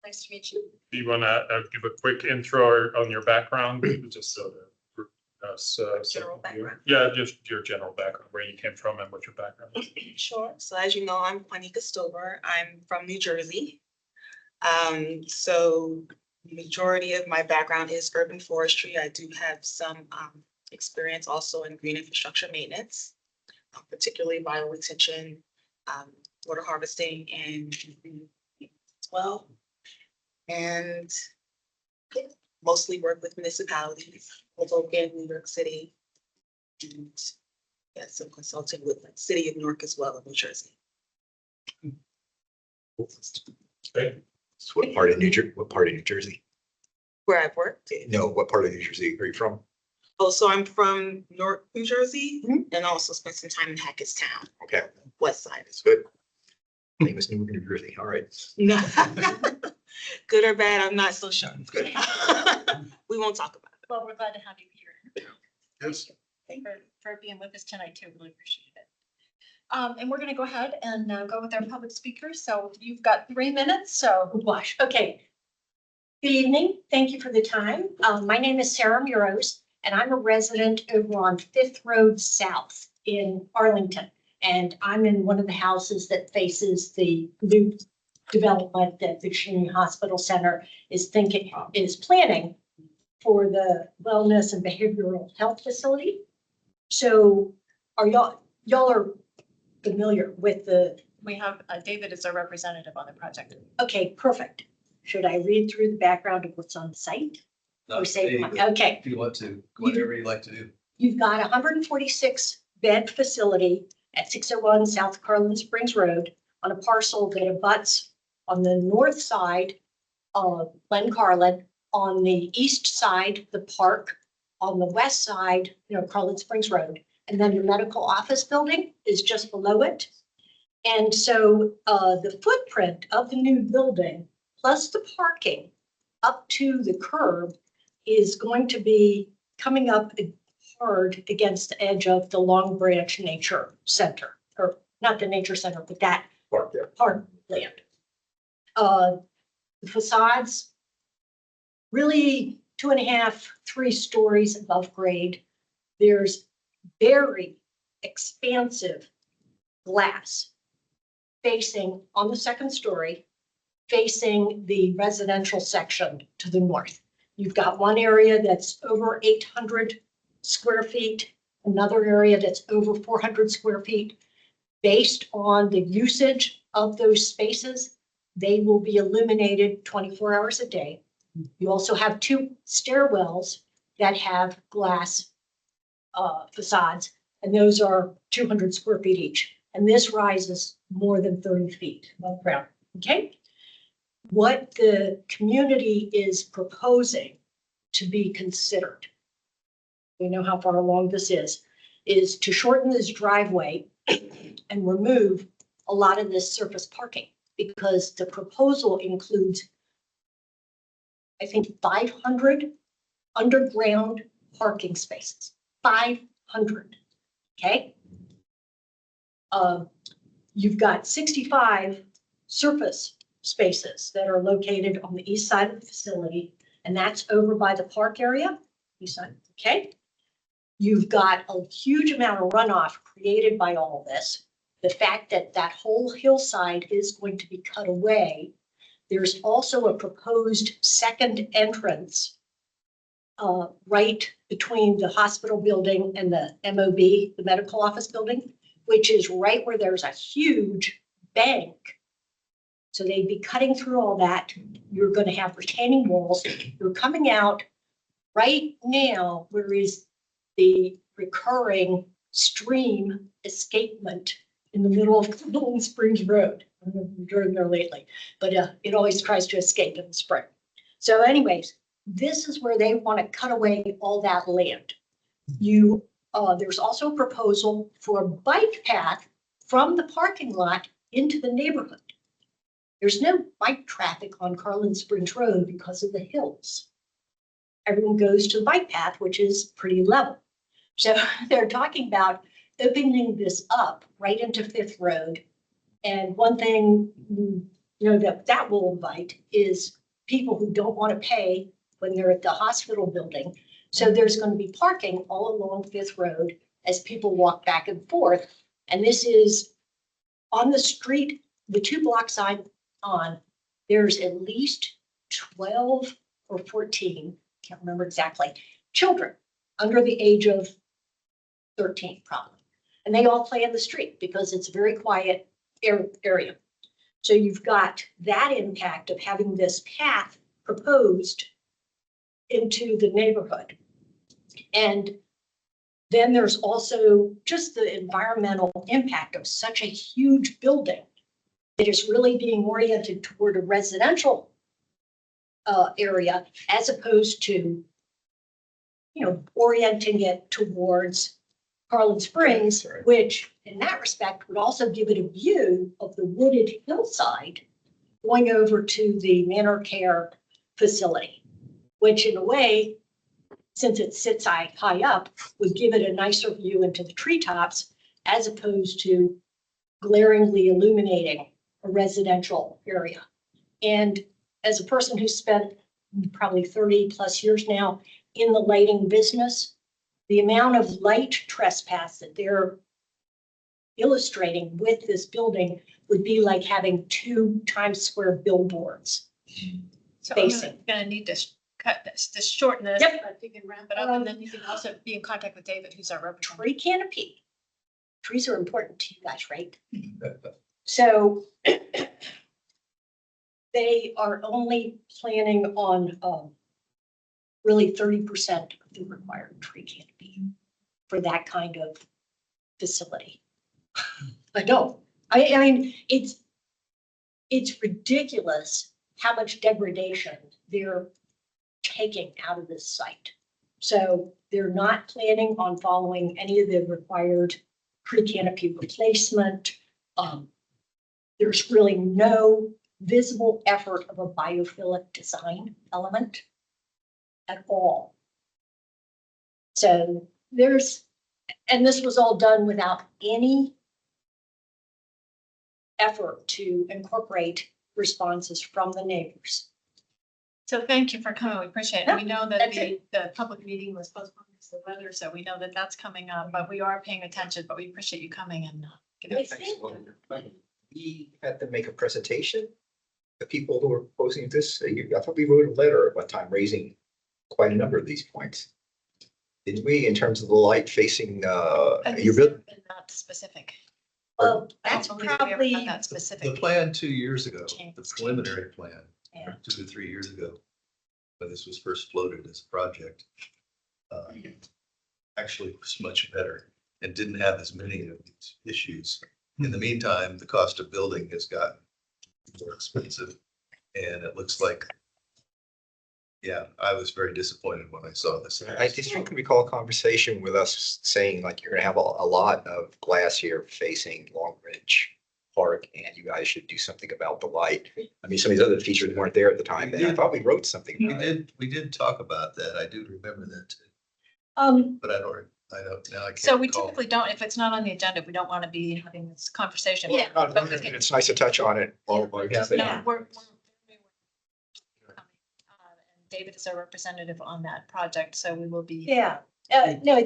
Nice to meet you. Do you want to give a quick intro on your background, just so that General background. Yeah, just your general background, where you came from and what your background is. Sure. So as you know, I'm Juanica Stover. I'm from New Jersey. So the majority of my background is urban forestry. I do have some experience also in green infrastructure maintenance, particularly bioretention, water harvesting, and as well. And yeah, mostly work with municipalities, Hoboken, New York City, and yeah, some consulting with the city of New York as well, in New Jersey. Okay. So what part of New Jersey? What part of New Jersey? Where I've worked. No, what part of New Jersey are you from? Oh, so I'm from North New Jersey and also spent some time in Hackettstown, Okay, west side. that's good. Famous Newark, New Jersey. All right. No. Good or bad, I'm not so sure. Good. We won't talk about it. Well, we're glad to have you here. Yes. Thank you for being with us tonight too. Really appreciate it. And we're going to go ahead and go with our public speakers. So you've got 3 minutes. So gosh, okay. Good evening. Thank you for the time. My name is Sarah Muros, and I'm a resident over on 5th Road South in Arlington. And I'm in one of the houses that faces the new development that the Community Hospital Center is planning for the wellness and behavioral health facility. So are y'all are familiar with We have David is our representative on the project. okay, perfect. Should I read through the background of what's on the site? Or save my, okay. If you want to, whatever you like to do. You've got a 146 bed facility at 601 South Carlin Springs Road on a parcel that abuts on the north side of Glen Carlin, on the east side, the park, on the west side, Carlin Springs Road. And then the medical office building is just below it. And so the footprint of the new building plus the parking up to the curb is going to be coming up hard against the edge of the Long Branch Nature Center, or not the Nature Center, but that Park there. park land. The facades, really 2.5, 3 stories above grade. There's very expansive glass facing on the 2nd story, facing the residential section to the north. You've got one area that's over 800 square feet, another area that's over 400 square feet. Based on the usage of those spaces, they will be illuminated 24 hours a day. You also have 2 stairwells that have glass facades, and those are 200 square feet each. And this rises more than 30 feet above ground, okay? What the community is proposing to be considered, we know how far along this is to shorten this driveway and remove a lot of this surface parking, because the proposal includes, I think, 500 underground parking spaces, 500, okay? You've got 65 surface spaces that are located on the east side of the facility, and that's over by the park area, east side, okay? You've got a huge amount of runoff created by all this. The fact that that whole hillside is going to be cut away. There's also a proposed second entrance right between the hospital building and the MOB, the medical office building, which is right where there's a huge bank. So they'd be cutting through all that. You're going to have retaining walls. You're coming out right now where is the recurring stream escapement in the middle of Carlin Springs Road. I don't know if you've driven there lately, but it always tries to escape in the spring. So anyways, this is where they want to cut away all that land. There's also a proposal for a bike path from the parking lot into the neighborhood. There's no bike traffic on Carlin Springs Road because of the hills. Everyone goes to the bike path, which is pretty level. So they're talking about opening this up right into 5th Road. And one thing that will invite is people who don't want to pay when they're at the hospital building. So there's going to be parking all along Fifth Road as people walk back and forth. And this is on the street, the 2 block side on, there's at least 12 or 14, can't remember exactly, children under the age of 13 probably. And they all play in the street because it's a very quiet area. So you've got that impact of having this path proposed into the neighborhood. And then there's also just the environmental impact of such a huge building that is really being oriented toward a residential area as opposed to, orienting it towards Harlan Springs, Right. which in that respect would also give it a view of the wooded hillside going over to the Manor Care facility, which in a way, since it sits high up, would give it a nicer view into the treetops as opposed to glaringly illuminating a residential area. And as a person who spent probably 30 plus years now in the lighting business, the amount of light trespass that they're illustrating with this building would be like having 2 Times Square billboards. So I'm Facing. gonna need to cut this, to shorten this. Yep. But you can ramp it up and then you can also be in contact with David, who's our representative. Tree canopy. Trees are important to you guys, right? So they are only planning on really 30% of the required tree canopy for that kind of facility. I don't. I mean, it's ridiculous how much degradation they're taking out of this site. So they're not planning on following any of the required tree canopy replacement. There's really no visible effort of a biophilic design element at all. So and this was all done without any effort to incorporate responses from the neighbors. So thank you for coming. We appreciate it. Yeah, We know that that's the public meeting was postponed because of the weather, so we know that that's coming up, but we are paying attention, but we appreciate you coming and giving I us. think- We had to make a presentation. The people who were opposing this, I thought we wrote a letter at one time raising quite a number of these points. Didn't we, in terms of the light facing, your building? Not specific. Well, I that's don't believe we ever had probably, that The specific. plan 2 years ago, Change. the preliminary plan, Yeah. 2 to 3 years ago, when this was first floated as a project, actually was much better and didn't have as many of these issues. In the meantime, the cost of building has gotten more expensive, and it looks like, yeah, I was very disappointed when I saw this. I distinctly recall a conversation with us saying like, you're gonna have a lot of glass here facing Long Ridge Park, and you guys should do something about the light. I mean, some of these other features weren't there at the time, and I thought we wrote something We about it. did talk about that. I do remember that too, but I don't, now I can't. So we recall. typically don't, if it's not on the agenda, we don't want to be having this conversation. Yeah. But we can- It's nice to touch on it while we have it. No, we're and David is our representative on that project, so we will be. yeah. No,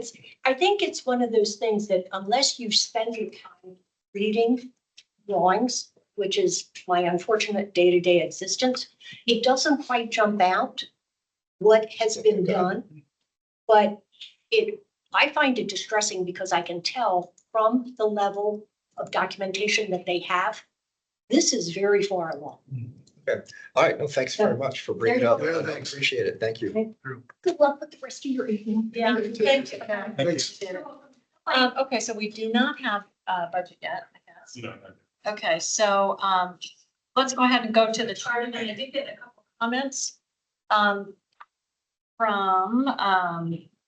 I think it's one of those things that unless you spend your time reading drawings, which is my unfortunate day-to-day existence, it doesn't quite jump out what has been done. But I find it distressing because I can tell from the level of documentation that they have, this is very far along. All right, no, thanks very much for bringing it up. There you I appreciate it. Thank you. Good luck with the rest of your evening. Yeah. Thank you. Thanks. Okay, so we do not have a budget yet, I guess. No, Okay, so let's go ahead and go to the chart. And I did get a couple comments from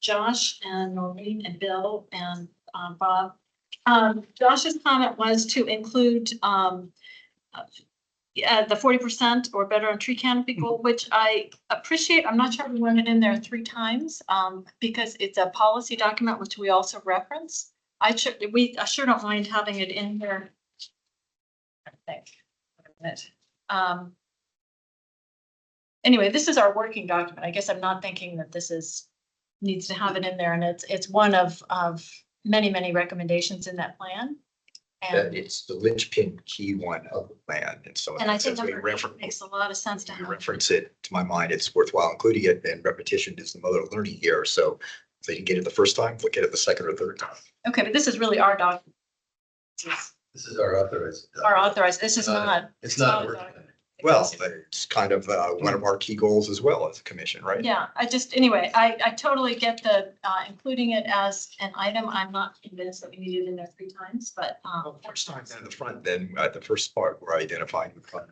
Josh and Noreen and Bill and Bob. Josh's comment was to include the 40% or better on tree canopy goal, which I appreciate. I'm not sure we want it in there 3 times because it's a policy document, which we also reference. I sure don't mind having it in here. I think. Anyway, this is our working document. I guess I'm not thinking that this needs to have it in there, and it's one of many, many recommendations in that plan. That And, it's the linchpin key one of the plan. And so and I think since we number 8 reference, makes a lot of sense to we have. reference it, to my mind, it's worthwhile including it, and repetition is the mother of learning here. So if they didn't get it the first time, they'll get it the second or third time. Okay, but this is really our document. This is our authorized. Our authorized, this is not. It's not a working. document. Well, it's kind of one of our key goals as well as a commission, right? Yeah, anyway, I totally get the, including it as an item. I'm not convinced that we need it in there 3 times, but, Well, first time in the front, then at the first part, we're identifying the front.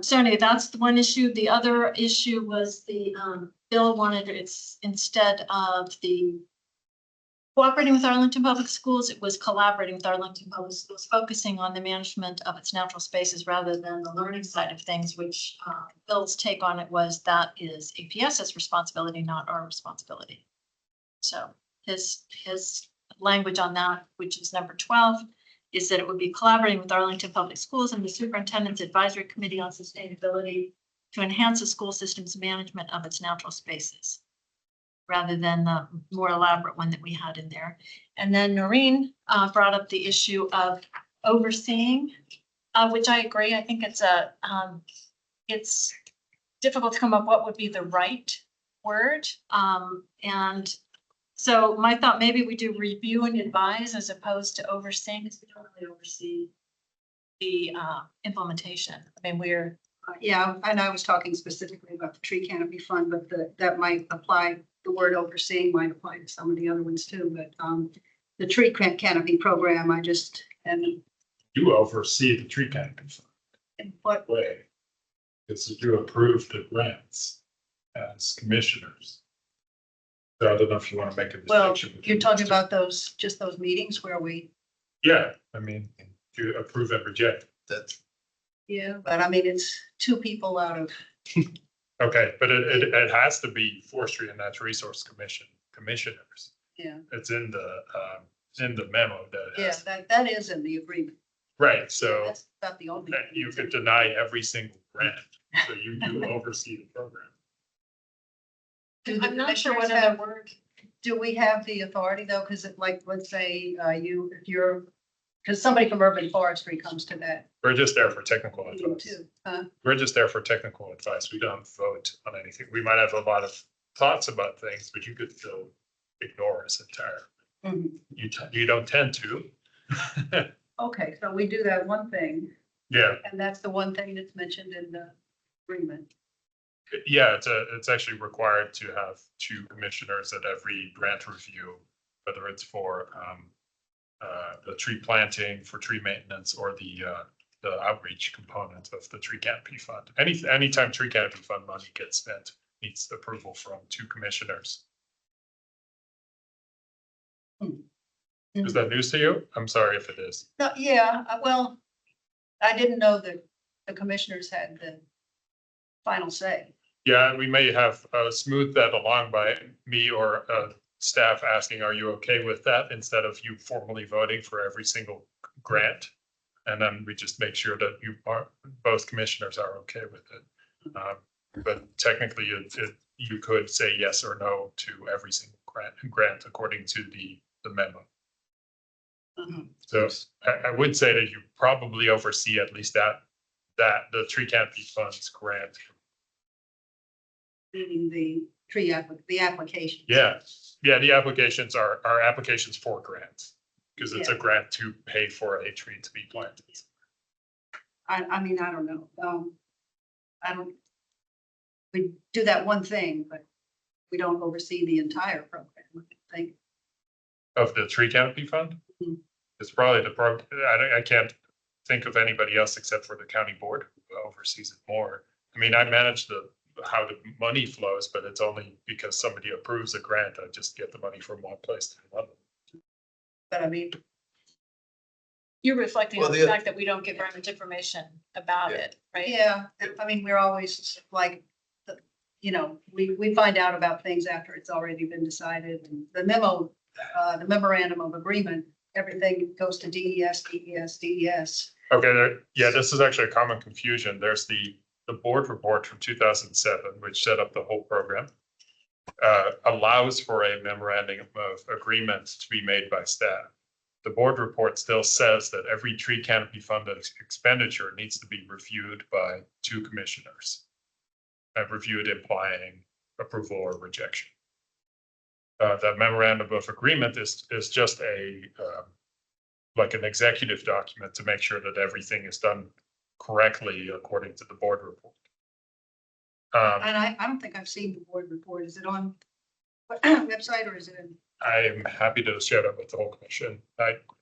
so anyway, that's the one issue. The other issue was the, Bill wanted it's instead of the cooperating with Arlington Public Schools, it was collaborating with Arlington Public Schools, focusing on the management of its natural spaces rather than the learning side of things, which Bill's take on it was that is APS's responsibility, not our responsibility. So his language on that, which is number 12, is that it would be collaborating with Arlington Public Schools and the Superintendent's Advisory Committee on Sustainability to enhance the school system's management of its natural spaces, rather than the more elaborate one that we had in there. And then Noreen brought up the issue of overseeing, which I agree. I think it's difficult to come up what would be the right word. And so my thought, maybe we do review and advise as opposed to overseeing, because we don't really oversee the implementation. I mean, Yeah, and I was talking specifically about the tree canopy fund, but that might apply, the word overseeing might apply to some of the other ones too, but the tree canopy program, You oversee the tree canopy fund. and what, Way. It's that you approve the grants as commissioners. So I don't know if you want to make a well, distinction. you're between talking the two. about just those meetings where we, Yeah, I mean, you approve and reject. That's, yeah, but I mean, it's 2 people out of, Okay, but it has to be Forestry and Natural Resource Commission commissioners. yeah, It's in the memo that. it yeah, has- that is in the agreement. Right, so That's about the only. you could deny every single grant, so you do oversee the program. Do the I'm not sure what commissioners other have- word. Do we have the authority though? Because like, let's say because somebody from Urban Forestry comes to that We're just there for technical meeting advice. too. We're just there for technical advice. We don't vote on anything. We might have a lot of thoughts about things, but you could still ignore us entirely. Mhm. You don't tend to. Okay, so we do that one thing, Yeah, and that's the one thing that's mentioned in the agreement. yeah, it's actually required to have 2 commissioners at every grant review, whether it's for the tree planting, for tree maintenance, or the outreach component of the tree canopy fund. Anytime tree canopy fund money gets spent, needs approval from 2 commissioners. Is that news to you? I'm sorry if it is. No, yeah, well, I didn't know that the commissioners had the final say. Yeah, we may have smoothed that along by me or staff asking, are you okay with that? Instead of you formally voting for every single grant. And then we just make sure that both commissioners are okay with it. But technically, you could say yes or no to every single grant according to the memo. So I would say that you probably oversee at least that the tree canopy funds grant. Meaning the application. Yeah, the applications are applications for grants, because it's a Yeah. grant to pay for a tree to be planted. I mean, I don't know. We do that one thing, but we don't oversee the entire program, I think. Of the tree canopy fund? Mhm. It's probably I can't think of anybody else except for the county board who oversees it more. I mean, I manage how the money flows, but it's only because somebody approves a grant, I just get the money from one place to another. But I mean, You're reflecting on Well, the the- fact that we don't get very much information about it, right? yeah, I mean, we're always like, we find out about things after it's already been decided. And the memorandum of agreement, everything goes to DES. Okay, yeah, this is actually a common confusion. There's the board report from 2007, which set up the whole program. Allows for a memorandum of agreement to be made by staff. The board report still says that every tree canopy funded expenditure needs to be reviewed by 2 commissioners. And reviewed implying approval or rejection. That memorandum of agreement is just like an executive document to make sure that everything is done correctly according to the board report. And I don't think I've seen the board report. Is it on what website or is it in? I'm happy to share that with the whole commission.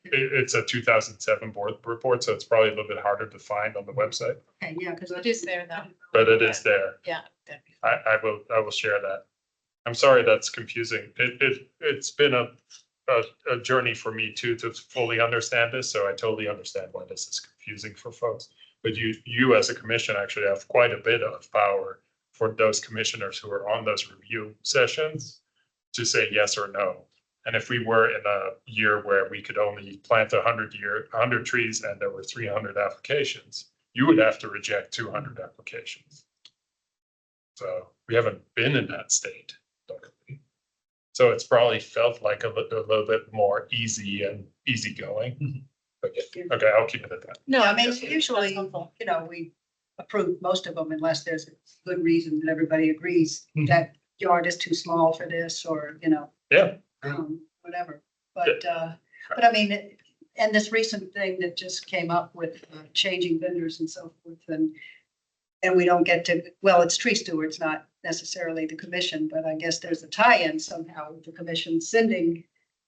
It's a 2007 board report, so it's probably a little bit harder to find on the website, Okay, yeah, because It is there though. but it is there. Yeah. that'd be I will share that. I'm sorry that's confusing. It's been a journey for me too to fully understand this, so I totally understand why this is confusing for folks. But you as a commission actually have quite a bit of power for those commissioners who are on those review sessions to say yes or no. And if we were in a year where we could only plant 100 trees and there were 300 applications, you would have to reject 200 applications. So we haven't been in that state. Luckily. So it's probably felt like a little bit more easy and easygoing. But yeah, okay, I'll keep it at that. No, I mean, that's usually, helpful. you know, we approve most of them unless there's a good reason that everybody agrees Mhm. that yard is too small for this or, you know, Yeah, whatever. But I mean, and this recent thing that just came up with changing vendors and so forth and we don't get to, well, it's tree stewards, not necessarily the commission, but I guess there's a tie-in somehow with the commission sending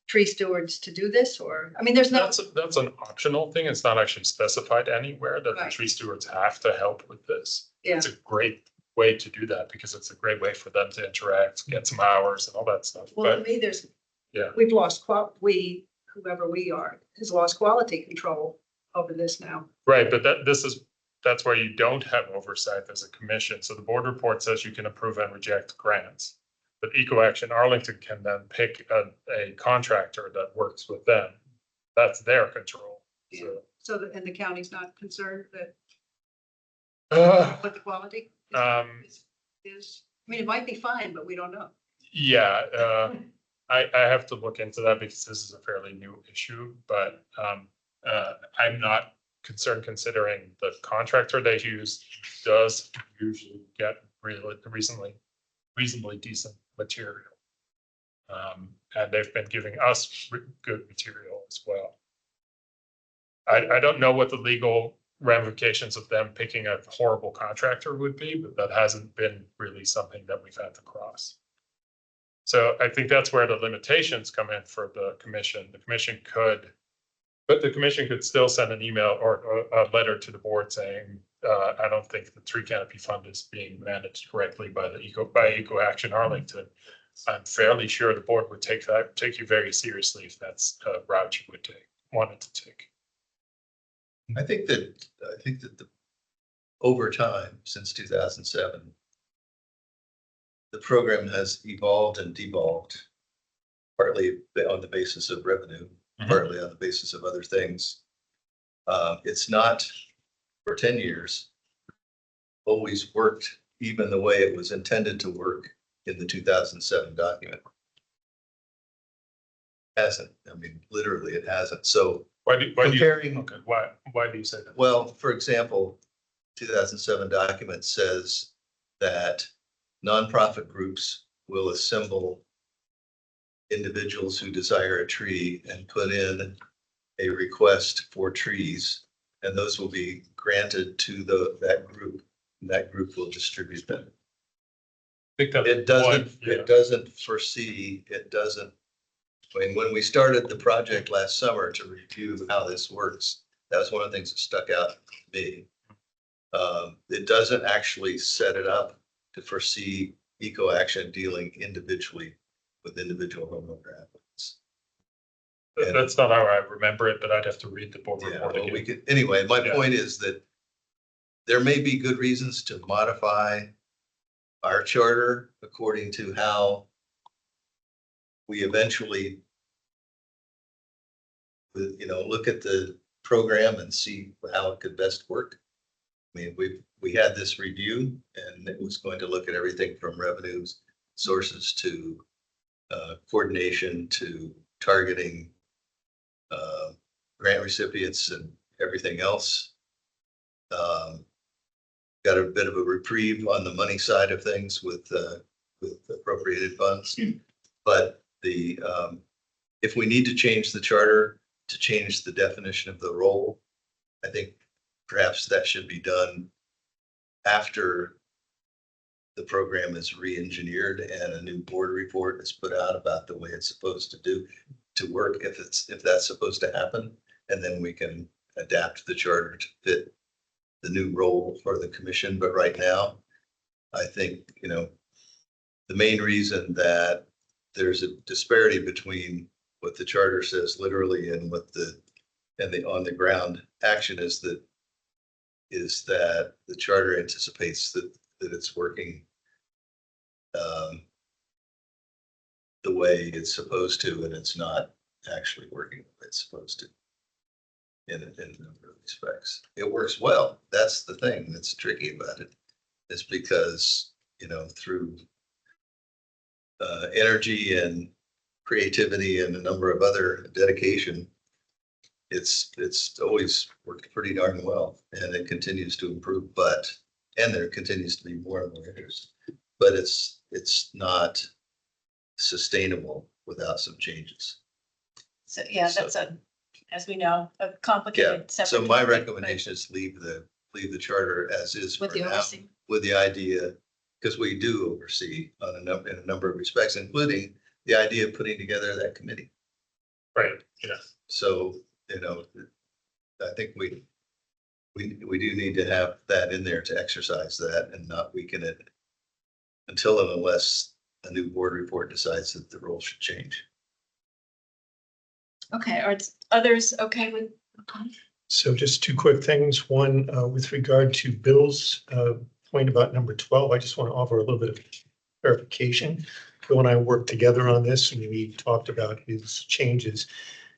tree stewards to do this or, I mean, there's no. that's an optional thing. It's not actually specified anywhere that the Right. tree stewards have to help with this. Yeah. It's a great way to do that because it's a great way for them to interact, get some hours and all that stuff. Well, to But me, there's, yeah. we've lost whoever we are, has lost quality control over this now. Right, but that's where you don't have oversight as a commission. So the board report says you can approve and reject grants. But Eco Action Arlington can then pick a contractor that works with them. That's their control. So, So, and the county's not concerned that uh, what the quality is? I mean, it might be fine, but we don't know. yeah, I have to look into that because this is a fairly new issue, but I'm not concerned considering the contractor they use does usually get really reasonably decent material. And they've been giving us good material as well. I don't know what the legal ramifications of them picking a horrible contractor would be, but that hasn't been really something that we've had to cross. So I think that's where the limitations come in for the commission. The commission could still send an email or a letter to the board saying, I don't think the tree canopy fund is being managed correctly by Eco Action Arlington. I'm fairly sure the board would take you very seriously if that's a route you would wanted to take. I think that over time, since 2007, the program has evolved and devolved, partly on the basis of revenue, partly on the basis of other things. It's not for 10 years always worked even the way it was intended to work in the 2007 document. Hasn't. I mean, literally, it hasn't. So why do you say that? Well, for example, 2007 document says that nonprofit groups will assemble individuals who desire a tree and put in a request for trees, and those will be granted to that group, and that group will distribute them. It doesn't foresee, I mean, when we started the project last summer to review how this works, that was one of the things that stuck out to me. It doesn't actually set it up to foresee Eco Action dealing individually with individual homeowner applicants. That's not how I remember it, but I'd have to read the board report Well, again. anyway, my point is that there may be good reasons to modify our charter according to how we eventually, look at the program and see how it could best work. I mean, we had this review and it was going to look at everything from revenues, sources to coordination to targeting grant recipients and everything else. Got a bit of a reprieve on the money side of things with appropriated funds. But if we need to change the charter to change the definition of the role, I think perhaps that should be done after the program is re-engineered and a new board report is put out about the way it's supposed to work, if that's supposed to happen. And then we can adapt the charter to fit the new role for the commission. But right now, I think, the main reason that there's a disparity between what the charter says literally and what the on the ground action is that the charter anticipates that it's working the way it's supposed to, and it's not actually working the way it's supposed to in a number of respects. It works well. That's the thing that's tricky about it. It's because, through energy and creativity and a number of other dedication, it's always worked pretty darn well, and it continues to improve, and there continues to be more and more interest, but it's not sustainable without some changes. So, yeah, that's as we know, a complicated. Yeah, so my recommendation is leave the charter as is for With the now, oversee. with the idea, because we do oversee in a number of respects, including the idea of putting together that committee. Right, yeah. So, I think we do need to have that in there to exercise that and not weaken it until and unless a new board report decides that the role should change. Okay, are others okay with? So just two quick things. One, with regard to Bill's point about number 12, I just want to offer a little bit of clarification. Bill and I worked together on this and we talked about his changes.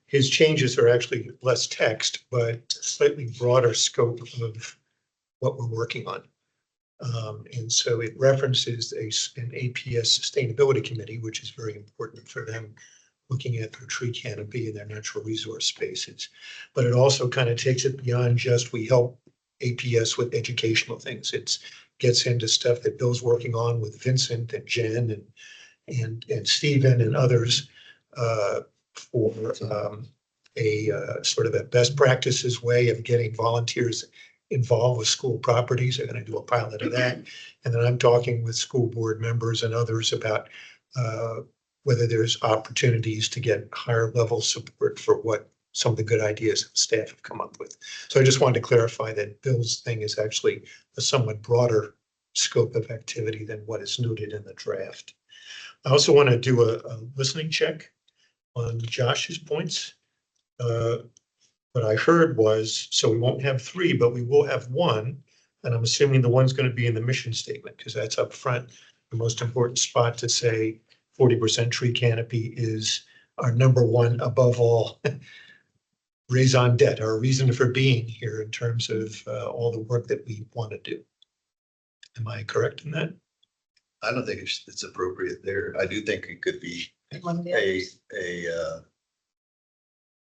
His changes are actually less text, but slightly broader scope of what we're working on. And so it references an APS sustainability committee, which is very important for them, looking at their tree canopy and their natural resource spaces. But it also kind of takes it beyond just we help APS with educational things. It gets into stuff that Bill's working on with Vincent and Jen and Stephen and others for a sort of a best practices way of getting volunteers involved with school properties. They're going to do a pilot of that. And then I'm talking with school board members and others about whether there's opportunities to get higher level support for what some of the good ideas staff have come up with. So I just wanted to clarify that Bill's thing is actually a somewhat broader scope of activity than what is noted in the draft. I also want to do a listening check on Josh's points. What I heard was, so we won't have 3, but we will have 1. And I'm assuming the one's going to be in the mission statement because that's up front, the most important spot to say 40% tree canopy is our number 1 above all raison d'etre, our reason for being here in terms of all the work that we want to do. Am I correct in that? I don't think it's appropriate there. I do think it could be One of the a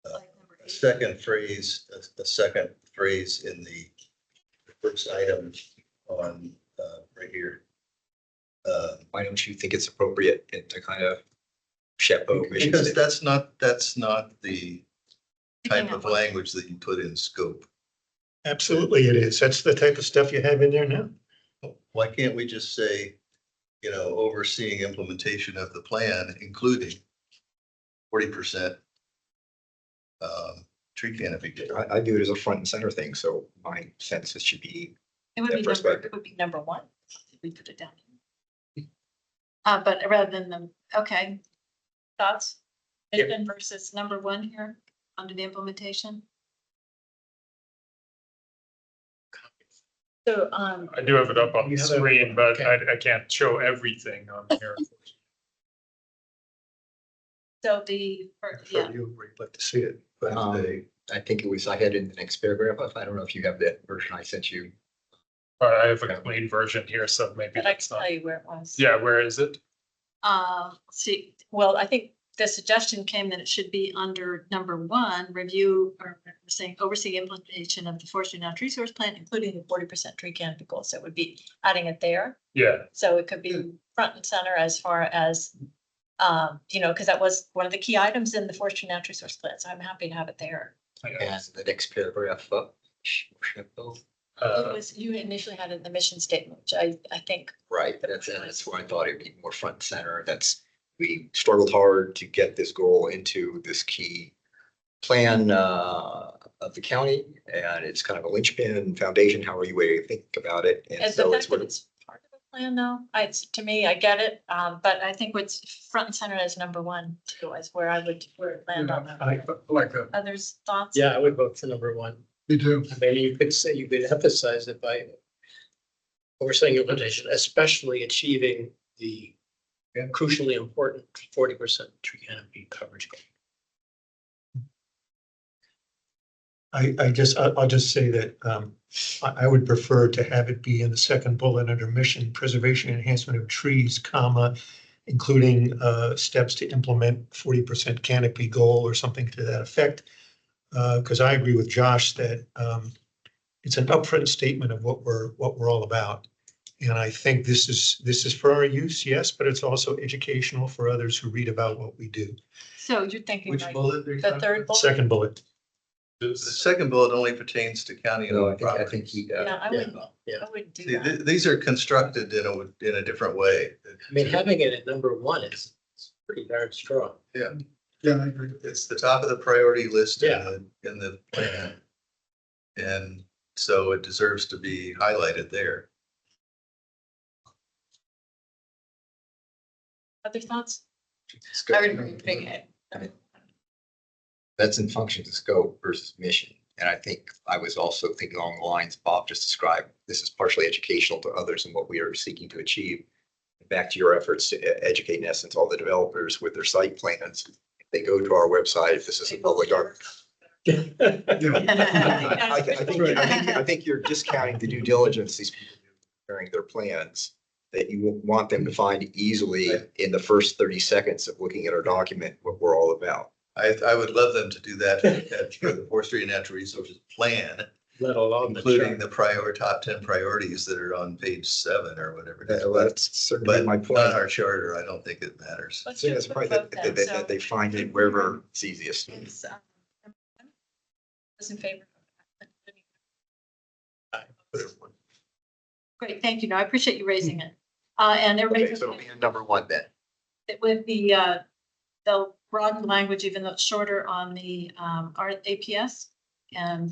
others? second phrase, a second phrase in the first item on right here. Why don't you think it's appropriate to kind of chapeau mission? Because that's not the type Picking of up on- language that you put in scope. Absolutely it is. That's the type of stuff you have in there now. Why can't we just say, overseeing implementation of the plan, including 40% tree canopy? I view it as a front and center thing, so my sense it should be. It would that be perspective. it would be number 1. If we put it down. But rather than okay. Thoughts? Yep. Mission versus number 1 here under the implementation. So, I do have it up on the You have it, screen, but okay. I can't show everything on here. so the, yeah, You'd like to see it. Um, I think it was, I had in the next paragraph, I don't know if you have that version I sent you. I have a clean version here, so maybe But I that's can not. tell you where it was. Yeah, where is it? See, well, I think the suggestion came that it should be under number 1, review or saying oversee implementation of the forestry and natural resource plan, including the 40% tree canopy goal. So it would be adding it there. Yeah, So it could be front and center as far as, because that was one of the key items in the forestry and natural resource plan. So I'm happy to have it there. And the next paragraph up. It was, you initially had it in the mission statement, which I think, Right, that's where I thought it'd be more front and center. We struggled hard to get this goal into this key plan of the county, and it's kind of a linchpin foundation, however you way to think about it. And as the so fact it's what that it's part of the plan though, to me, I get it. But I think what's front and center as number 1 too, is where I would land on that. I Like that. Others thoughts? Yeah, I would vote for number 1. Me too. I mean, you could say, you could emphasize it by overseeing implementation, especially achieving the crucially important 40% tree canopy coverage goal. I'll just say that I would prefer to have it be in the second bullet under mission preservation and enhancement of trees, comma, including steps to implement 40% canopy goal or something to that effect. Because I agree with Josh that it's an upfront statement of what we're all about. And I think this is for our use, yes, but it's also educational for others who read about what we do. So you're thinking Which like bullet? are you the talking third about? bullet? Second bullet. The second bullet only pertains to county No, owned I think properties. he, Yeah, I wouldn't, Yeah. I wouldn't do See, that. these are constructed in a different way. I mean, having it at number 1 is pretty darn strong. Yeah, I agree. It's the top of the priority list Yeah. in the plan. And so it deserves to be highlighted there. Other thoughts? I would agree with putting it. that's in function of scope versus mission. And I think I was also thinking along the lines Bob just described. This is partially educational to others in what we are seeking to achieve. Back to your efforts to educate, in essence, all the developers with their site plans. If they go to our website, if this is a public art. I think you're discounting the due diligence these people do preparing their plans, that you want them to find easily in the first 30 seconds of looking at our document, what we're all about. I would love them to do that for the Forestry and Natural Resources Plan, Let alone the including chart. the top 10 priorities that are on page 7 or whatever. it is. That's certainly But my on point. our charter, I don't think it matters. Let's So do a that's quick probably vote then. So that they find it wherever it's easiest. it's, those in favor? Great, thank you. No, I appreciate you raising it. And Okay, everybody. so it'll be in number 1 then. With the broadened language, even though it's shorter on the our APS, and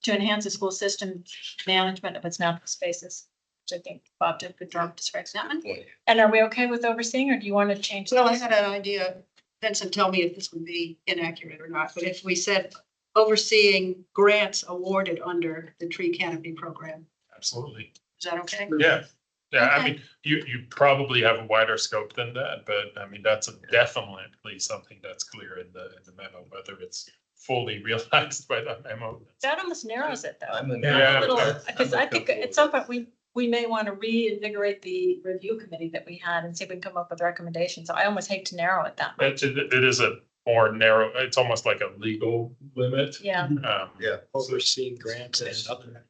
to enhance the school system management of its natural spaces, which I think Bob did a good job describing that one. And are we okay with overseeing, or do you want to change? Well, I this? had an idea, Vincent, tell me if this would be inaccurate or not, but if we said overseeing grants awarded under the tree canopy program, absolutely. is that okay? Yeah. Yeah, I Okay. mean, you probably have a wider scope than that, but I mean, that's definitely something that's clear in the memo, whether it's fully realized by the memo. That almost narrows it, though. I'm in- Yeah. Because I think at some point we may want to reinvigorate the review committee that we had and see if we can come up with recommendations. So I almost hate to narrow it that much. It is a more narrow, it's almost like a legal limit. Yeah, Yeah. Overseeing grants and other.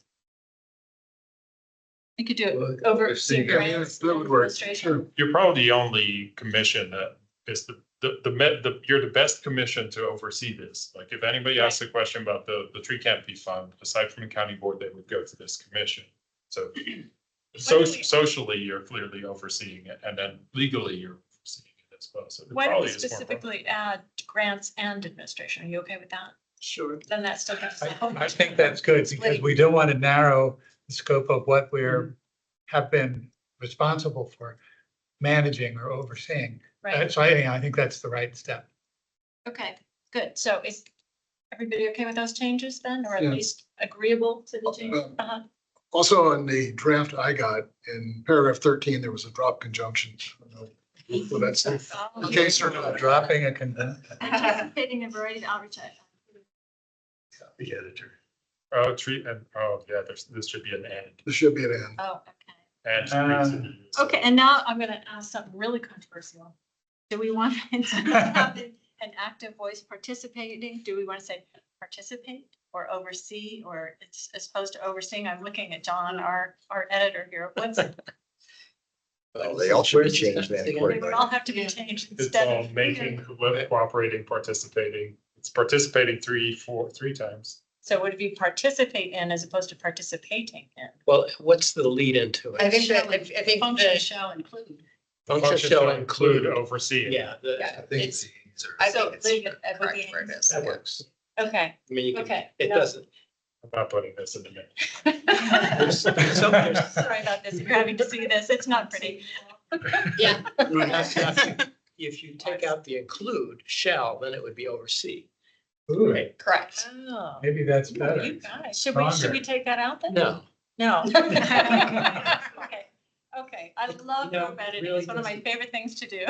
you could do it Well, over. overseeing grants that would work, administration. sure. You're probably the only commission that is you're the best commission to oversee this. Like if anybody asks a question about the tree canopy fund, aside from the county board, they would go to this commission. So socially, you're clearly overseeing it, and then legally, you're overseeing it as well. So it Why don't we probably is more specifically add grants and administration? Are you okay with that? Sure. Then that still gives. I think that's good because we don't want to narrow the scope of what we're, have been responsible for managing or overseeing. Right, So I think that's the right step. okay, good. So is everybody okay with those changes then, or at Yeah. least agreeable to the change? Uh-huh. Also, in the draft I got, in paragraph 13, there was a drop conjunction. I don't know whether that's the case or not. Dropping a Anticipating a variety of outreach. The editor. Oh, tree, and, oh, yeah, this should be an and. There should be an end. Oh, okay. And trees to be used. Okay, and now I'm gonna ask something really controversial. Do we want, instead of having an active voice participating, do we want to say participate or oversee, or it's as opposed to overseeing? I'm looking at John, our editor here. What's it? Well, they all should be Where's the changed then sentence again? They accordingly. would all have to be changed It's instead all of. making, cooperating, participating. It's participating three times. So would it be participate in as opposed to participating in? Well, what's the lead into I it? think that, I think Function the, shall include. Function shall include, overseeing. yeah, Yeah. I think It's- these are. I So think it's leave it at correct the where it end. is. that works. Okay, I mean, you can, okay. it no. doesn't. I'm not putting this in the minute. Sorry about this. If you're having to see this, it's not pretty. Yeah. If you take out the include shall, then it would be oversee. Ooh, Right? correct. Oh. maybe that's Ooh, better. you guys, should we Stronger. take that out then? No. No. Okay, okay. I love No, group editing. really It's one of my doesn't. favorite things to do.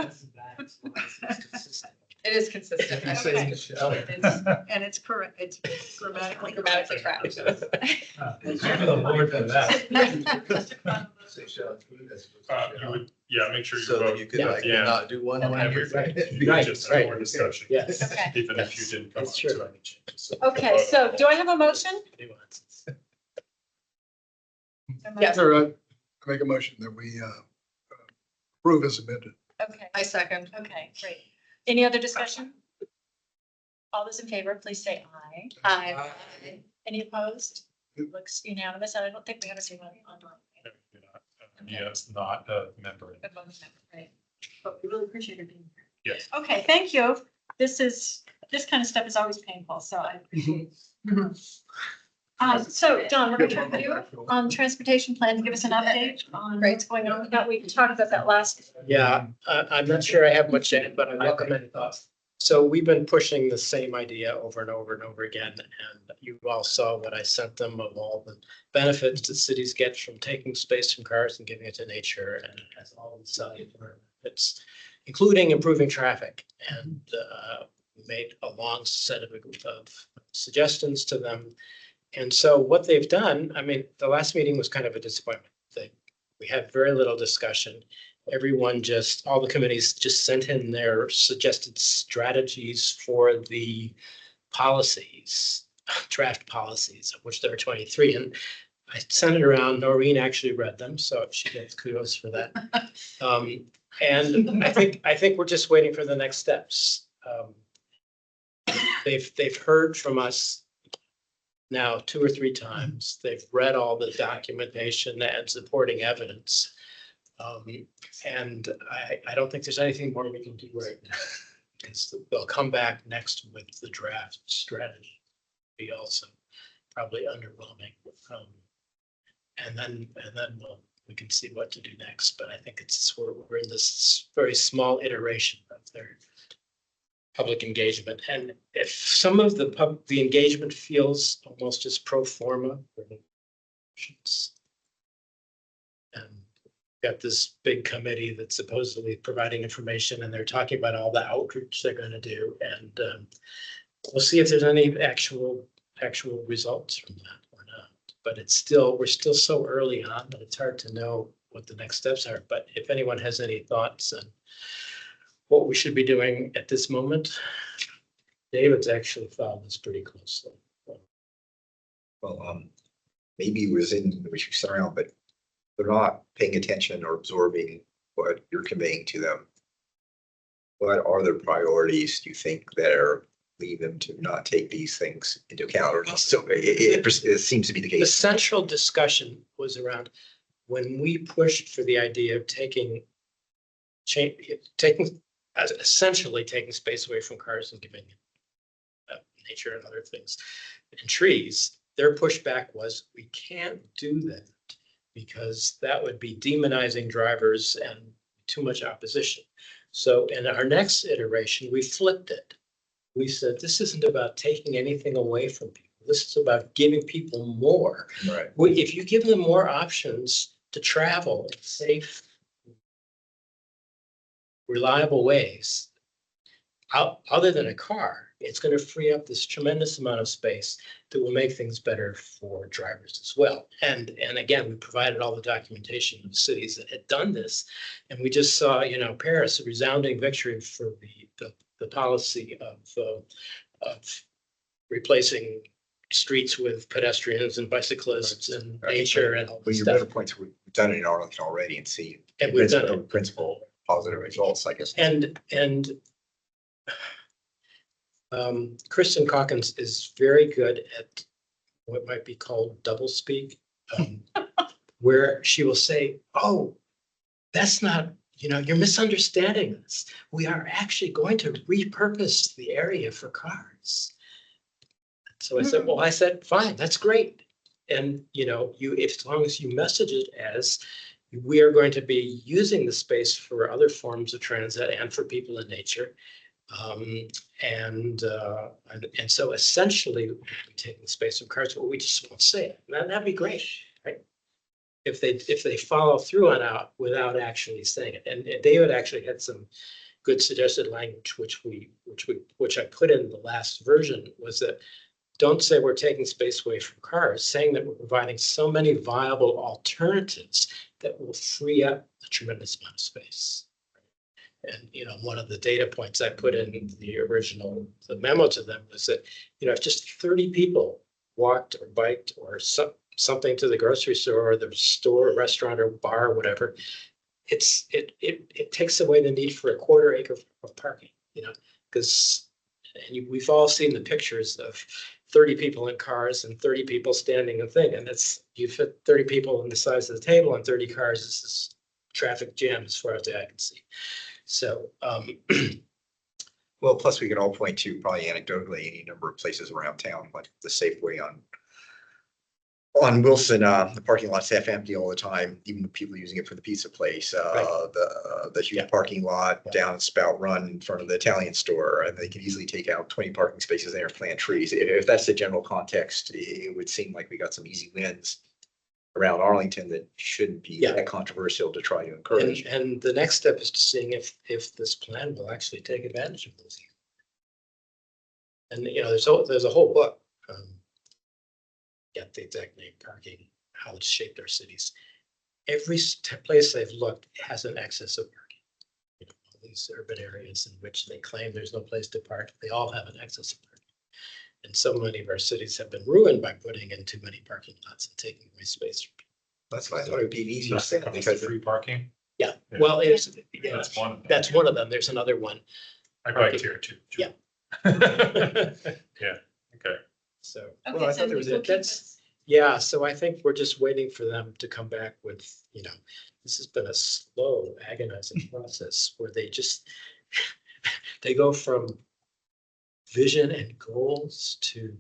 It is consistent. You say Okay. shall. And it's correct, it's grammatically correct. The Lord for that. Say shall include as opposed to You shall. would, yeah, make sure you So that vote. you could Yeah. like Yeah. not do one when you're. Everything. Right, Just right. more discussion. Yes. Okay. Even if you didn't come up That's to true. any changes. So Okay, vote so on do I have a motion? Nuances. Yes. I make a motion that we approve as amended. Okay, I second. okay, great. Any other discussion? All those in favor, please say aye. Aye. Any opposed? Looks unanimous, and I don't think we have anyone online. it. You're not, He is not a member. Good voting member, right? But we really appreciate your being here. Yes. Okay, thank you. This kind of stuff is always painful, so I appreciate it. So John, we're gonna turn to you on transportation plan to give us an update on what's going on with that. We talked about that last. Yeah, I'm not sure I have much to add, but I welcome any thoughts. So we've been pushing the same idea over and over and over again, and you all saw what I sent them of all the benefits that cities get from taking space from cars and giving it to nature, and it has all the cellular benefits, including improving traffic, and made a long set of suggestions to them. And so what they've done, I mean, the last meeting was kind of a disappointment. We had very little discussion. Everyone all the committees just sent in their suggested strategies for the policies, draft policies, of which there are 23. And I sent it around. Noreen actually read them, so she gets kudos for that. And I think we're just waiting for the next steps. They've heard from us now 2 or 3 times. They've read all the documentation and supporting evidence. And I don't think there's anything more we can do right now. They'll come back next with the draft strategy. Be also probably underwhelming. And then we can see what to do next. But I think we're in this very small iteration of their public engagement. And if some of the engagement feels almost as pro forma, and got this big committee that's supposedly providing information, and they're talking about all the outreach they're going to do. And we'll see if there's any actual results from that or not. But we're still so early on that it's hard to know what the next steps are. But if anyone has any thoughts on what we should be doing at this moment, David's actually followed this pretty closely. Well, maybe within which you surround, but they're not paying attention or absorbing what you're conveying to them. What are their priorities, do you think, that are leading them to not take these things into account? Or just so it seems to be the The case. central discussion was around when we pushed for the idea of essentially taking space away from cars and giving nature and other things and trees. Their pushback was, we can't do that because that would be demonizing drivers and too much opposition. So in our next iteration, we flipped it. We said, this isn't about taking anything away from people. This is about giving people more. Right. If you give them more options to travel in safe, reliable ways, other than a car, it's going to free up this tremendous amount of space that will make things better for drivers as well. And again, we provided all the documentation of cities that had done this. And we just saw, you know, Paris, a resounding victory for the policy of replacing streets with pedestrians and bicyclists and nature and all But this your stuff. better points, we've done it in Arlington already and seen. And we've done it. Principal positive results, I guess. And Kristen Calkins is very good at what might be called double speak, where she will say, "Oh, that's not, you know, you're misunderstanding this. We are actually going to repurpose the area for cars." So I said, "Well, I said, fine, that's great." And, you know, as long as you message it as, we are going to be using the space for other forms of transit and for people in nature. And so essentially we're taking space from cars, but we just won't say it. That'd be great, right? If they follow through on out without actually saying it. And David actually had some good suggested language, which I put in the last version, was that don't say we're taking space away from cars, saying that we're providing so many viable alternatives that will free up a tremendous amount of space. And, you know, one of the data points I put in the memo to them was that, you know, if just 30 people walked or biked or something to the grocery store or the store, or restaurant or bar or whatever, it takes away the need for a quarter acre of parking, you know, because we've all seen the pictures of 30 people in cars and 30 people standing and thing, and you fit 30 people in the size of the table and 30 cars is this traffic jam as far as the eye can see. So, Well, plus we can all point to probably anecdotally any number of places around town, like the Safeway on Wilson, the parking lot's half empty all the time, even the people using it for the pizza place. The huge parking lot down Spout Run in front of the Italian store, and they could easily take out 20 parking spaces there and plant trees. If that's the general context, it would seem like we got some easy wins around Arlington that shouldn't be that controversial to try to encourage. and the next step is to seeing if this plan will actually take advantage of those. And, you know, there's a whole book. Get the exact name, parking, how it's shaped our cities. Every place they've looked has an excess of parking. You know, all these urban areas in which they claim there's no place to park, they all have an excess of parking. And so many of our cities have been ruined by putting in too many parking lots and taking away space from people. That's why I thought it would be an easier step because Free parking. Yeah, Yeah. well, That's one of them. that's one of them. There's another one. I biked here too. Yeah. Yeah, okay. So, Okay, well, I so thought there was you will a, keep that's, us- yeah, so I think we're just waiting for them to come back with, you know, this has been a slow agonizing process where they go from vision and goals to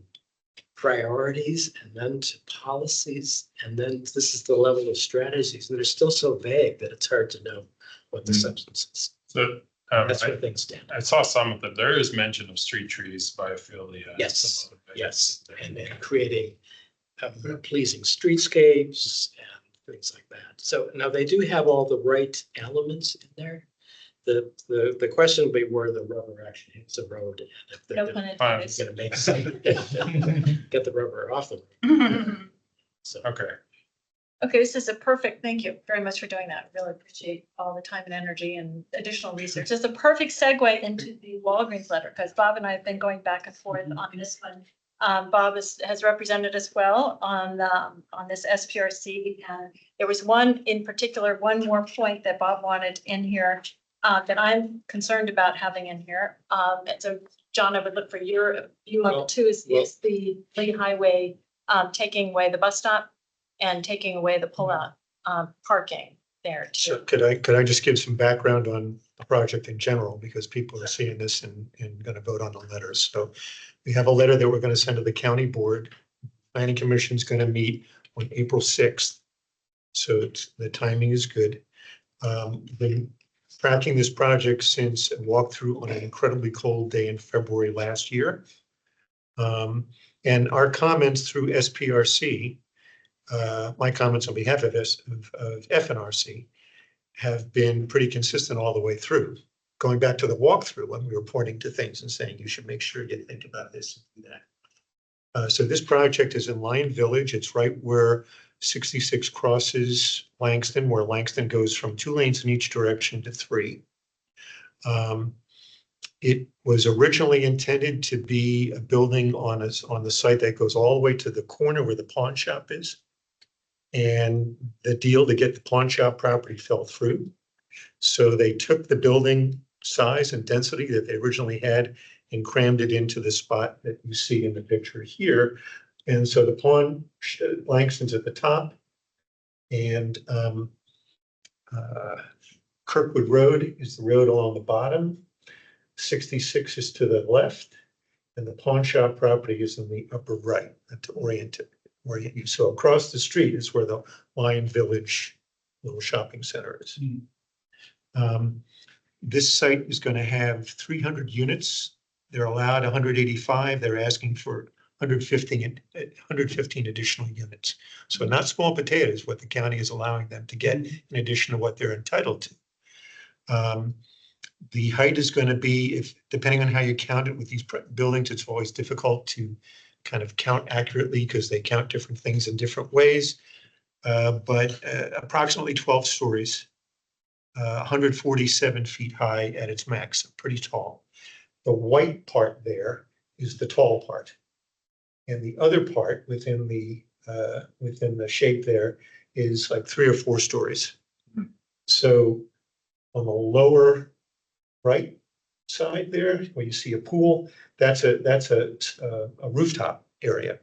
priorities and then to policies. And then this is the level of strategies that are still so vague that it's hard to know what the substance is. So That's where things stand. I saw some of them. There is mention of street trees, biophilia. Yes, some other yes, measures. and creating pleasing streetscapes and things like that. So now they do have all the right elements in there. The question will be where the rubber actually hits the road and if No they're pun gonna intended. make some, get the rubber off the road. So, Okay, Okay, this is a perfect, thank you very much for doing that. Really appreciate all the time and energy and additional research. It's a perfect segue into the Walgreens letter, because Bob and I have been going back and forth on this one. Bob has represented us well on this SPRC, and there was one in particular, one more point that Bob wanted in here that I'm concerned about having in here. And so, John, I would look for your view on it too, is the Lee Highway taking away the bus stop and taking away the pullout parking there So too. could I just give some background on the project in general, because people are seeing this and going to vote on the letters. So we have a letter that we're going to send to the county board. Planning Commission is going to meet on April 6th. So the timing is good. Been tracking this project since a walkthrough on an incredibly cold day in February last year. And our comments through SPRC, my comments on behalf of FNRC have been pretty consistent all the way through. going back to the walkthrough when we were pointing to things and saying, you should make sure you think about this and do that. So this project is in Lion Village. It's right where 66 crosses Langston, where Langston goes from 2 lanes in each direction to 3. It was originally intended to be a building on the site that goes all the way to the corner where the pawn shop is. And the deal to get the pawn shop property fell through. So they took the building size and density that they originally had and crammed it into the spot that you see in the picture here. And so the pawn Langston's at the top, and Kirkwood Road is the road along the bottom. 66 is to the left, and the pawn shop property is in the upper right to orient you. So across the street is where the Lion Village little shopping center is. This site is going to have 300 units. They're allowed 185. They're asking for 115 additional units. So not small potatoes, what the county is allowing them to get in addition to what they're entitled to. The height is going to be, depending on how you count it with these buildings, it's always difficult to kind of count accurately because they count different things in different ways. But approximately 12 stories, 147 feet high at its max, pretty tall. The white part there is the tall part. And the other part within the shape there is like 3 or 4 stories. So on the lower right side there, where you see a pool, that's a rooftop area.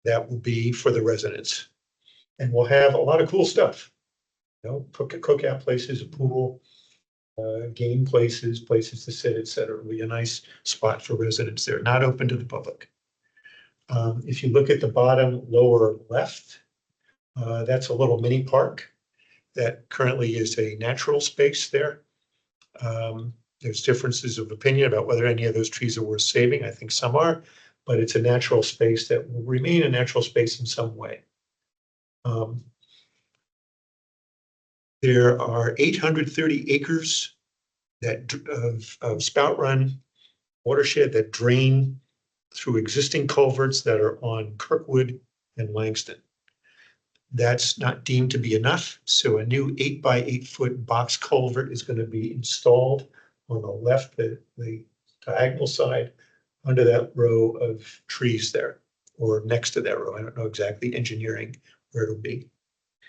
That will be for the residents. And we'll have a lot of cool stuff. You know, cookout places, a pool, game places, places to sit, etc. It'll be a nice spot for residents there, not open to the public. If you look at the bottom lower left, that's a little mini park that currently is a natural space there. There's differences of opinion about whether any of those trees are worth saving. I think some are, but it's a natural space that will remain a natural space in some way. There are 830 acres of spout run watershed that drain through existing culverts that are on Kirkwood and Langston. That's not deemed to be enough, so a new 8 by 8 foot box culvert is going to be installed on the left, the diagonal side, under that row of trees there, or next to that row. I don't know exactly engineering where it'll be.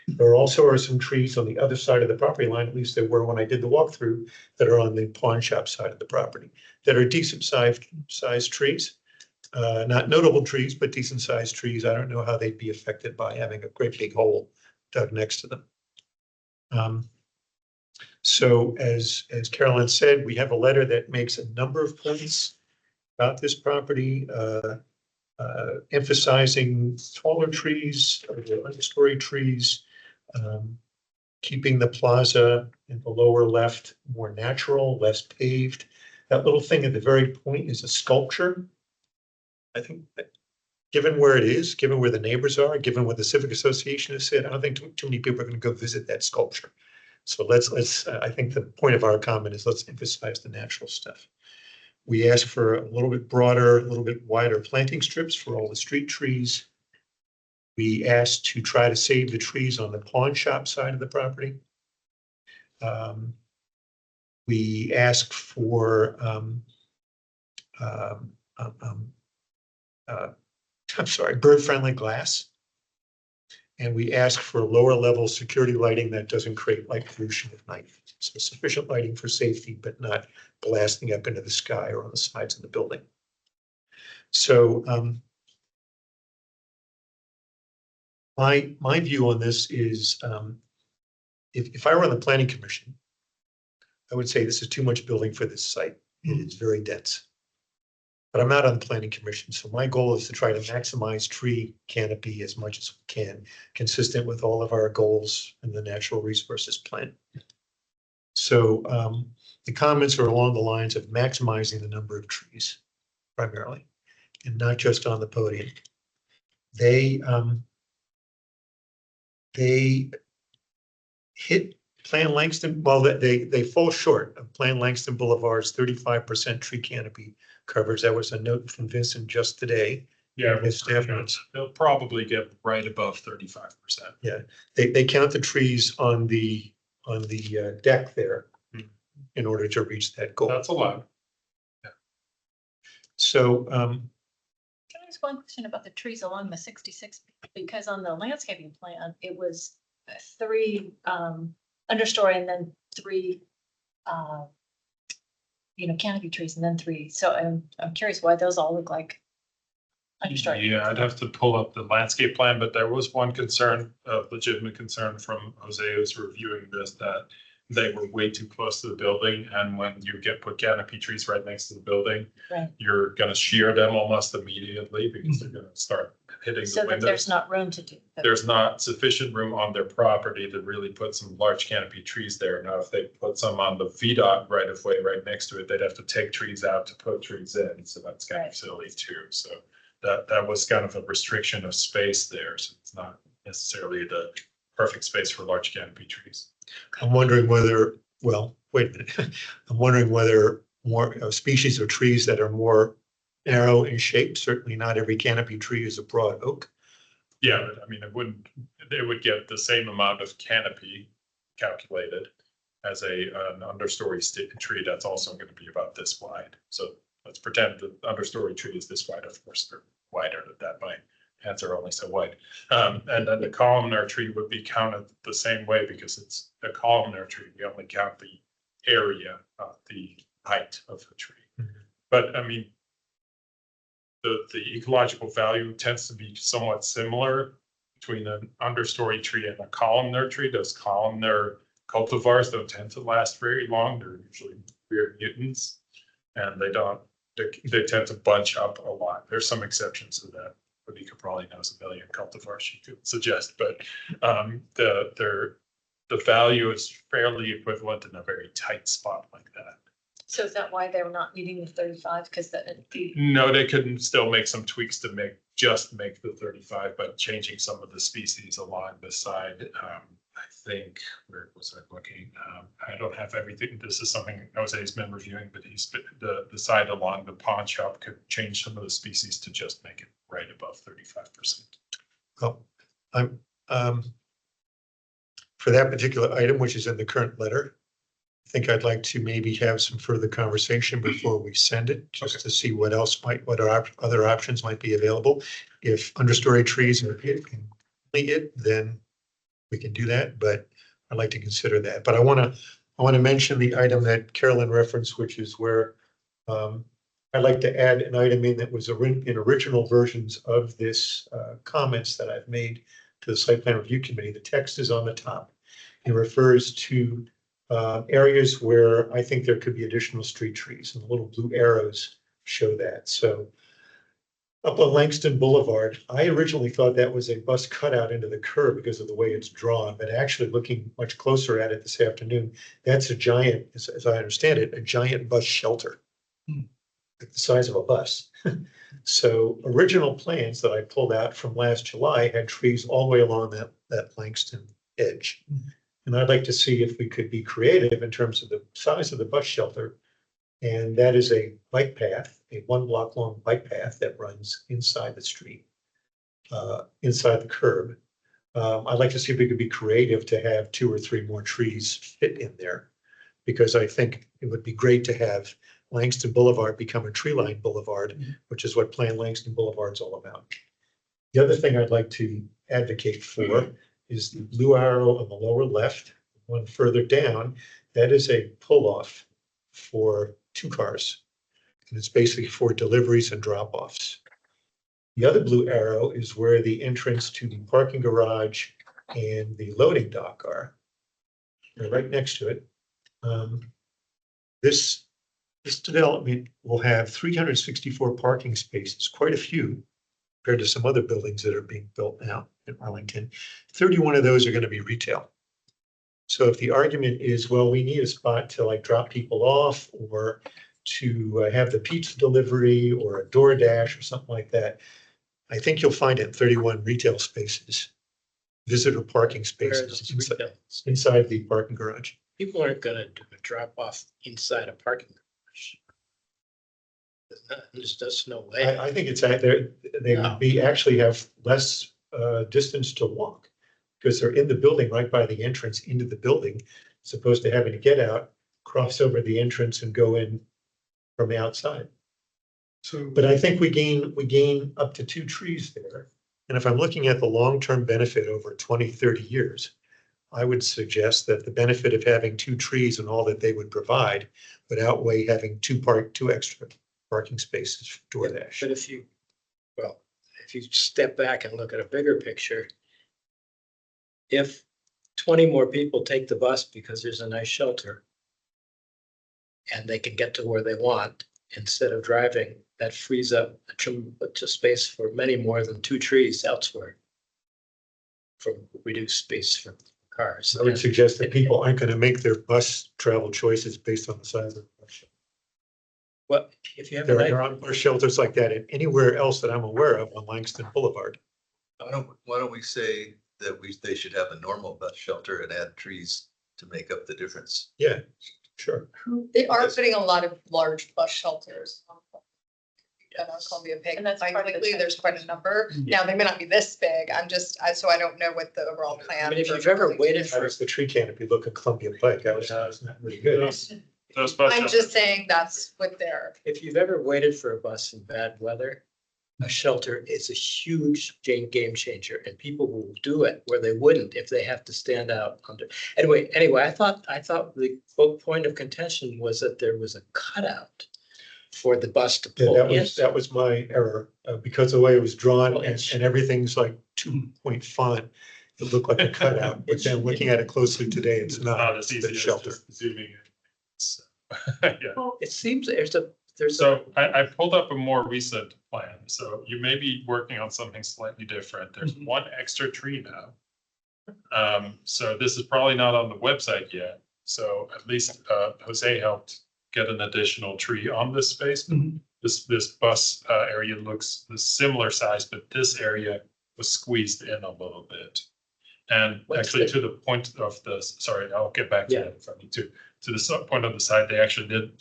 There also are some trees on the other side of the property line, at least there were when I did the walkthrough, that are on the pawn shop side of the property, that are decent sized trees. Not notable trees, but decent sized trees. I don't know how they'd be affected by having a great big hole dug next to them. So as Carolyn said, we have a letter that makes a number of points about this property, emphasizing taller trees, understory trees, keeping the plaza in the lower left more natural, less paved. That little thing at the very point is a sculpture. I think that given where it is, given where the neighbors are, given what the Civic Association has said, I don't think too many people are going to go visit that sculpture. So let's I think the point of our comment is let's emphasize the natural stuff. We ask for a little bit broader, a little bit wider planting strips for all the street trees. We asked to try to save the trees on the pawn shop side of the property. We ask for bird-friendly glass. And we ask for lower level security lighting that doesn't create light pollution at night. So sufficient lighting for safety, but not blasting up into the sky or on the sides of the building. So my view on this is if I were on the planning commission, I would say this is too much building for this site. It is very dense. But I'm not on the planning commission, so my goal is to try to maximize tree canopy as much as we can, consistent with all of our goals in the natural resources plan. So the comments are along the lines of maximizing the number of trees, primarily, and not just on the podium. They hit Plan Langston, well, they fall short of Plan Langston Boulevard's 35% tree canopy coverage. That was a note from Vincent just today. Yeah, His staff notes. they'll probably get right above 35%. They count the trees on the deck there Hmm. in order to reach that goal. That's a lot. So, Can I ask one question about the trees along the 66? Because on the landscaping plan, it was 3 understory and then 3 canopy trees and then 3. So I'm curious why those all look like understory. Yeah, I'd have to pull up the landscape plan, but there was one concern, a legitimate concern from Jose who's reviewing this, that they were way too close to the building. And when you put canopy trees right next to the building, Right. you're gonna shear them almost immediately because they're gonna start hitting So the that there's windows. not room to do. that. There's not sufficient room on their property to really put some large canopy trees there. Now, if they put some on the VDOT right of way right next to it, they'd have to take trees out to put trees in. So that's kind of Right. silly too. So that was kind of a restriction of space there. So it's not necessarily the perfect space for large canopy trees. I'm wondering whether, well, wait a minute. I'm wondering whether more species of trees that are more narrow in shape, certainly not every canopy tree is a broad oak. Yeah, but I mean, they would get the same amount of canopy calculated as an understory tree that's also going to be about this wide. So let's pretend the understory tree is this wide. Of course, they're wider than that. My hands are only so wide. And then the columnar tree would be counted the same way because it's a columnar tree. We only count the area, not the height of the tree. But I mean, the ecological value tends to be somewhat similar between an understory tree and a columnar tree. Those columnar cultivars don't tend to last very long. They're usually weird mutants, and they tend to bunch up a lot. There's some exceptions to that. Monica probably knows a million cultivars she could suggest, but the value is fairly equivalent in a very tight spot like that. So is that why they're not meeting the 35? Because No, they could still make some tweaks to make the 35, but changing some of the species along the side. I think, where was I looking? I don't have everything. This is something Jose's been reviewing, but the side along the pawn shop could change some of the species to just make it right above 35%. Well, I'm, for that particular item, which is in the current letter, I think I'd like to maybe have some further conversation before we send it, just to see what our other options might be available. If understory trees are it, then we can do that, but I'd like to consider that. But I want to mention the item that Carolyn referenced, which is where I'd like to add an item in that was in original versions of this comments that I've made to the site plan review committee. The text is on the top. It refers to areas where I think there could be additional street trees, and the little blue arrows show that. So up on Langston Boulevard, I originally thought that was a bus cutout into the curb because of the way it's drawn, but actually looking much closer at it this afternoon, that's a giant, as I understand it, a giant bus shelter. The size of a bus. So original plans that I pulled out from last July had trees all the way along that Langston edge. And I'd like to see if we could be creative in terms of the size of the bus shelter. And that is a bike path, a 1 block long bike path that runs inside the street, inside the curb. I'd like to see if we could be creative to have 2 or 3 more trees fit in there, because I think it would be great to have Langston Boulevard become a tree line boulevard, which is what Plan Langston Boulevard is all about. The other thing I'd like to advocate for is the blue arrow on the lower left, one further down. That is a pull-off for 2 cars. And it's basically for deliveries and drop-offs. The other blue arrow is where the entrance to the parking garage and the loading dock are. They're right next to it. This development will have 364 parking spaces, quite a few compared to some other buildings that are being built now in Arlington. 31 of those are going to be retail. So if the argument is, well, we need a spot to like drop people off or to have the pizza delivery or a DoorDash or something like that, I think you'll find it in 31 retail spaces. visitor parking Whereas spaces inside, retail, inside the parking garage. people aren't gonna do a drop off inside a parking garage. There's just no way. I think it's, they No. would be, actually have less distance to walk. Because they're in the building, right by the entrance into the building, as opposed to having to get out, cross over the entrance and go in from the outside. So, But I think we gain up to 2 trees there. And if I'm looking at the long-term benefit over 20, 30 years, I would suggest that the benefit of having 2 trees and all that they would provide would outweigh having 2 extra parking spaces for DoorDash. But if you step back and look at a bigger picture, if 20 more people take the bus because there's a nice shelter and they can get to where they want instead of driving, that frees up a space for many more than 2 trees elsewhere from reduced space for cars. I would suggest that people aren't going to make their bus travel choices based on the size of the bus. Well, if you have a There aren't bus shelters like that anywhere else that I'm aware of on Langston Boulevard. Why don't we say that they should have a normal bus shelter and add trees to make up the difference? Yeah, sure. They are putting a lot of large bus shelters. On Columbia Pike, And that's part of the lately, there's quite a transportation. number. Now, they may not be this big. So I don't know what the overall plan. I mean, if for you've ever Arlington waited is. That was the tree canopy look at Columbia Pike. I was not really good. Those bus I'm shelters- just saying that's what they're. If you've ever waited for a bus in bad weather, a shelter is a huge game changer, and people will do it where they wouldn't if they have to stand out under. Anyway, I thought the point of contention was that there was a cutout for the bus to Yeah, pull in. that was my error, because the way it was drawn and everything's like 2-point font. It looked like a cutout, but then looking at it closely today, it's It's not. not as It's easy a as shelter. just zooming in. So, yeah. It seems there's a So I pulled up a more recent plan. So you may be working on something slightly different. There's one extra tree now. So this is probably not on the website yet. So at least Jose helped get an additional tree on this space. This bus area looks the similar size, but this area was squeezed in a little bit. And What's actually the- to the point of the, sorry, I'll get back to Yeah. that if I need to. To the point on the side, they actually did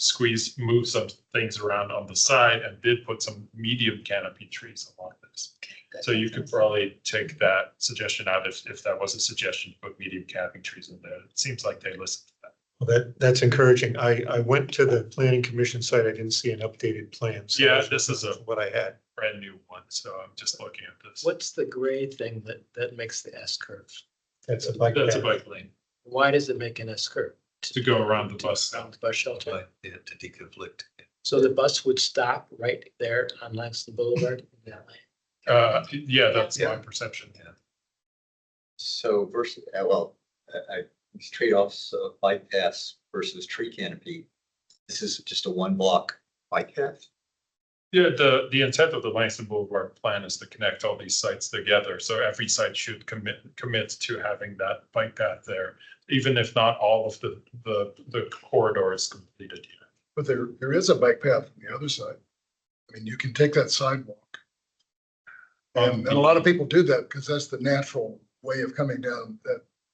move some things around on the side and did put some medium canopy trees along this. So you could probably take that suggestion out if that was a suggestion, to put medium canopy trees in there. It seems like they listened to that. Well, that's encouraging. I went to the planning commission site. I didn't see an updated plan. So Yeah, that's this is what I had. Brand new one, so I'm just looking at this. what's the gray thing that makes the S curve? That's a bike That's a path. bike lane Why does it make an S curve? to go around the bus. Around the bus shelter. Right, yeah, to deconflict. So the bus would stop right there on Langston Boulevard in that lane. Yeah, that's my Yeah. perception. So versus, these trade-offs of bike paths versus tree canopy. This is just a 1-block bike path. Yeah, the intent of the Langston Boulevard plan is to connect all these sites together. So every site should commit to having that bike path there, even if not all of the corridor is completed yet. but there is a bike path on the other side. I mean, you can take that sidewalk. And a lot of people do that because that's the natural way of coming down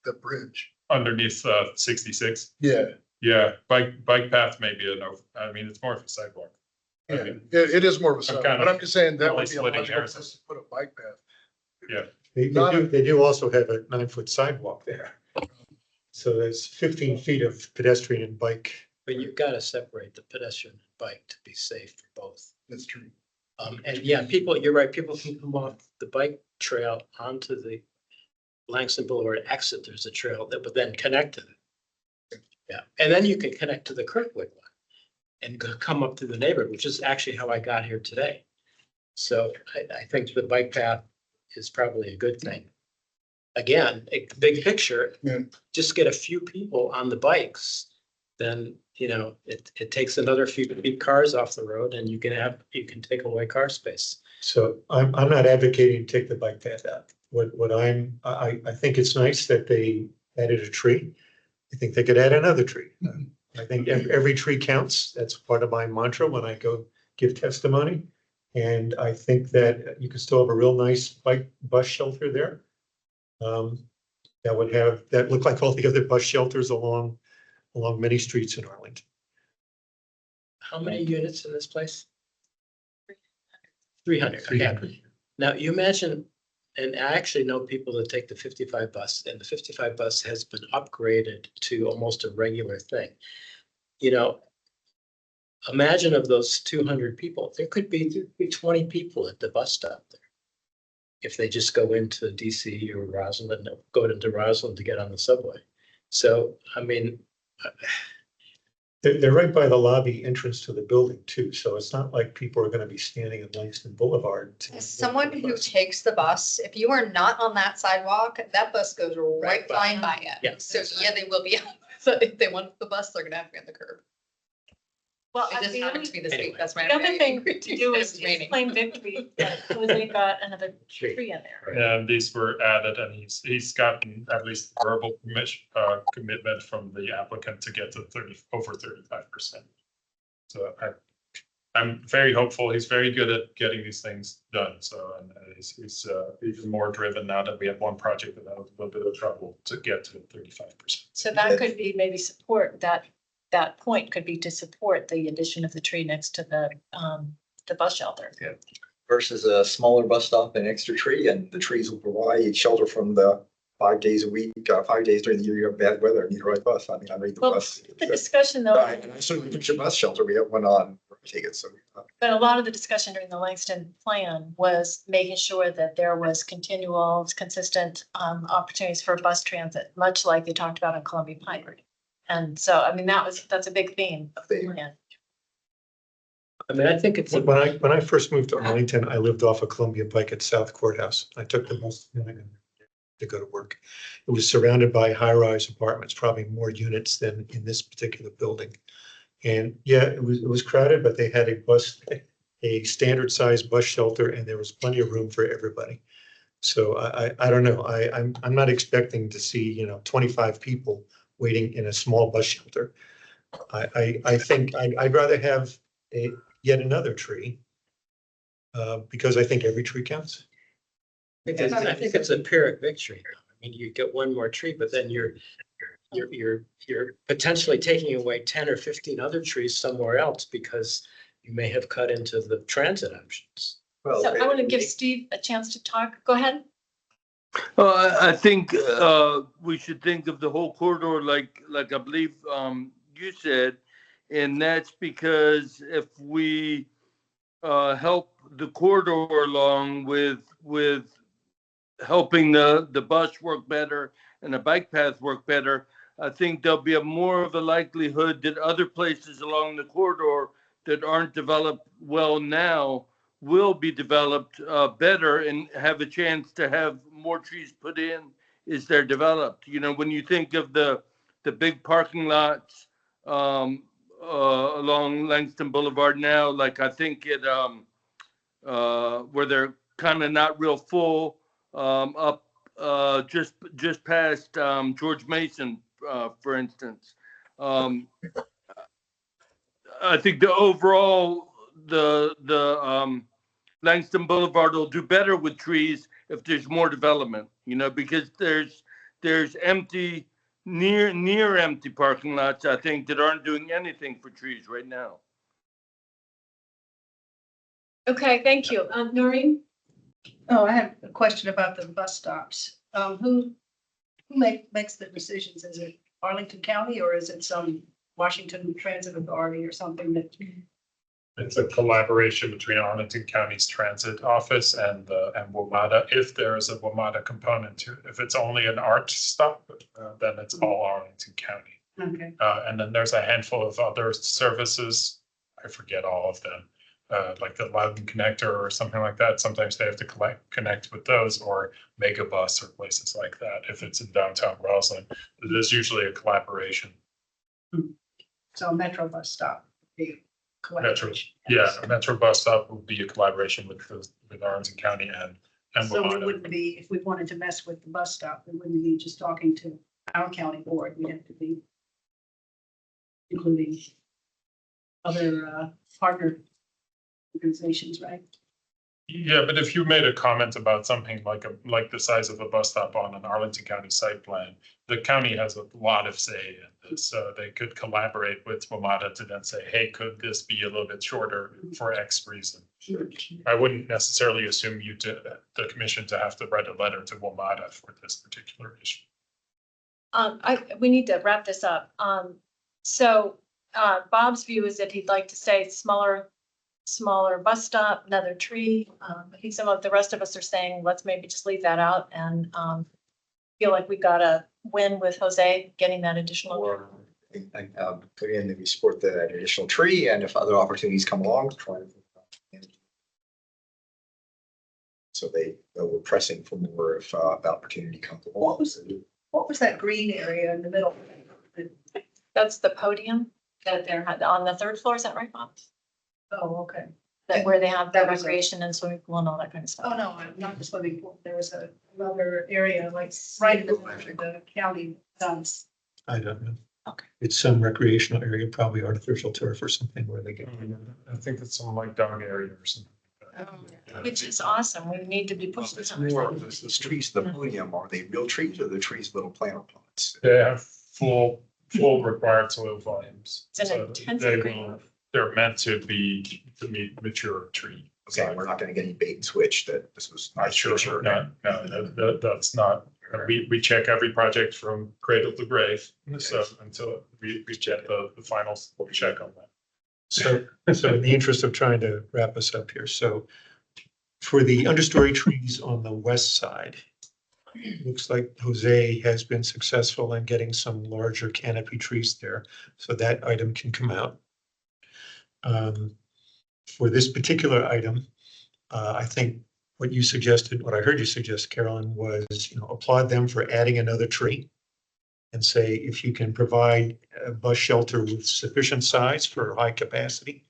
the bridge. Underneath 66. Yeah, Yeah, bike path may be I mean, it's more of a sidewalk. I yeah, mean, it is more of a sidewalk, kind but of I'm just saying that would be a splitting logical hairs. place to put a bike path. They do also have a 9-foot sidewalk there. So there's 15 feet of pedestrian and bike. But you've got to separate the pedestrian and bike to be safe for both. That's true. And yeah, you're right, people can come off the bike trail onto the Langston Boulevard exit. There's a trail that would then connect to it. Yeah, and then you can connect to the Kirkwood line and come up to the neighborhood, which is actually how I got here today. So I think the bike path is probably a good thing. Again, a big picture, Yeah. just get a few people on the bikes, then, it takes another few cars off the road and you can take away car space. So I'm not advocating to take the bike path out. I think it's nice that they added a tree. I think they could add another tree. I think every tree counts. That's part of my mantra when I go give testimony. And I think that you can still have a real nice bus shelter there. that look like all the other bus shelters along many streets in Arlington. How many units in this place? 300. Okay. 300. Now, you imagine, and I actually know people that take the 55 bus, and the 55 bus has been upgraded to almost a regular thing. You know, imagine of those 200 people, there could be 20 people at the bus stop there. If they just go into DC or Roslyn, go into Roslyn to get on the subway. So, I mean, They're right by the lobby entrance to the building too, so it's not like people are gonna be standing at Langston Boulevard. As someone who takes the bus, if you are not on that sidewalk, that bus goes right Right by. flying by you. Yeah. So yeah, they will be, so if they want the bus, they're gonna have to be on the curb. Well, It just the happened other to be this Anyway. week, that's my. the other thing to do is It's raining. claim victory, that Jose got another tree in there. And these were added, and he's gotten at least verbal commitment from the applicant to get to over 35%. So I'm very hopeful. He's very good at getting these things done. So, and he's even more driven now that we have one project that had a little bit of trouble to get to 35%. So that could be maybe support, that point could be to support the addition of the tree next to the bus shelter. Versus a smaller bus stop and extra tree, and the trees will provide shelter from the 5 days a week, 5 days during the year you have bad weather and need a right bus. I mean, I read the Well, bus. the discussion though, And I certainly picture bus shelter. We have one on tickets, so. but a lot of the discussion during the Langston plan was making sure that there was continual, consistent opportunities for bus transit, much like they talked about in Columbia Pine. And so, I mean, that's a big theme of the plan. I mean, I think it's, When I first moved to Arlington, I lived off of Columbia Pike at South Courthouse. I took the bus to go to work. It was surrounded by high-rise apartments, probably more units than in this particular building. And yeah, it was crowded, but they had a standard sized bus shelter, and there was plenty of room for everybody. So I don't know. I'm not expecting to see, 25 people waiting in a small bus shelter. I think I'd rather have yet another tree, because I think every tree counts. I think it's a Pyrrhic victory. I mean, you get one more tree, but then you're potentially taking away 10 or 15 other trees somewhere else because you may have cut into the transit options. Well, So I want to give Steve a chance to talk. Go ahead. I think we should think of the whole corridor like I believe you said, and that's because if we help the corridor along with helping the bus work better and the bike path work better, I think there'll be more of a likelihood that other places along the corridor that aren't developed well now will be developed better and have a chance to have more trees put in as they're developed. When you think of the big parking lots along Langston Boulevard now, like I think it where they're kind of not real full, up just past George Mason, for instance. I think the overall the Langston Boulevard will do better with trees if there's more development, because there's empty near empty parking lots, I think, that aren't doing anything for trees right now. Okay, thank you. Noreen? Oh, I have a question about the bus stops. Who makes the decisions? Is it Arlington County or is it some Washington Transit Authority or something that? It's a collaboration between Arlington County's transit office and WMATA, if there is a WMATA component to it. If it's only an ART stop, then it's all Arlington County. Okay. And then there's a handful of other services. I forget all of them, like the Loudon Connector or something like that. Sometimes they have to connect with those, or Megabus or places like that. If it's in downtown Roslyn, there's usually a collaboration. So a Metro bus stop would be Metro, collaboration. yeah, a Metro bus stop would be a collaboration with Arlington County and So we WMATA. wouldn't be, if we wanted to mess with the bus stop, we wouldn't be just talking to our county board. We'd have to be including other partner organizations, right? Yeah, but if you made a comment about something like the size of a bus stop on an Arlington County site plan, the county has a lot of say in this. So they could collaborate with WMATA to then say, hey, could this be a little bit shorter for X reason? I wouldn't necessarily assume the commission to have to write a letter to WMATA for this particular issue. We need to wrap this up. So Bob's view is that he'd like to say smaller bus stop, another tree. I think some of the rest of us are saying, let's maybe just leave that out and feel like we got a win with Jose getting that additional. Or put in that we support that additional tree, and if other opportunities come along, try to. So we're pressing for more if opportunity comes along. What was that green area in the middle? That's the podium that they're on the third floor. Is that right, Bob? Oh, okay. That where they have the That was a- recreation and swimming pool and all that kind of stuff. Oh, no, not the swimming pool. There was another area like right in the middle of the county dumps. I don't know. Okay. It's some recreational area, probably artificial turf or something where they get. I think it's some like dog area or something. Which is awesome. We need to be pushing. More of those trees, the podium, are they real trees or the trees little planter plots? They have full required soil volumes. It's an So intensive they green. will- They're meant to meet mature tree. Okay, we're not gonna get any bait and switch that this was. I'm sure, no, that's not, we check every project from cradle to grave, so until we get the final check on that. So in the interest of trying to wrap us up here, so for the understory trees on the west side, looks like Jose has been successful in getting some larger canopy trees there, so that item can come out. For this particular item, I think what I heard you suggest, Carolyn, was, applaud them for adding another tree and say, if you can provide a bus shelter with sufficient size for high capacity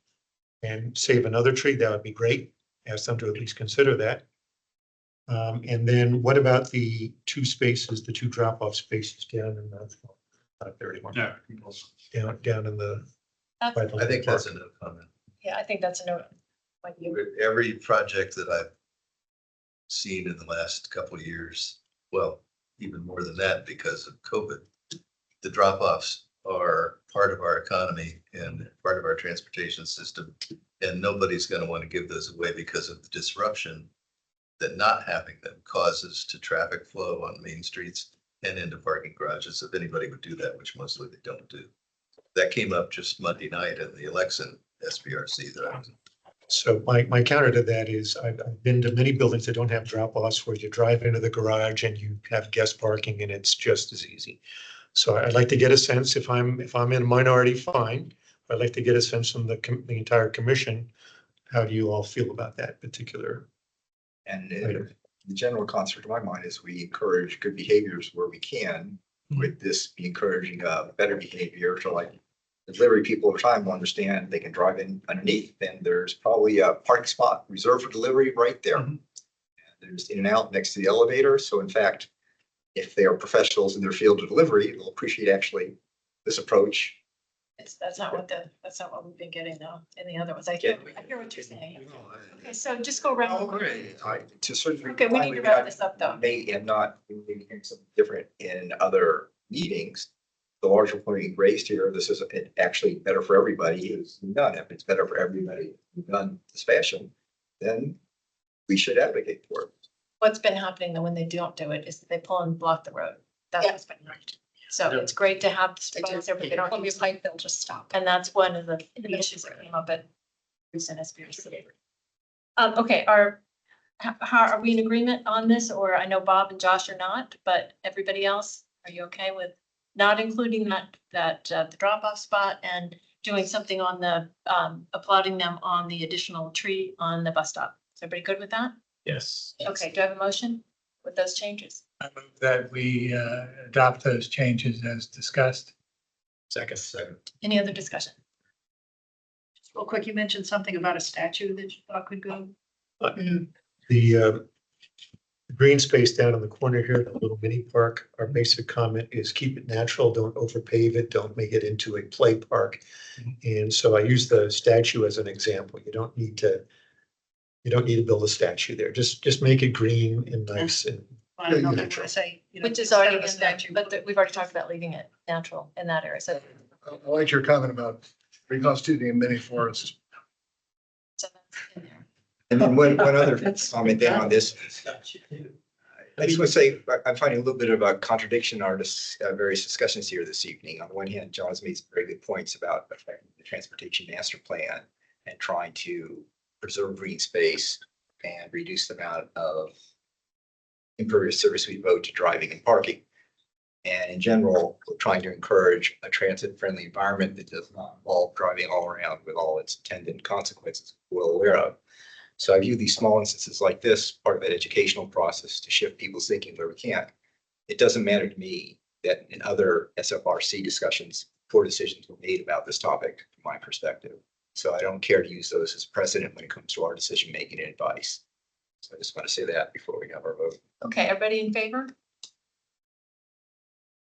and save another tree, that would be great. Ask them to at least consider that. And then what about the two drop-off spaces down in the, not there anymore. Yeah. Down in the. That's- I think that's a no comment. Yeah, I think that's a note. Like you. Every project that I've seen in the last couple of years, well, even more than that because of COVID, the drop-offs are part of our economy and part of our transportation system. And nobody's going to want to give those away because of the disruption that not having them causes to traffic flow on main streets and into parking garages. If anybody would do that, which mostly they don't do. That came up just Monday night at the election SBRC that I was in. So my counter to that is I've been to many buildings that don't have drop-offs where you drive into the garage and you have guest parking and it's just as easy. So I'd like to get a sense, if I'm in a minority, fine. I'd like to get a sense from the entire commission. How do you all feel about that particular? And the general concept in my mind is we encourage good behaviors where we can, with this be encouraging better behavior. So like the delivery people over time will understand they can drive in underneath, and there's probably a parking spot reserved for delivery right there. And there's in and out next to the elevator. So in fact, if they are professionals in their field of delivery, they'll appreciate actually this approach. That's not what we've been getting though in the other ones. I hear what you're saying. Okay, so just go around. To a certain Okay, we need to wrap this up though. May and not maybe something different in other meetings. The larger point being raised here, this is actually better for everybody is done. If it's better for everybody done this fashion, then we should advocate for it. What's been happening though when they don't do it is that they pull and block the road. That's what's been right. So it's great to have the spots there, but they don't. Columbia Pike, they'll just stop. And that's one of the issues that came up at recent SBRC. Okay, how are we in agreement on this? Or I know Bob and Josh are not, but everybody else, are you okay with not including the drop-off spot and doing something on the, applauding them on the additional tree on the bus stop? Is everybody good with that? Yes. Okay, do I have a motion with those changes? I move that we adopt those changes as discussed. Second. Any other discussion? Real quick, you mentioned something about a statue that you thought could go. The green space down in the corner here, the little mini park, our basic comment is keep it natural, don't overpave it, don't make it into a play park. And so I use the statue as an example. You don't need to You don't need to build a statue there. Just make it green and nice and I don't know if I Natural. want to say, you know. Which is instead already of a in there, statue, but we've already talked about leaving it natural in that area, so. I liked your comment about reconstituting a mini forest. So that's in there. And then one other comment then on this. I just want to say, I'm finding a little bit of a contradiction in our various discussions here this evening. On the one hand, John has made some very good points about affecting the transportation master plan and trying to preserve green space and reduce the amount of impervious surface we devote to driving and parking. And in general, we're trying to encourage a transit-friendly environment that does not involve driving all around with all its attendant consequences we're well aware of. So I view these small instances like this, part of that educational process to shift people's thinking where we can. It doesn't matter to me that in other SFRC discussions, poor decisions were made about this topic from my perspective. So I don't care to use those as precedent when it comes to our decision-making and advice. So I just want to say that before we have our vote. Okay, everybody in favor?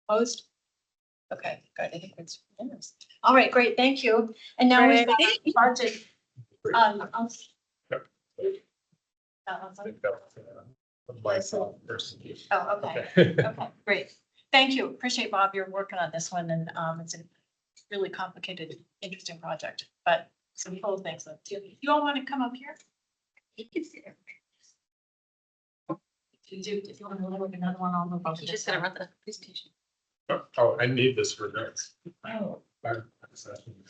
Opposed? Okay, good. I think it's unanimous. All right, great. Thank you. And now we budget. I'll- I think that was, my thought first. Oh, okay. Okay, great. Thank you. Appreciate, Bob, you're working on this one and it's a really complicated, interesting project, but some cool things. So, do you all want to come up here? You can sit there. If you want to look another one, I'll move on. You're just gonna run the presentation. Oh, I need this for notes. Oh.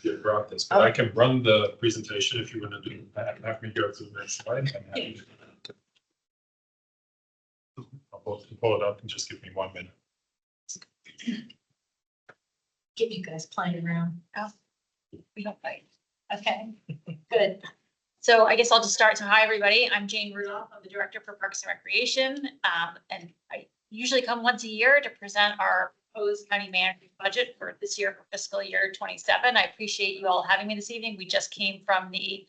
You brought this, but I can run the presentation if you want to do that. Have me go through the next slide. I'm happy to do that. I'll pull it up and just give me 1 minute. Give you guys playing around. Oh, we don't fight. Okay, good. So I guess I'll just start. So hi, everybody. I'm Jane Rudolph. I'm the Director for Parks and Recreation. And I usually come once a year to present our proposed county manager's budget for this year for fiscal year 27. I appreciate you all having me this evening. We just came from the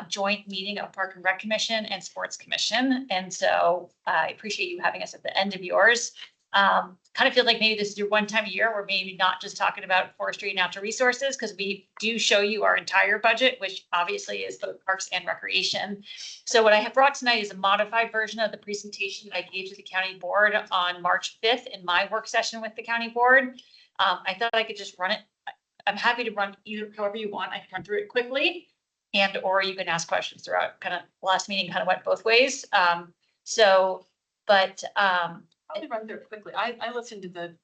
joint meeting of Park and Rec Commission and Sports Commission. And so I appreciate you having us at the end of yours. Kind of feel like maybe this is your one time a year where maybe not just talking about forestry and natural resources, because we do show you our entire budget, which obviously is both parks and recreation. So what I have brought tonight is a modified version of the presentation that I gave to the county board on March 5th in my work session with the county board. I thought I could just run it. I'm happy to run either however you want. I can run through it quickly and or you can ask questions throughout. Kind of last meeting kind of went both ways. I'll run through it quickly. I listened to the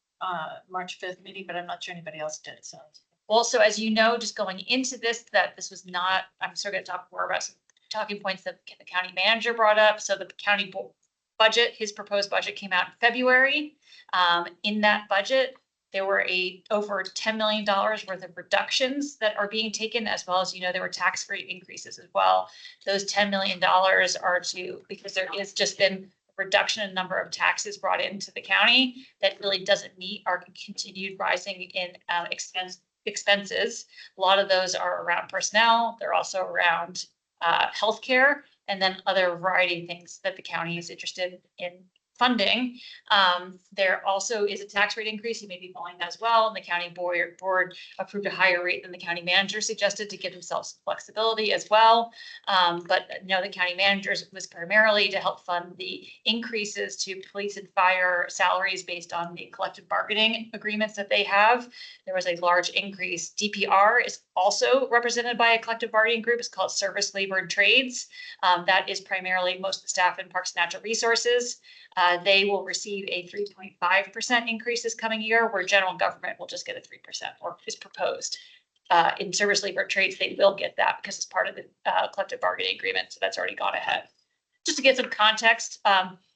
March 5th meeting, but I'm not sure anybody else did. So also, as you know, just going into this, that this was not, I'm still going to talk more about some talking points that the county manager brought up. So the county budget, his proposed budget came out in February. In that budget, there were over $10 million worth of reductions that are being taken, as well as, there were tax rate increases as well. Those $10 million are because there is just been reduction in number of taxes brought into the county that really doesn't meet our continued rising in expenses. A lot of those are around personnel. They're also around healthcare, and then other variety of things that the county is interested in funding. There also is a tax rate increase. You may be following that as well. And the county board approved a higher rate than the county manager suggested to give themselves some flexibility as well. But the county managers was primarily to help fund the increases to police and fire salaries based on the collective bargaining agreements that they have. There was a large increase. DPR is also represented by a collective bargaining group. It's called Service, Labor, and Trades. That is primarily most of the staff in Parks and Natural Resources. They will receive a 3.5% increase this coming year, where general government will just get a 3% or is proposed. In Service, Labor, and Trades, they will get that because it's part of the collective bargaining agreement. So that's already gone ahead. Just to get some context,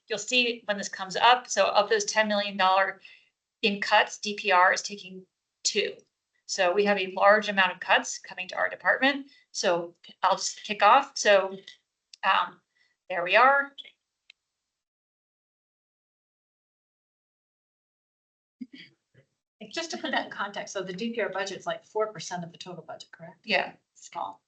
you'll see when this comes up. So of those $10 million in cuts, DPR is taking 2. So we have a large amount of cuts coming to our department. So I'll just kick off. So there we are. Just to put that in context, so the DPR budget is like 4% of the total budget, correct? Yeah, small.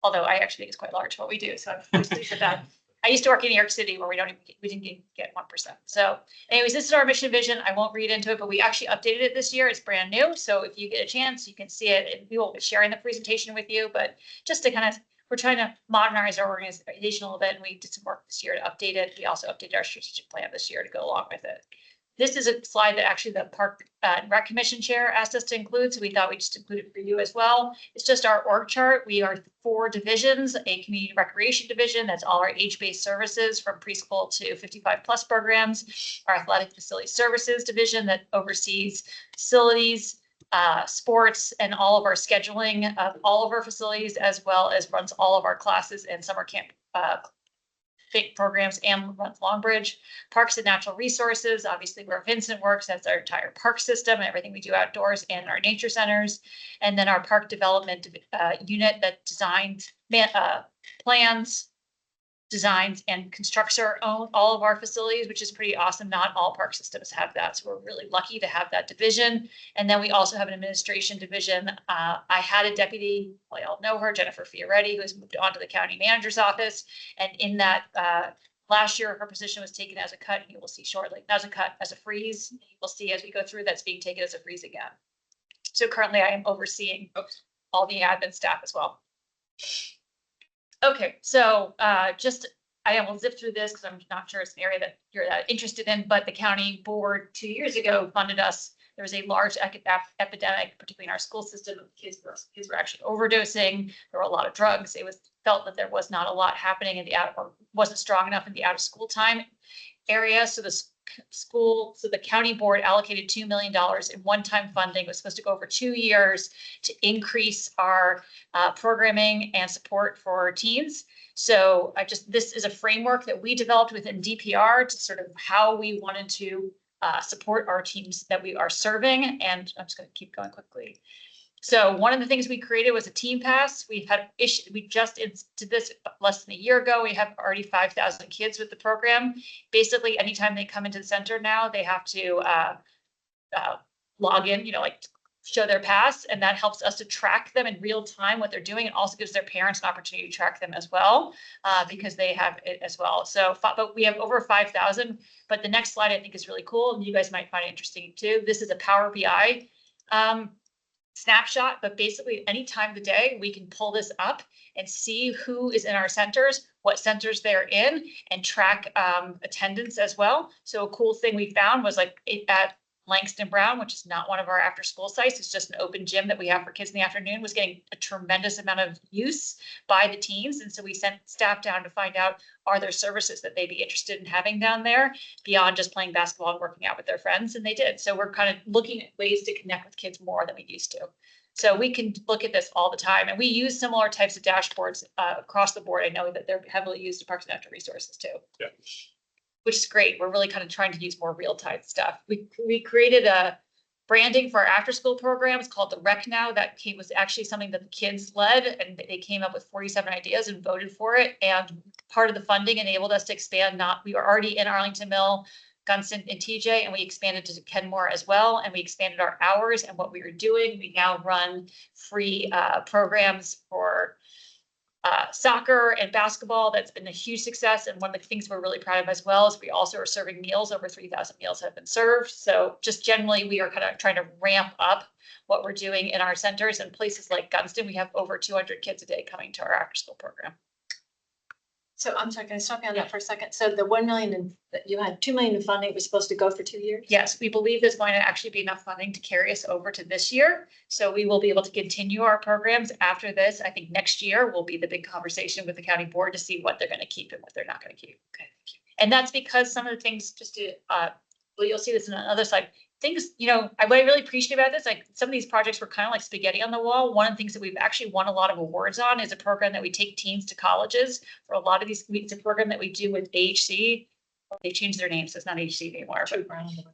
Although I actually think it's quite large what we do. So I'm pleased with that. I used to work in New York City where we didn't get 1%. So anyways, this is our mission vision. I won't read into it, but we actually updated it this year. It's brand new. So if you get a chance, you can see it. And we will be sharing the presentation with you, but just to kind of we're trying to modernize our organization a little bit, and we did some work this year to update it. We also updated our strategic plan this year to go along with it. This is a slide that actually the Park and Rec Commission Chair asked us to include, so we thought we'd just include it for you as well. It's just our org chart. We are 4 divisions, a community recreation division, that's all our age-based services from preschool to 55+ programs, our athletic facility services division that oversees facilities, sports, and all of our scheduling of all of our facilities, as well as runs all of our classes and summer camp big programs, and runs Longbridge. Parks and Natural Resources, obviously where Vincent works, that's our entire park system and everything we do outdoors and our nature centers. And then our park development unit that plans, designs, and constructs all of our facilities, which is pretty awesome. Not all park systems have that, so we're really lucky to have that division. And then we also have an administration division. I had a deputy, well, y'all know her, Jennifer Fioretti, who has moved on to the county manager's office. And in that, last year, her position was taken as a cut, and you will see shortly, not as a cut, as a freeze. You will see as we go through, that's being taken as a freeze again. So currently I am overseeing all the admin staff as well. Okay, so I will zip through this because I'm not sure it's an area that you're that interested in, but the county board 2 years ago funded us. There was a large epidemic, particularly in our school system. Kids were actually overdosing. There were a lot of drugs. It was felt that there was not a lot happening in the or wasn't strong enough in the out of school time area. So the county board allocated $2 million in one-time funding. It was supposed to go over 2 years to increase our programming and support for teens. So this is a framework that we developed within DPR to sort of how we wanted to support our teams that we are serving. And I'm just going to keep going quickly. So one of the things we created was a team pass. We just did this less than a year ago. We have already 5,000 kids with the program. Basically, anytime they come into the center now, they have to log in, like show their pass, and that helps us to track them in real time what they're doing. It also gives their parents an opportunity to track them as well, because they have it as well. So, but we have over 5,000. But the next slide I think is really cool, and you guys might find it interesting too. This is a Power BI snapshot, but basically any time of the day we can pull this up and see who is in our centers, what centers they're in, and track attendance as well. So a cool thing we found was like at Langston Brown, which is not one of our after school sites, it's just an open gym that we have for kids in the afternoon, was getting a tremendous amount of use by the teens. And so we sent staff down to find out, are there services that they'd be interested in having down there beyond just playing basketball and working out with their friends? And they did. So we're kind of looking at ways to connect with kids more than we used to. So we can look at this all the time, and we use similar types of dashboards across the board. I know that they're heavily used in Parks and Natural Resources too. Yeah. Which is great. We're really kind of trying to use more real-time stuff. We created a branding for our after-school programs called the Rec Now. That was actually something that the kids led, and they came up with 47 ideas and voted for it. And part of the funding enabled us to expand. We were already in Arlington Mill, Gunston, and TJ, and we expanded to Kenmore as well. And we expanded our hours and what we were doing. We now run free programs for soccer and basketball. That's been a huge success. And one of the things we're really proud of as well is we also are serving meals. Over 3,000 meals have been served. So just generally, we are kind of trying to ramp up what we're doing in our centers. And places like Gunston, we have over 200 kids a day coming to our after school program. So I'm sorry, can I stop you on that for a second? So the 1 million you had 2 million in funding was supposed to go for 2 years? Yes, we believe there's going to actually be enough funding to carry us over to this year. So we will be able to continue our programs after this. I think next year will be the big conversation with the county board to see what they're going to keep and what they're not going to keep. Okay. And that's because some of the things you'll see this on the other side. Things, what I really appreciate about this, like some of these projects were kind of like spaghetti on the wall. One of the things that we've actually won a lot of awards on is a program that we take teens to colleges. For a lot of these, it's a program that we do with AHC. They changed their name, so it's not AHC anymore. But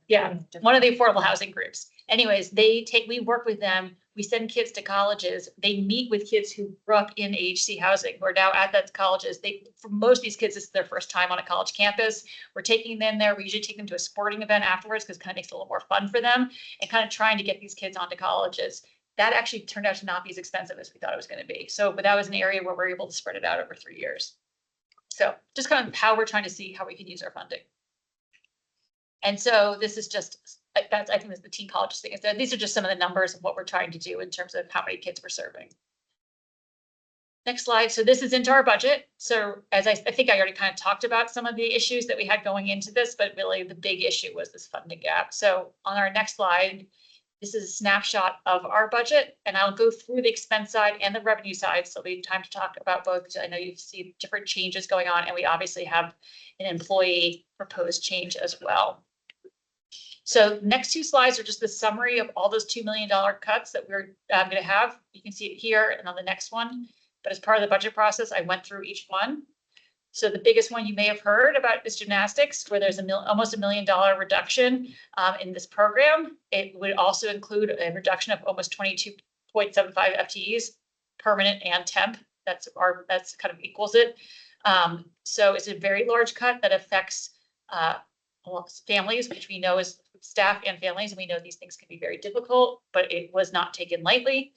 yeah, one of the affordable housing groups. Anyways, we work with them. We send kids to colleges. They meet with kids who grew up in AHC housing, who are now at that colleges. For most of these kids, this is their first time on a college campus. We're taking them there. We usually take them to a sporting event afterwards because it kind of makes it a little more fun for them, and kind of trying to get these kids onto colleges. That actually turned out to not be as expensive as we thought it was going to be. So, but that was an area where we're able to spread it out over 3 years. So just kind of how we're trying to see how we can use our funding. And so this is just, I think that's the teen colleges thing. These are just some of the numbers of what we're trying to do in terms of how many kids we're serving. Next slide. So this is into our budget. So as I think I already kind of talked about some of the issues that we had going into this, but really the big issue was this funding gap. So on our next slide, this is a snapshot of our budget, and I'll go through the expense side and the revenue side. So we have time to talk about both, because I know you see different changes going on, and we obviously have an employee proposed change as well. So next two slides are just the summary of all those $2 million cuts that we're going to have. You can see it here and on the next one. But as part of the budget process, I went through each one. So the biggest one you may have heard about is gymnastics, where there's almost $1 million reduction in this program. It would also include a reduction of almost 22.75 FTEs, permanent and temp. That's kind of equals it. So it's a very large cut that affects families, which we know is staff and families, and we know these things can be very difficult, but it was not taken lightly.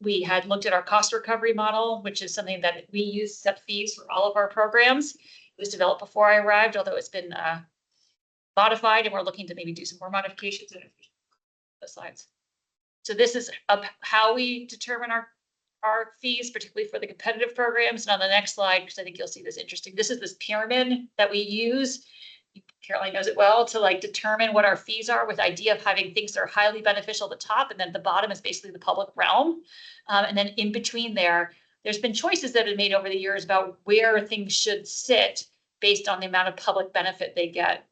We had looked at our cost recovery model, which is something that we use set fees for all of our programs. It was developed before I arrived, although it's been modified, and we're looking to maybe do some more modifications in the slides. So this is how we determine our fees, particularly for the competitive programs. And on the next slide, because I think you'll see this interesting, this is this pyramid that we use. Caroline knows it well, to like determine what our fees are, with the idea of having things that are highly beneficial at the top, and then the bottom is basically the public realm. And then in between there's been choices that have been made over the years about where things should sit based on the amount of public benefit they get.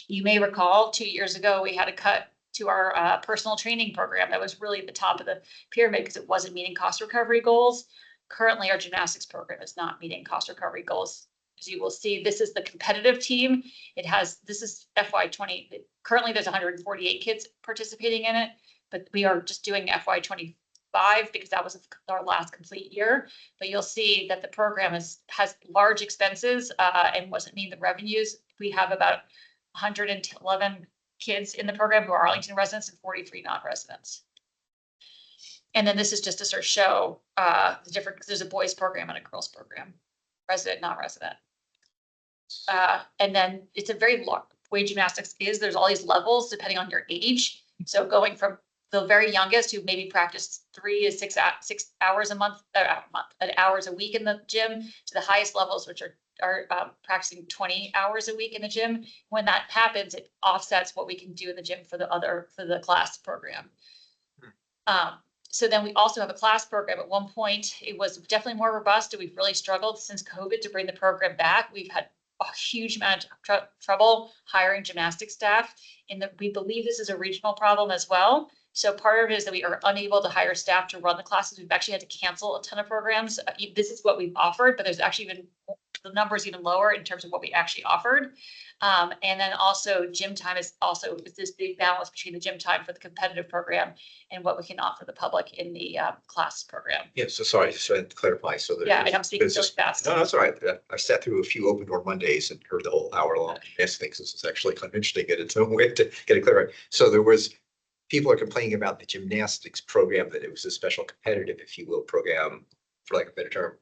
You may recall 2 years ago, we had a cut to our personal training program that was really at the top of the pyramid because it wasn't meeting cost recovery goals. Currently, our gymnastics program is not meeting cost recovery goals. As you will see, this is the competitive team. This is FY20. Currently, there's 148 kids participating in it, but we are just doing FY25 because that was our last complete year. But you'll see that the program has large expenses and wasn't meeting the revenues. We have about 111 kids in the program who are Arlington residents and 43 non-residents. And then this is just to sort of show the different, because there's a boys program and a girls program, resident, non-resident. And then it's a very long way gymnastics is. There's all these levels depending on your age. So going from the very youngest who maybe practiced 3 to 6 hours hours a week in the gym, to the highest levels, which are practicing 20 hours a week in the gym. When that happens, it offsets what we can do in the gym for the class program. So then we also have a class program. At one point, it was definitely more robust, and we've really struggled since COVID to bring the program back. We've had a huge amount of trouble hiring gymnastics staff, and we believe this is a regional problem as well. So part of it is that we are unable to hire staff to run the classes. We've actually had to cancel a ton of programs. This is what we've offered, but there's actually been the numbers even lower in terms of what we actually offered. And then also gym time is also this big balance between the gym time for the competitive program and what we can offer the public in the class program. Yeah, so sorry, just to clarify, so that. Yeah, and I'm speaking really fast. No, that's all right. I sat through a few open door Mondays and heard the whole hour-long things. This is actually kind of interesting in its own way to get it clear. So people are complaining about the gymnastics program, that it was a special competitive, if you will, program, for lack of a better term,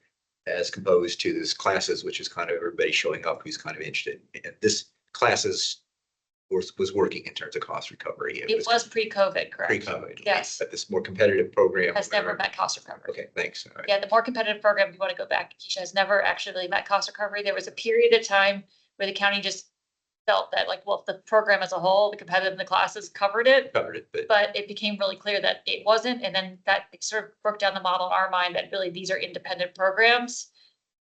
as composed to this classes, which is kind of everybody showing up who's kind of interested. And this classes was working in terms of cost recovery. It was pre-COVID, correct? Pre-COVID. Yes. But this more competitive program. Has never met cost recovery. Okay, thanks. All right. Yeah, the more competitive program, if you want to go back, Keisha, has never actually met cost recovery. There was a period of time where the county just felt that the program as a whole, the competitive and the classes covered it. But it became really clear that it wasn't. And then that sort of broke down the model in our mind that really these are independent programs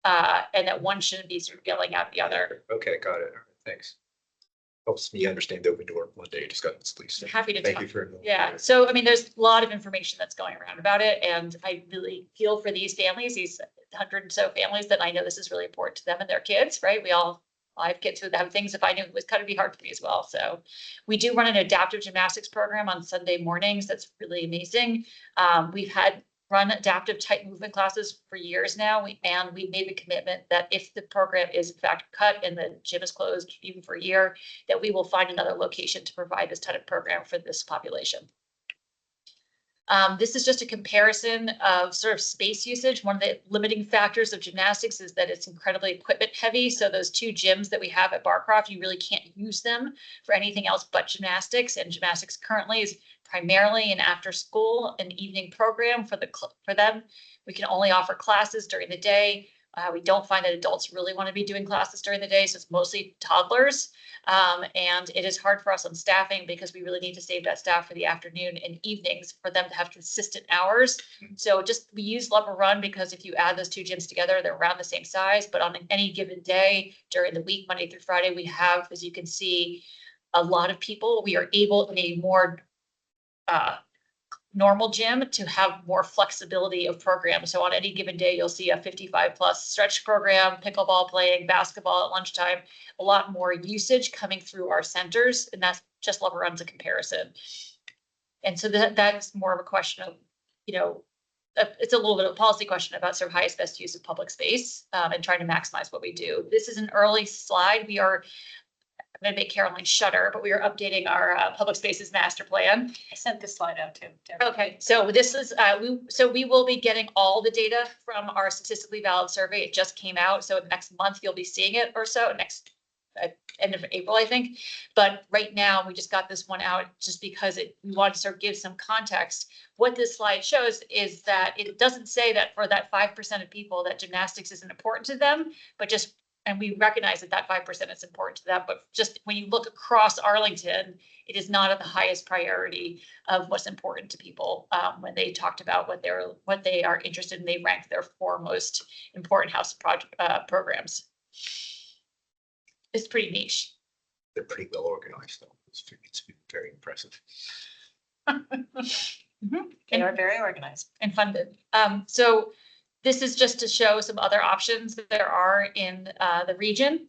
and that one shouldn't be sort of yelling out the other. Okay, got it. All right, thanks. Helps me understand the open door Monday discussions, please. I'm happy to Thank talk. you for. Yeah, so I mean, there's a lot of information that's going around about it, and I really feel for these families, these 100 or so families, that I know this is really important to them and their kids, right? I have kids who have things, if I knew, it was kind of be hard for me as well. So we do run an adaptive gymnastics program on Sunday mornings. That's really amazing. We've run adaptive tight movement classes for years now. We made the commitment that if the program is in fact cut and the gym is closed even for a year, that we will find another location to provide this type of program for this population. This is just a comparison of sort of space usage. One of the limiting factors of gymnastics is that it's incredibly equipment heavy. So those 2 gyms that we have at Barcroft, you really can't use them for anything else but gymnastics. And gymnastics currently is primarily an after school and evening program for them. We can only offer classes during the day. We don't find that adults really want to be doing classes during the day, so it's mostly toddlers. And it is hard for us on staffing because we really need to save that staff for the afternoon and evenings for them to have consistent hours. So we use Lover Run because if you add those 2 gyms together, they're around the same size, but on any given day during the week, Monday through Friday, we have, as you can see, a lot of people. We are able in a more normal gym to have more flexibility of programs. So on any given day, you'll see a 55+ stretch program, pickleball playing, basketball at lunchtime, a lot more usage coming through our centers. And that's just Lover Run's a comparison. And so that's more of a question of, it's a little bit of a policy question about sort of highest best use of public space and trying to maximize what we do. This is an early slide. I'm going to make Caroline shudder, but we are updating our public spaces master plan. I sent this slide out too. Okay, so this is, we will be getting all the data from our statistically valid survey. It just came out, so next month you'll be seeing it or so, next end of April, I think. But right now, we just got this one out just because we want to sort of give some context. What this slide shows is that it doesn't say that for that 5% of people that gymnastics isn't important to them, but just, and we recognize that 5% is important to them, but just when you look across Arlington, it is not at the highest priority of what's important to people when they talked about what they are interested in. They ranked their 4 most important house programs. It's pretty niche. They're pretty well organized though. It's very impressive. They are very organized and funded. So this is just to show some other options that there are in the region.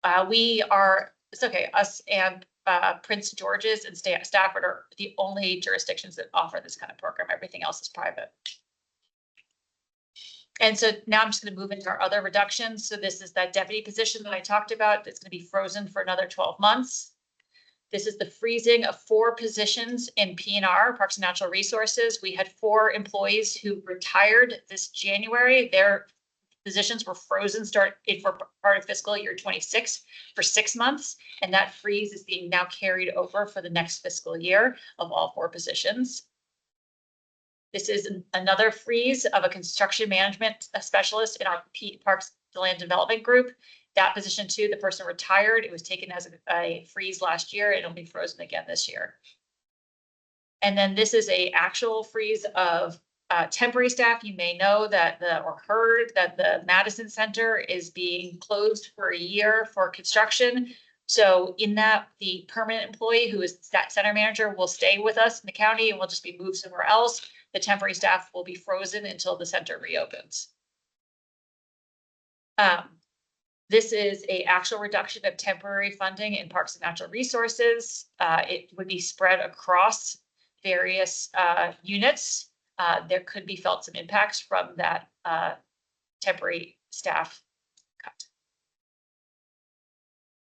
Us and Prince George's and Stafford are the only jurisdictions that offer this kind of program. Everything else is private. And so now I'm just going to move into our other reductions. So this is that deputy position that I talked about. That's going to be frozen for another 12 months. This is the freezing of 4 positions in P&R, Parks and Natural Resources. We had 4 employees who retired this January. Their positions were frozen for part of fiscal year 26 for 6 months. And that freeze is being now carried over for the next fiscal year of all 4 positions. This is another freeze of a construction management specialist in our Parks Land Development Group. That position too, the person retired. It was taken as a freeze last year and it'll be frozen again this year. And then this is a actual freeze of temporary staff. You may know that or heard that the Madison Center is being closed for a year for construction. So in that, the permanent employee who is that center manager will stay with us in the county and will just be moved somewhere else. The temporary staff will be frozen until the center reopens. This is an actual reduction of temporary funding in Parks and Natural Resources. It would be spread across various units. There could be felt some impacts from that temporary staff cut.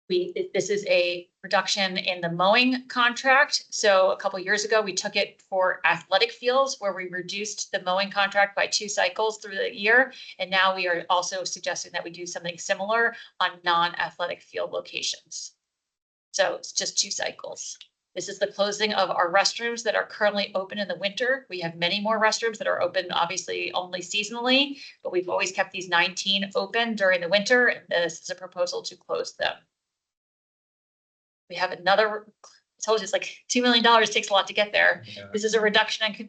This is a reduction in the mowing contract. So a couple of years ago, we took it for athletic fields where we reduced the mowing contract by 2 cycles through the year. And now we are also suggesting that we do something similar on non-athletic field locations. So it's just 2 cycles. This is the closing of our restrooms that are currently open in the winter. We have many more restrooms that are open, obviously only seasonally, but we've always kept these 19 open during the winter. And this is a proposal to close them. We have another, I told you it's like $2 million takes a lot to get there. Yeah. This is a reduction in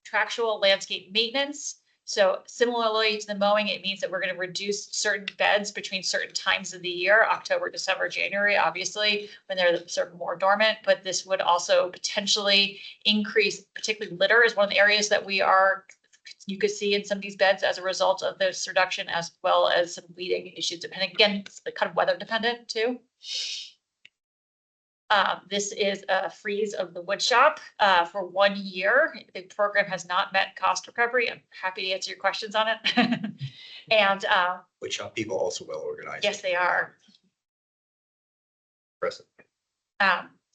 contractual landscape maintenance. So similarly to the mowing, it means that we're going to reduce certain beds between certain times of the year, October, December, January, obviously, when they're sort of more dormant. But this would also potentially increase, particularly litter is one of the areas that you could see in some of these beds as a result of this reduction, as well as some weeding issues, depending, again, it's kind of weather dependent too. This is a freeze of the wood shop for 1 year. The program has not met cost recovery. I'm happy to answer your questions on it. And wood shop people also well organized. Yes, they are. Impressive.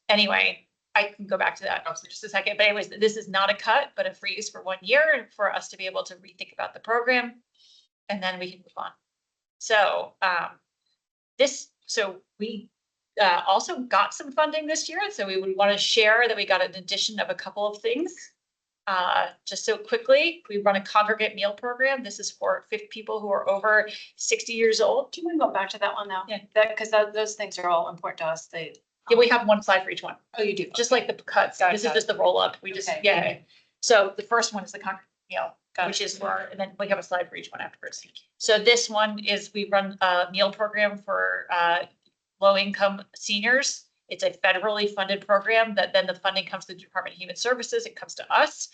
Anyway, I can go back to that in just a second, but anyways, this is not a cut, but a freeze for 1 year for us to be able to rethink about the program. And then we can move on. So, so we also got some funding this year. So we would want to share that we got an addition of a couple of things. Just so quickly, we run a congregate meal program. This is for people who are over 60 years old. Do you want to go back to that one now? Yeah. Because those things are all important to us. They. Yeah, we have one slide for each one. Oh, you do? Just like the cuts. Got it, This is got just the roll up. We just, Okay. yeah. So the first one is the congregate meal, Got which it. is for, and then we have a slide for each one afterwards. So this one is we run a meal program for low income seniors. It's a federally funded program that then the funding comes to the Department of Human Services. It comes to us.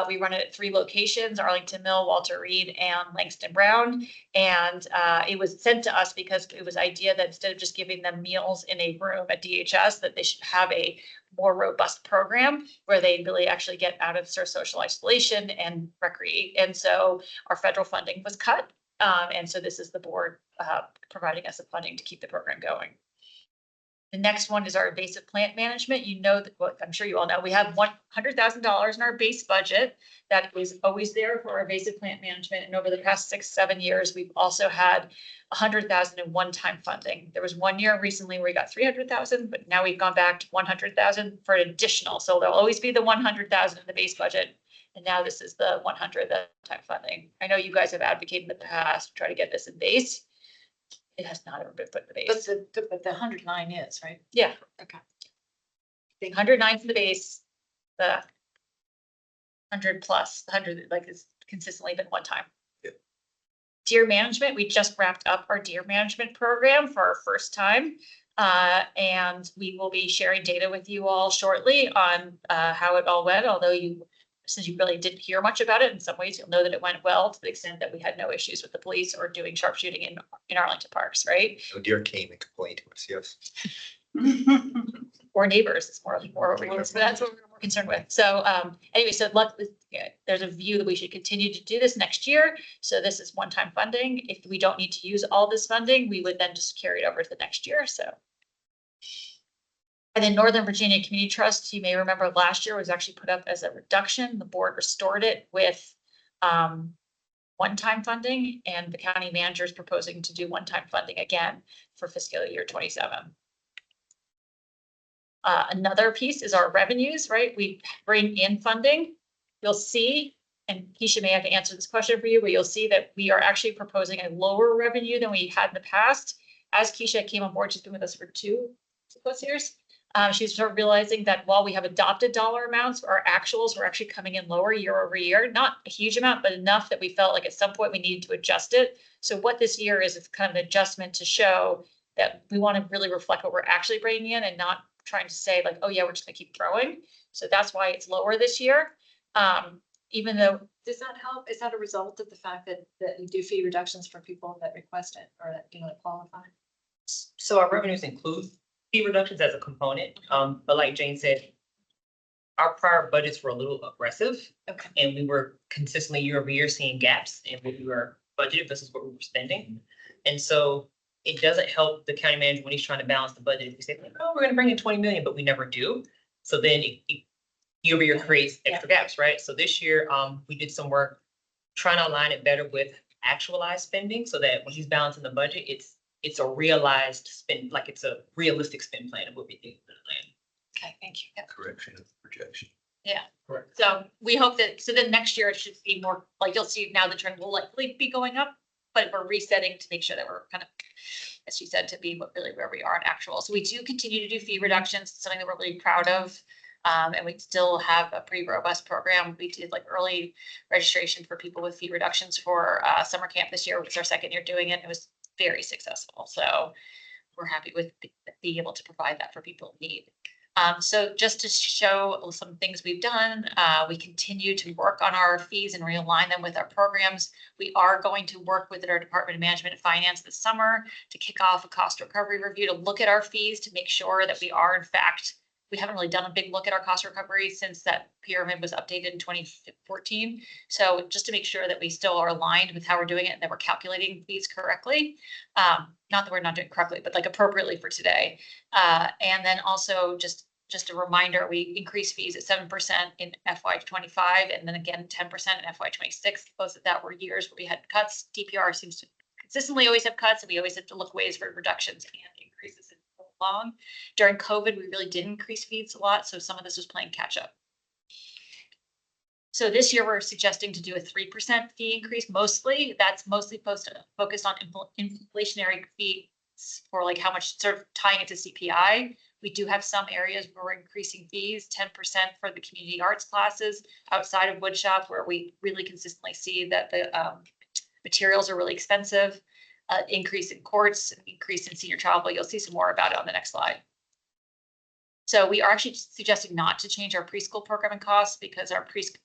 We run it at 3 locations, Arlington Mill, Walter Reed, and Langston Brown. And it was sent to us because it was idea that instead of just giving them meals in a room at DHS, that they should have a more robust program where they really actually get out of social isolation and recreate. And so our federal funding was cut. And so this is the board providing us the funding to keep the program going. The next one is our invasive plant management. You know that, well, I'm sure you all know, we have $100,000 in our base budget that was always there for our invasive plant management. And over the past 6-7 years, we've also had $100,000 in one-time funding. There was 1 year recently where we got $300,000, but now we've gone back to $100,000 for an additional. So there'll always be the $100,000 in the base budget. And now this is the 100 one-time funding. I know you guys have advocated in the past to try to get this in base. It has not ever been put in the base. But the 109 is, right? Yeah. Okay. The 109 for the base, the 100 plus, the 100 like it's consistently been one time. Yeah. Deer management, we just wrapped up our deer management program for our first time. And we will be sharing data with you all shortly on how it all went, although since you really didn't hear much about it, in some ways, you'll know that it went well to the extent that we had no issues with the police or doing sharpshooting in Arlington parks, right? No deer came and complained to us, yes. Or neighbors, it's more what we're, but that's what we're more concerned with. So anyway, so there's a view that we should continue to do this next year. So this is one-time funding. If we don't need to use all this funding, we would then just carry it over to the next year. So. And then Northern Virginia Community Trust, you may remember last year was actually put up as a reduction. The board restored it with one-time funding, and the county manager is proposing to do one-time funding again for fiscal year 27. Another piece is our revenues, right? We bring in funding. You'll see, and Keisha may have to answer this question for you, but you'll see that we are actually proposing a lower revenue than we had in the past. As Keisha came on board, she's been with us for 2+ years. She's sort of realizing that while we have adopted dollar amounts, our actuals were actually coming in lower year over year, not a huge amount, but enough that we felt like at some point we needed to adjust it. So what this year is kind of an adjustment to show that we want to really reflect what we're actually bringing in and not trying to say like, oh yeah, we're just gonna keep growing. So that's why it's lower this year. Even though. Does that help? Is that a result of the fact that you do fee reductions for people that request it or that, that qualify? So our revenues include fee reductions as a component, but like Jane said, our prior budgets were a little aggressive. Okay. And we were consistently year over year seeing gaps in what we were budgeted versus what we were spending. And so it doesn't help the county manager when he's trying to balance the budget. If we say, oh, we're gonna bring in 20 million, but we never do. So then it year over year creates extra gaps, right? So this year, we did some work trying to align it better with actualized spending so that when he's balancing the budget, it's a realized spend, like it's a realistic spend plan of what we think we're gonna land. Okay, thank you. Yeah. Correction of the projection. Yeah. Correct. So we hope that, so then next year it should be more, like you'll see now the trend will likely be going up, but we're resetting to make sure that we're kind of, as she said, to be really where we are in actual. So we do continue to do fee reductions, something that we're really proud of. And we still have a pretty robust program. We did like early registration for people with fee reductions for summer camp this year, which is our second year doing it. It was very successful. So we're happy with being able to provide that for people in need. So just to show some things we've done, we continue to work on our fees and realign them with our programs. We are going to work with our Department of Management and Finance this summer to kick off a cost recovery review to look at our fees to make sure that we are in fact, we haven't really done a big look at our cost recovery since that pyramid was updated in 2014. So just to make sure that we still are aligned with how we're doing it and that we're calculating fees correctly. Not that we're not doing it correctly, but like appropriately for today. And then also just just a reminder, we increased fees at 7% in FY '25 and then again 10% in FY '26. Both of that were years where we had cuts. DPR seems to consistently always have cuts, and we always have to look ways for reductions and increases in long. During COVID, we really did increase fees a lot, so some of this was playing catch up. So this year, we're suggesting to do a 3% fee increase mostly. That's mostly focused on inflationary fees for like how much sort of tying it to CPI. We do have some areas where we're increasing fees, 10% for the community arts classes outside of woodshop, where we really consistently see that the materials are really expensive. Increase in courts, increase in senior travel. You'll see some more about it on the next slide. So we are actually suggesting not to change our preschool programming costs because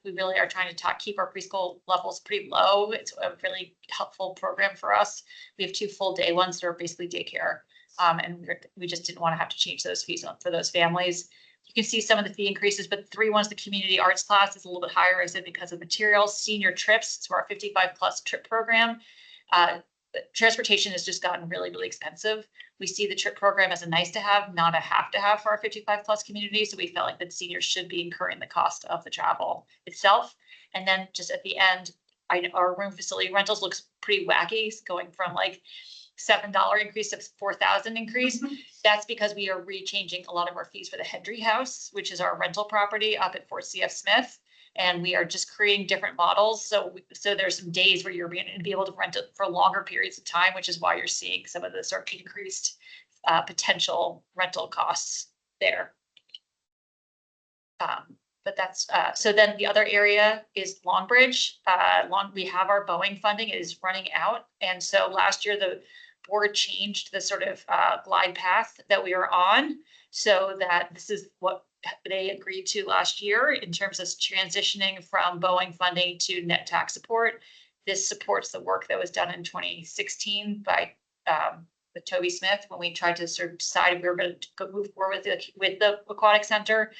we really are trying to keep our preschool levels pretty low. It's a really helpful program for us. We have 2 full day ones that are basically daycare. And we just didn't want to have to change those fees for those families. You can see some of the fee increases, but 3 ones, the community arts class is a little bit higher, I said, because of materials. Senior trips, so our 55+ trip program. Transportation has just gotten really, really expensive. We see the trip program as a nice to have, not a have to have for our 55+ community. So we felt like that seniors should be incurring the cost of the travel itself. And then just at the end, our room facility rentals looks pretty wacky, going from like $7 increase to $4,000 increase. That's because we are rechanging a lot of our fees for the Hendry House, which is our rental property up at Fort C.F. Smith. And we are just creating different models. So there's some days where you're going to be able to rent it for longer periods of time, which is why you're seeing some of the sort of increased potential rental costs there. But that's, so then the other area is Longbridge. We have our Boeing funding, it is running out. And so last year, the board changed the sort of glide path that we are on, so that this is what they agreed to last year in terms of transitioning from Boeing funding to net tax support. This supports the work that was done in 2016 by with Toby Smith when we tried to sort of decide if we were going to move forward with the aquatic center,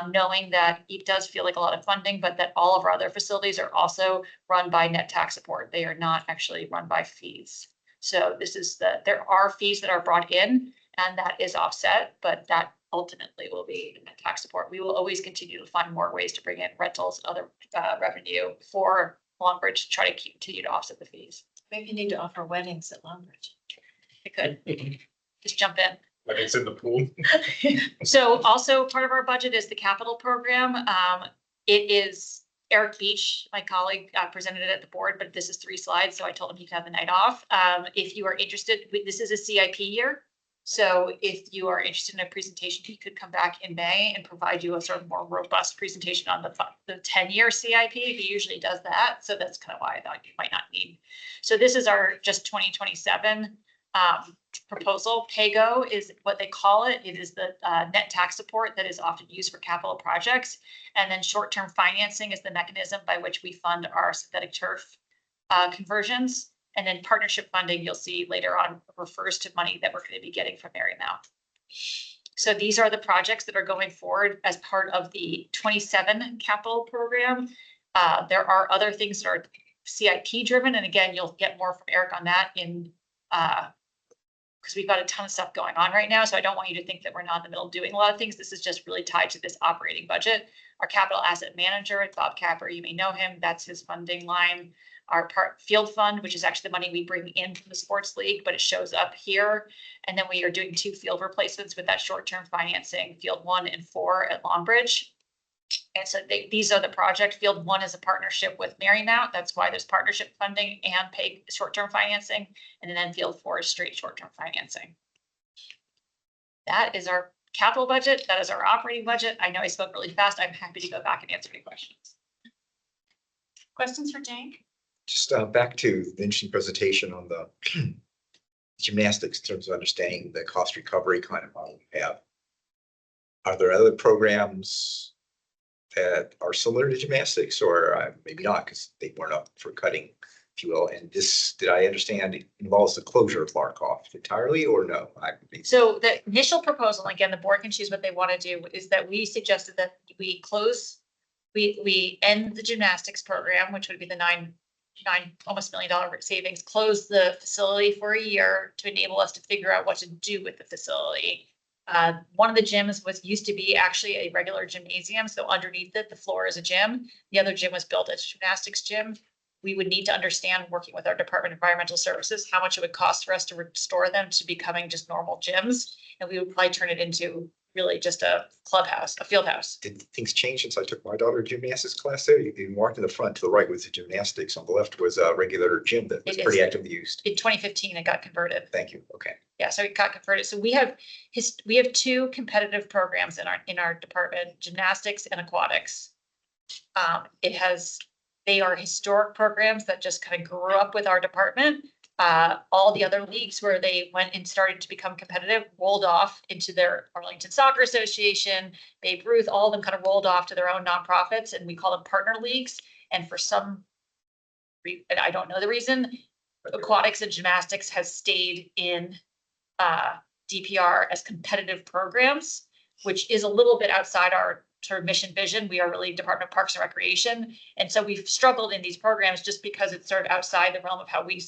knowing that it does feel like a lot of funding, but that all of our other facilities are also run by net tax support. They are not actually run by fees. So this is there are fees that are brought in, and that is offset, but that ultimately will be net tax support. We will always continue to find more ways to bring in rentals and other revenue for Longbridge to try to continue to offset the fees. Maybe you need to offer weddings at Longbridge. I could just jump in. Weddings in the pool. So also part of our budget is the capital program. It is Eric Beach, my colleague, presented it at the board, but this is 3 slides, so I told him he could have the night off. If you are interested, this is a CIP year. So if you are interested in a presentation, he could come back in May and provide you a sort of more robust presentation on the 10-year CIP. He usually does that. So that's kind of why I thought you might not need. So this is our just 2027 proposal. PAYGO is what they call it. It is the net tax support that is often used for capital projects. And then short-term financing is the mechanism by which we fund our synthetic turf conversions. And then partnership funding, you'll see later on, refers to money that we're going to be getting from Marymount. So these are the projects that are going forward as part of the 27 capital program. There are other things that are CIP driven. And again, you'll get more from Eric on that in because we've got a ton of stuff going on right now. So I don't want you to think that we're not in the middle of doing a lot of things. This is just really tied to this operating budget. Our capital asset manager, Bob Capper, you may know him. That's his funding line. Our field fund, which is actually the money we bring in from the sports league, but it shows up here. And then we are doing 2 field replacements with that short-term financing, field 1 and 4 at Longbridge. And so these are the projects. Field 1 is a partnership with Marymount. That's why there's partnership funding and pay short-term financing. And then field 4 is straight short-term financing. That is our capital budget. That is our operating budget. I know I spoke really fast. I'm happy to go back and answer any questions. Questions for Jane? Just back to the interesting presentation on the gymnastics in terms of understanding the cost recovery kind of model we have. Are there other programs that are similar to gymnastics, or maybe not because they weren't up for cutting, if you will? And this, did I understand, it involves the closure of Larkoff entirely, or no? So the initial proposal, again, the board can choose what they want to do, is that we suggested that we end the gymnastics program, which would be the almost $1 million savings, close the facility for a year to enable us to figure out what to do with the facility One of the gyms used to be actually a regular gymnasium, so underneath it, the floor is a gym. The other gym was built as a gymnastics gym. We would need to understand, working with our Department of Environmental Services, how much it would cost for us to restore them to becoming just normal gyms. And we would probably turn it into really just a clubhouse, a field house. Did things change since I took my daughter to gymnastics class there? You walked in the front, to the right was the gymnastics. On the left was a regular gym that was It pretty is. actively used. In 2015, it got converted. Thank you. Okay. Yeah, so it got converted. So we have two competitive programs in our department, gymnastics and aquatics. They are historic programs that just kind of grew up with our department. All the other leagues where they went and started to become competitive rolled off into their Arlington Soccer Association, Babe Ruth, all of them kind of rolled off to their own nonprofits, and we call them partner leagues. And for some and I don't know the reason, aquatics and gymnastics has stayed in DPR as competitive programs, which is a little bit outside our sort of mission vision. We are really Department of Parks and Recreation. And so we've struggled in these programs just because it's sort of outside the realm of how we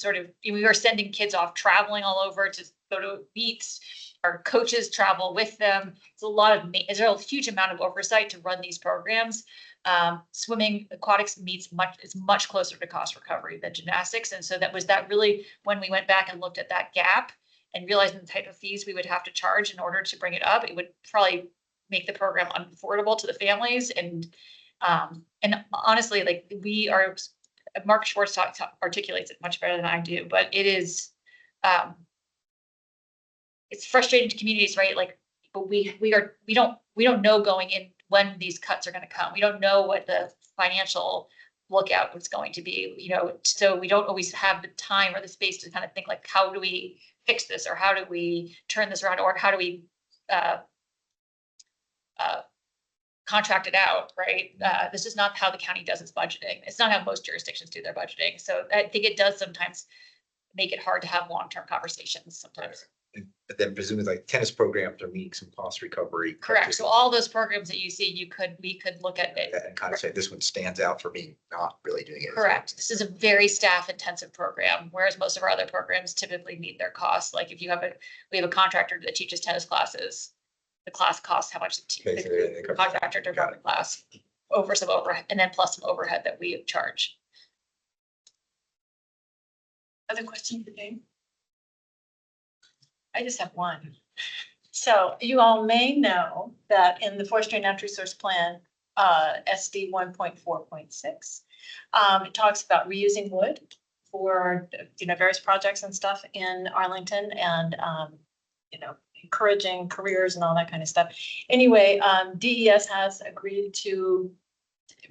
we are sending kids off traveling all over to go to meets. Our coaches travel with them. There's a huge amount of oversight to run these programs. Swimming, aquatics is much closer to cost recovery than gymnastics. And so that really when we went back and looked at that gap and realizing the type of fees we would have to charge in order to bring it up, it would probably make the program unaffordable to the families. And honestly, like Mark Schwartz articulates it much better than I do, but it is, it's frustrating to communities, right? Like, but we don't know going in when these cuts are going to come. We don't know what the financial lookout was going to be, so we don't always have the time or the space to kind of think like, how do we fix this, or how do we turn this around, or how do we contract it out, right? This is not how the county does its budgeting. It's not how most jurisdictions do their budgeting. So I think it does sometimes make it hard to have long-term conversations sometimes. But then presumably like tennis programs are meeting some cost recovery. Correct. So all those programs that you see, we could look at it. And kind of say this one stands out for being not really doing it. Correct. This is a very staff intensive program, whereas most of our other programs typically meet their costs. Like if we have a contractor that teaches tennis classes, the class costs how much the contractor to run the class over some overhead, and then plus some overhead that we charge. Other questions for Jane? I just have one. So you all may know that in the Forestry and Natural Resource Plan, SD 1.4.6, it talks about reusing wood for, various projects and stuff in Arlington, and, encouraging careers and all that kind of stuff. Anyway, DES has agreed to,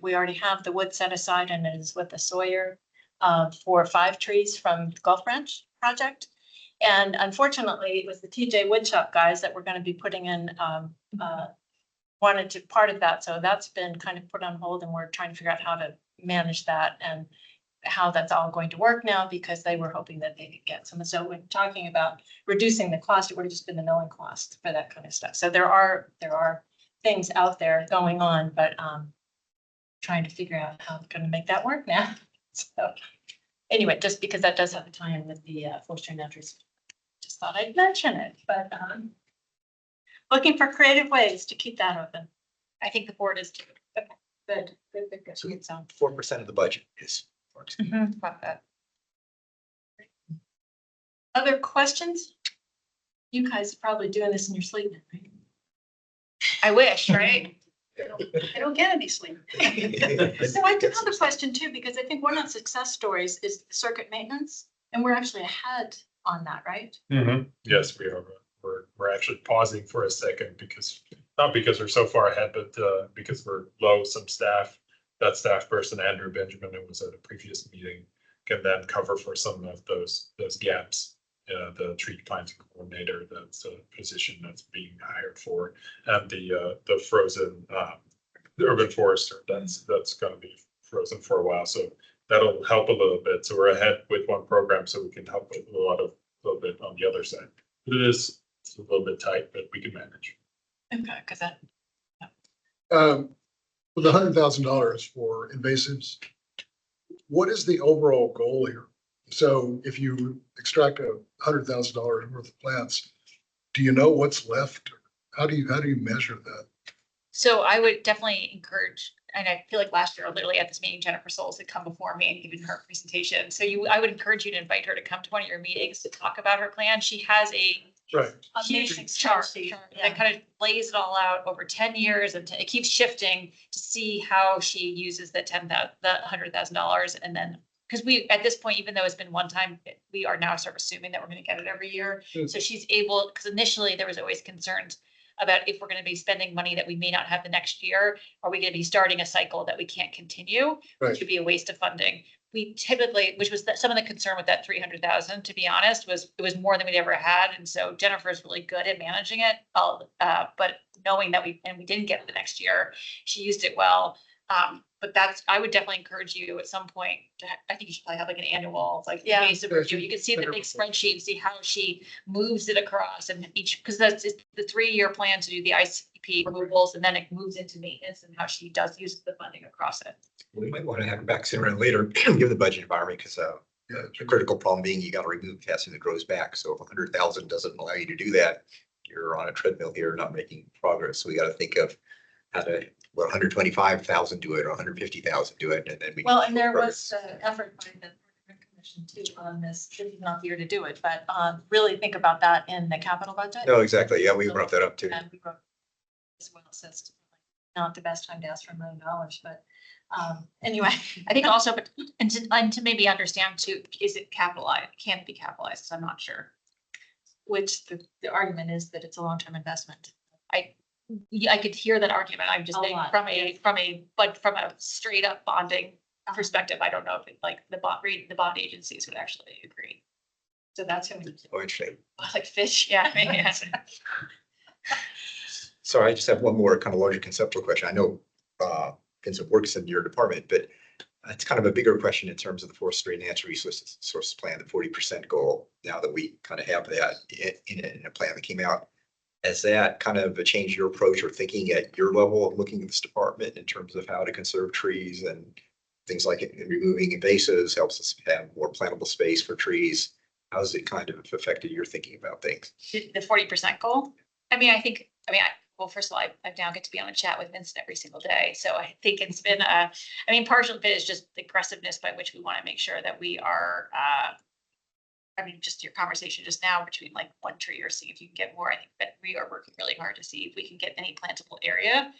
we already have the wood set aside, and it is with the Sawyer for 5 trees from the Gulf Branch project. And unfortunately, it was the TJ Woodshop guys that were going to be putting in, wanted to part of that. So that's been kind of put on hold, and we're trying to figure out how to manage that and how that's all going to work now, because they were hoping that they could get some. So we're talking about reducing the cost. It would have just been the milling cost for that kind of stuff. So there are things out there going on, but trying to figure out how we're going to make that work now. So anyway, just because that does have a tie-in with the Forestry and Natural Resource. Just thought I'd mention it, but looking for creative ways to keep that open. I think the board is too. Good. So 4% of the budget is. About that. Other questions? You guys are probably doing this in your sleep, right? I wish, right? I don't get any sleep. So I do have a question too, because I think one of the success stories is circuit maintenance, and we're actually ahead on that, right? Yes, we are. We're actually pausing for a second not because we're so far ahead, but because we're low some staff. That staff person, Andrew Benjamin, who was at a previous meeting, can then cover for some of those gaps. The tree planting coordinator, that's a position that's being hired for, and the frozen the urban forester, that's going to be frozen for a while. So that'll help a little bit. So we're ahead with one program, so we can help with a little bit on the other side. But it's a little bit tight, but we can manage. Okay, because that. With $100,000 for invasives, what is the overall goal here? So if you extract $100,000 worth of plants, do you know what's left? How do you measure that? So I would definitely encourage, and I feel like last year, literally at this meeting, Jennifer Souls had come before me and given her presentation. So I would encourage you to invite her to come to one of your meetings to talk about her plan. She has a Right. huge Amazing chart spreadsheet, that kind of lays it all out over 10 years, and it keeps shifting to see how she uses the $100,000. And then, because at this point, even though it's been one time, we are now sort of assuming that we're going to get it every year. So she's able, because initially there was always concerns about if we're going to be spending money that we may not have the next year, are we going to be starting a cycle that we can't continue, Right. which would be a waste of funding. We typically, which was some of the concern with that 300,000, to be honest, was it was more than we'd ever had. And so Jennifer's really good at managing it. But knowing that we didn't get it the next year, she used it well. But I would definitely encourage you at some point I think you should probably have like an annual, like basic review. You can see the big spreadsheet and see how she moves it across and because it's the 3-year plan to do the ICP removals, and then it moves into maintenance and how she does use the funding across it. We might want to have it back sooner than later, given the budget environment, because Yeah, the critical problem being you got to remove faster than it grows back. So if 100,000 doesn't allow you to do that, you're on a treadmill here, not making progress. So we got to think of how to, 125,000 do it, or 150,000 do it, and then we. Well, and there was an effort by the commission too on this. This is not the year to do it, but really think about that in the capital budget. No, exactly. Yeah, we brought that up too. And we wrote as well, it says not the best time to ask for $1 million, but anyway. I think also, but and to maybe understand too, is it capitalized? Can it be capitalized? 'Cause I'm not sure. Which the argument is that it's a long-term investment. I could hear that argument. I'm just A saying lot, from a straight up bonding perspective, I don't know if like the bond agencies would actually agree. So that's who we Oh, interesting. Like fish, yeah. I mean, yeah. So I just have one more kind of larger conceptual question. I know Vincent works in your department, but it's kind of a bigger question in terms of the forestry and natural resources plan, the 40% goal. Now that we kind of have that in a plan that came out, has that kind of changed your approach or thinking at your level of looking at this department in terms of how to conserve trees and things like it, removing invasives helps us have more plantable space for trees? How has it kind of affected your thinking about things? The 40% goal. Well, first of all, I now get to be on a chat with Vincent every single day. So I think it's been partial of it is just the aggressiveness by which we want to make sure that we are, just your conversation just now between like one tree or see if you can get more. I think that we are working really hard to see if we can get any plantable area.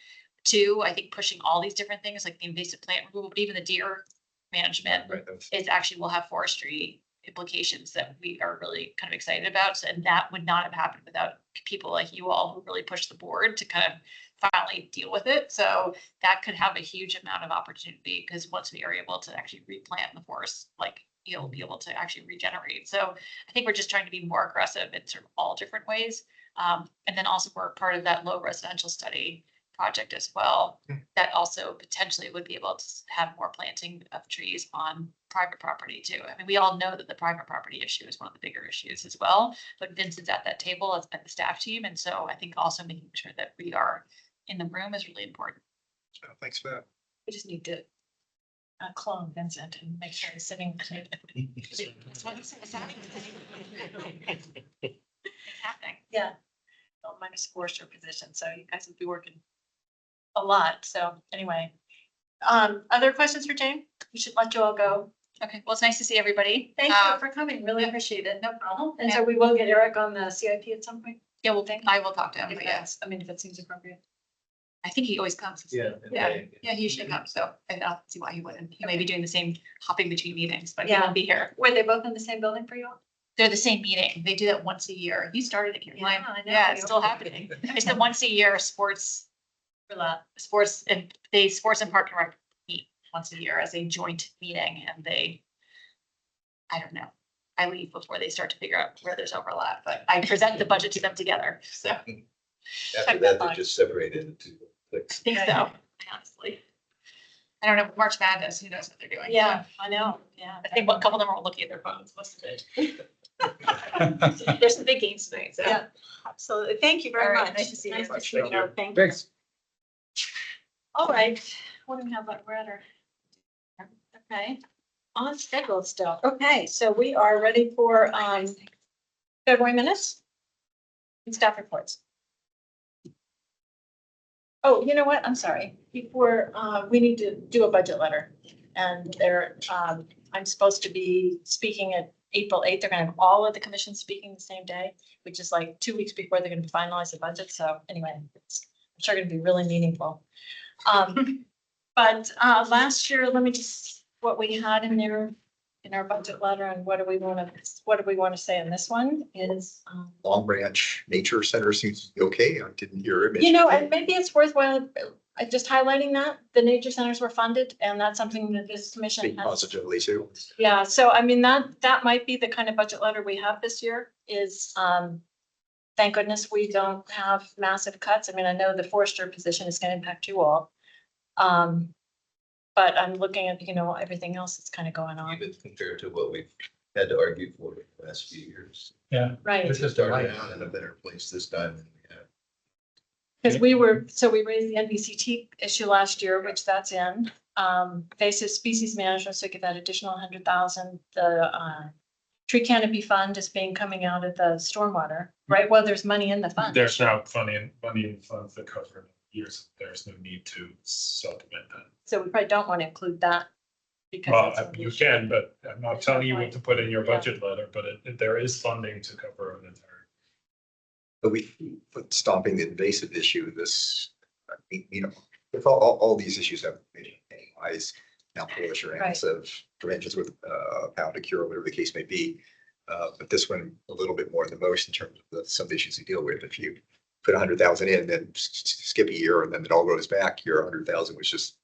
2, I think pushing all these different things like the invasive plant removal, but even the deer management is actually will have forestry implications that we are really kind of excited about. So, and that would not have happened without people like you all who really push the board to kind of finally deal with it. So that could have a huge amount of opportunity because once we are able to actually replant in the forest, like you'll be able to actually regenerate. So I think we're just trying to be more aggressive in sort of all different ways. And then also we're part of that low residential study project as well. That also potentially would be able to have more planting of trees on private property too. I mean, we all know that the private property issue is one of the bigger issues as well, but Vincent's at that table as the staff team. And so I think also making sure that we are in the room is really important. Oh, thanks for that. We just need to clone Vincent and make sure he's sitting. It's happening. Yeah. Well, minus forester position, so you guys would be working a lot. So anyway, other questions for Jane? We should let you all go. Okay, well, it's nice to see everybody. Thank you for coming. Really appreciate it. No problem. And so we will get Eric on the CIP at some point. Yeah, I will talk to him, If but yeah, that's, if it seems appropriate. I think he always comes. Yeah. Yeah, he usually comes, so I don't see why he wouldn't. He may be doing the same hopping between meetings, but he Yeah. won't be here. Were they both in the same building for you all? They're the same meeting. They do that once a year. You started it, Caroline. Yeah, I know. Yeah, it's still happening. It's the once a year sports and Park and Rec meet once a year as a joint meeting and I don't know. I leave before they start to figure out where there's overlap, but I present the budget to them together, so. After that, they just separated into I think so, honestly. I don't know, March Madness, who knows what they're doing? Yeah, I know. Yeah. I think a couple of them are looking at their phones, most of it. There's some big games tonight, so. Yeah, absolutely. Thank you very All right, much. nice to see you. Nice to Thank see you. you. Thank you. Thanks. All right, what do we have? We're at our. Okay, on schedule still. Okay, so we are ready for February minutes and staff reports. Oh, you know what? I'm sorry. Before, we need to do a budget letter. And I'm supposed to be speaking at April 8th. They're gonna have all of the commissions speaking the same day, which is like 2 weeks before they're gonna finalize the budget. So anyway, it's, I'm sure gonna be really meaningful. But last year, let me just, what we had in there in our budget letter and what do we want to say in this one is, Long Branch Nature Center seems to be okay. I didn't hear it. you know, and maybe it's worthwhile just highlighting that the nature centers were funded and that's something that this commission Speak has. positively too. Yeah, so I mean, that might be the kind of budget letter we have this year is, thank goodness we don't have massive cuts. I mean, I know the forester position is gonna impact you all. But I'm looking at, you know, everything else that's kind of going on. Even compared to what we've had to argue for the last few years. Yeah. Right, This is the Started light. out in a better place this time than we have. because we raised the NBCT issue last year, which that's in. Invasive species management, so get that additional 100,000. The tree canopy fund is coming out of the stormwater, right? Well, there's money in the fund. There's now money in funds that cover years. There's no need to supplement that. So we probably don't want to include that. Because Well, that's an you issue. can, but I'm not There's no telling you what point. to put in your Yeah. budget letter, but there is funding to cover an entire. But but stopping the invasive issue, you know, if all these issues have anyways, now assurance of preventions with how to cure, whatever the case may be. But this one a little bit more than most in terms of some of the issues you deal with. If you put 100,000 in, then skip a year and then it all goes back, your 100,000 was just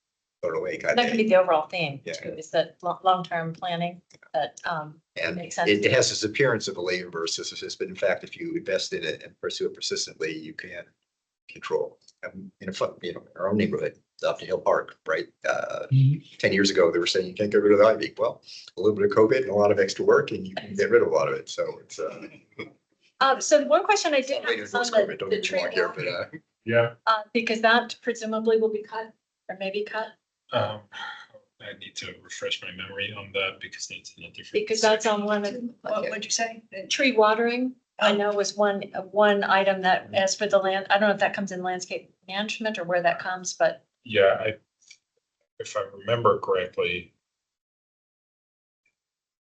thrown away kind That of can be thing. the overall theme, Yeah. too, is that long-term planning that And makes sense. it has this appearance of a labor versus assist, but in fact, if you invest in it and pursue it persistently, you can control. In a fun, you know, our own neighborhood, Upton Hill Park, right? 10 years ago, they were saying you can't get rid of the ivy. Well, a little bit of COVID and a lot of extra work and you can get rid of a lot of it. So it's So one question I did have later is on COVID, don't the get me tree wrong here, walk, but Yeah. because that presumably will be cut or maybe cut, I need to refresh my memory on that because that's in a different. because that's on one of, What'd you say? tree watering. I know was one item that as for the land, I don't know if that comes in landscape management or where that comes, but Yeah, if I remember correctly,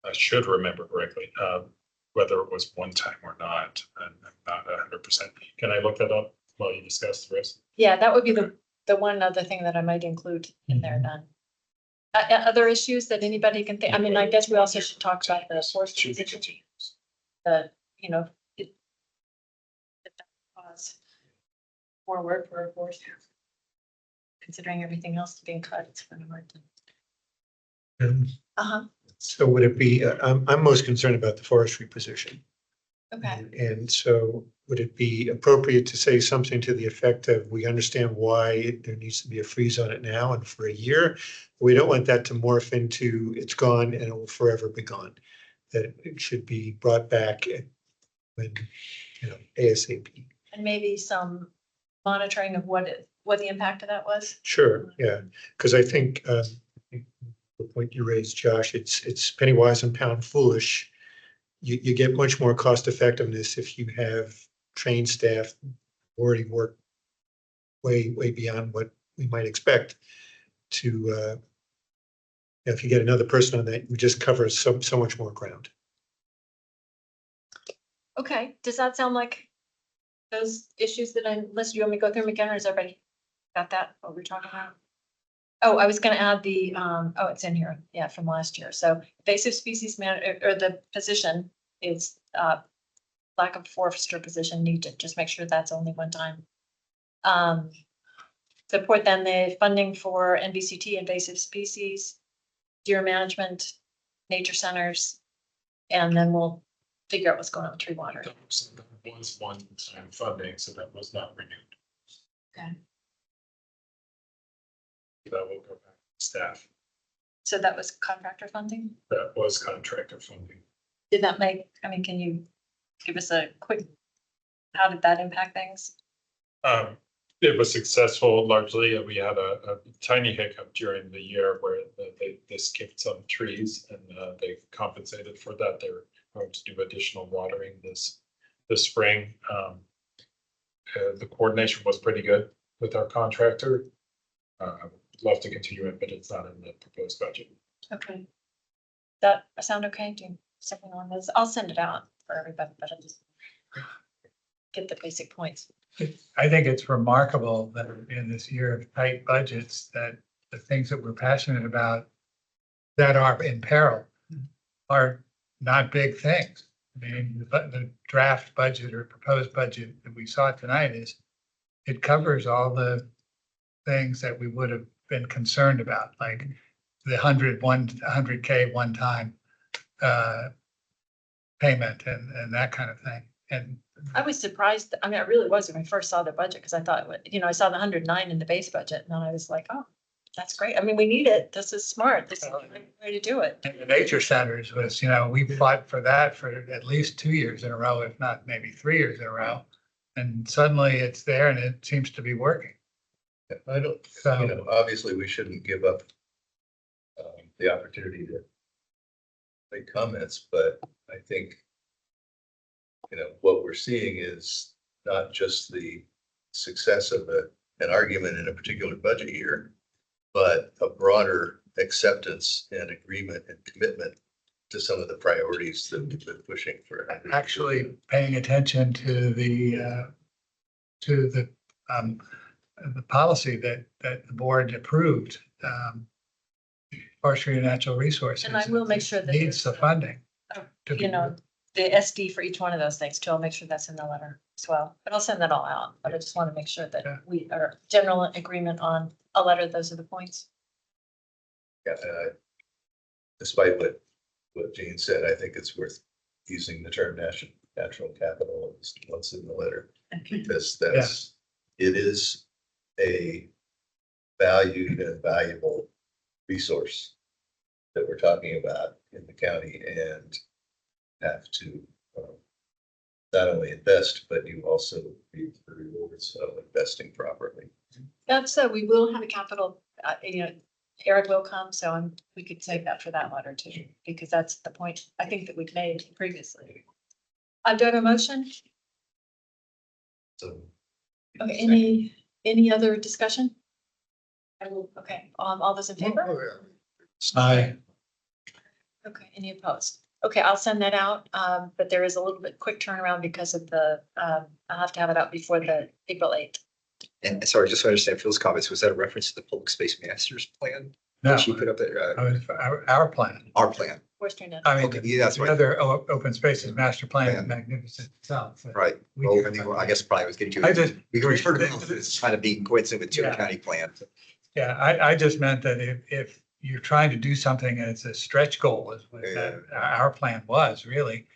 I should remember correctly, whether it was one time or not, I'm not 100%. Can I look that up while you discuss the rest? yeah, that would be the one other thing that I might include in there then. Other issues that anybody can think, I mean, I guess we also should talk about the forest Should be position, continuous. you know, it cause more work for a forest. Considering everything else being cut, it's kind of hard to. Uh-huh, So would it be, I'm most concerned about the forestry position. okay. And so would it be appropriate to say something to the effect of, we understand why there needs to be a freeze on it now and for a year? We don't want that to morph into it's gone and it will forever be gone. That it should be brought back when, you know, ASAP. And maybe some monitoring of what the impact of that was. Sure, yeah, because I think the point you raised, Josh, it's penny wise and pound foolish. You get much more cost effectiveness if you have trained staff already work way beyond what we might expect to, if you get another person on that, you just cover so much more ground. Okay, does that sound like those issues that I listed? You want me to go through them again, or is everybody got that, what we're talking about? Oh, I was gonna add the, oh, it's in here, yeah, from last year. So invasive species or the position is, lack of forester position, need to just make sure that's only one time. Support then the funding for NBCT, invasive species, deer management, nature centers, and then we'll figure out what's going on with tree water. That was one-time funding, so that was not renewed. Okay. That will go back to staff. So that was contractor funding? That was contractor funding. Did that make, I mean, can you give us a quick, how did that impact things? It was successful largely. We had a tiny hiccup during the year where they skipped some trees and they compensated for that. They were going to do additional watering this spring. The coordination was pretty good. with our contractor. I would love to continue it, but it's not in the proposed budget. Okay. That sound okay? Do something on this? I'll send it out for everybody, but I'll just get the basic points. I think it's remarkable that in this year of tight budgets, that the things that we're passionate about that are in peril are not big things. I mean, the draft budget or proposed budget that we saw tonight it covers all the things that we would have been concerned about, like the 100K one-time payment and that kind of thing. And I was surprised. I mean, I really was when I first saw the budget because I thought, I saw the 109 in the base budget and then I was like, oh, that's great. I mean, we need it. This is smart. This is the way to do it. the nature centers was, we fought for that for at least 2 years in a row, if not maybe 3 years in a row. And suddenly it's there and it seems to be working. I don't, So, obviously we shouldn't give up the opportunity to make comments, but I think, what we're seeing is not just the success of an argument in a particular budget year, but a broader acceptance and agreement and commitment to some of the priorities that we've been pushing for. actually paying attention to the policy that the board approved, Forestry and Natural Resources. And I will make sure that Needs the funding. to be- the SD for each one of those things too. I'll make sure that's in the letter as well, but I'll send that all out. But I just want to make sure Yeah. that we are general agreement on a letter. Those are the points. Yeah, despite what Jane said, I think it's worth using the term natural capital once in the letter. Because it is a valued and valuable resource that we're talking about in the county and have to not only invest, but you also reap the rewards of investing properly. That's we will have a capital, Eric will come, so we could save that for that letter too, because that's the point I think that we've made previously. Do I have a motion? So. Okay, any other discussion? Okay, all those in favor? Aye. Okay, any opposed? Okay, I'll send that out, but there is a little bit quick turnaround because of I'll have to have it out before the April 8th. And sorry, just so I understand Phil's comments, was that a reference to the public space masters plan? No, that She put up there, our plan. our plan. Forestry net. I mean, Okay, yeah, that's the right. other open spaces master plan is Yeah. magnificent itself. but Right. we Well, care I mean, about I guess probably was getting I to, just, we can refer to them as kind of being coincident with Tioga Yeah. County plan. yeah, I just meant that if you're trying to do something and it's a stretch goal, is what Yeah. our plan was really.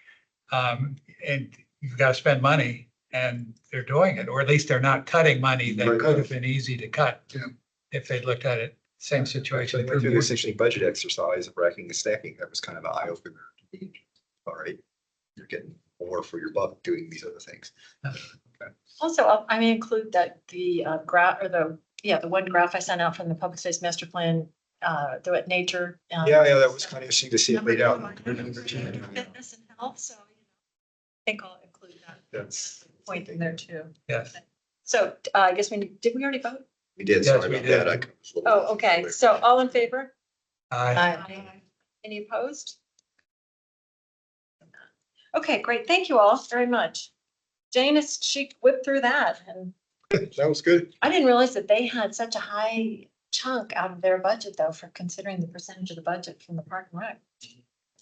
And you've got to spend money and they're doing it, or at least they're not cutting money that Right. could have been easy to cut. Yeah. If they'd looked at it, same situation. Actually, went through this essentially budget exercise of racking and stacking. That was kind of an eye opener. All right, you're getting more for your buck doing these other things. Also, I may include that the graph or the one graph I sent out from the public space master plan, the nature. Yeah, that was kind of interesting to see it laid out. Fitness and health, so I think I'll include that That's point in there too. Yes. So I guess did we already vote? We did, Yes, sorry we about did. that. Oh, okay. So all in favor? Aye. Any opposed? Okay, great. Thank you all very much. Jane she whipped through that and That was good. I didn't realize that they had such a high chunk out of their budget though, for considering the percentage of the budget from the park and rec.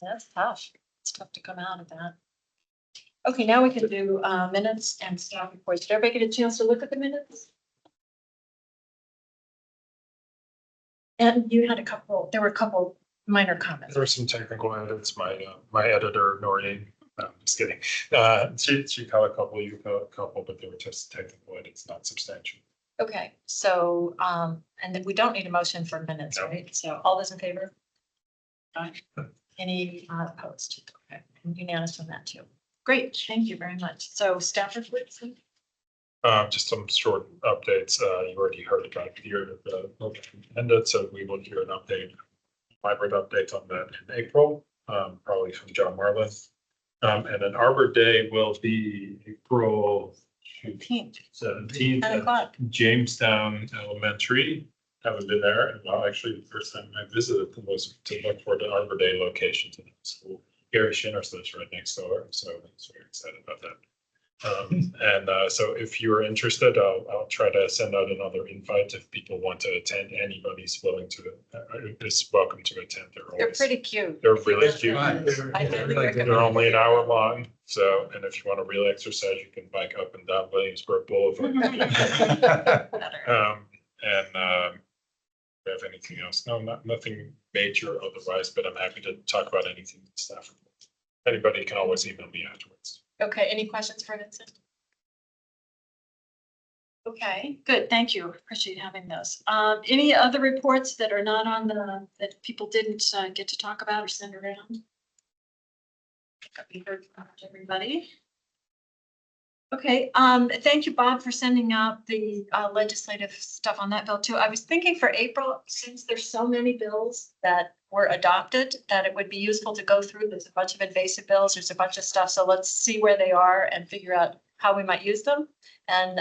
That's tough. It's tough to come out of that. Okay, now we can do minutes and staff reports. Did everybody get a chance to look at the minutes? And you had there were a couple minor comments. There were some technical edits. My editor, Noreen, no, I'm just kidding. She caught a couple, you caught a couple, but they were just technical edits, not substantial. Okay, so, and then we don't need a motion for minutes, No. right? So all those in favor? Aye. Any opposed? Okay, and unanimous on that too. Great, thank you very much. So staff reports. Just some short updates. You already heard about the year that the program ended, so we will hear an update, vibrant update on that in April, probably from John Marlin. And then Arbor Day will be April 15th, 17th 10 at o'clock. Jamestown Elementary. Haven't been there. And well, actually, the first time I visited them was to look for the Arbor Day location to the school. Gary Shinner lives right next door, so I was very excited about that. So if you're interested, I'll try to send out another invite if people want to attend. Anybody's willing to, is welcome to attend. They're pretty cute. They're really cute. I highly recommend. They're only an hour long, so, and if you want to really exercise, you can bike up and down Williamsburg Boulevard. Do you have anything else? No, nothing major otherwise, but I'm happy to talk about anything with staff. Anybody can always email me afterwards. Okay, any questions for Vincent? Okay, good, thank you. Appreciate having those. Any other reports that are not on the, that people didn't get to talk about or send around? We heard from everybody. Okay, thank you, Bob, for sending out the legislative stuff on that bill too. I was thinking for April, since there's so many bills that were adopted, that it would be useful to go through. There's a bunch of invasive bills, there's a bunch of stuff. So let's see where they are and figure out how we might use them. And,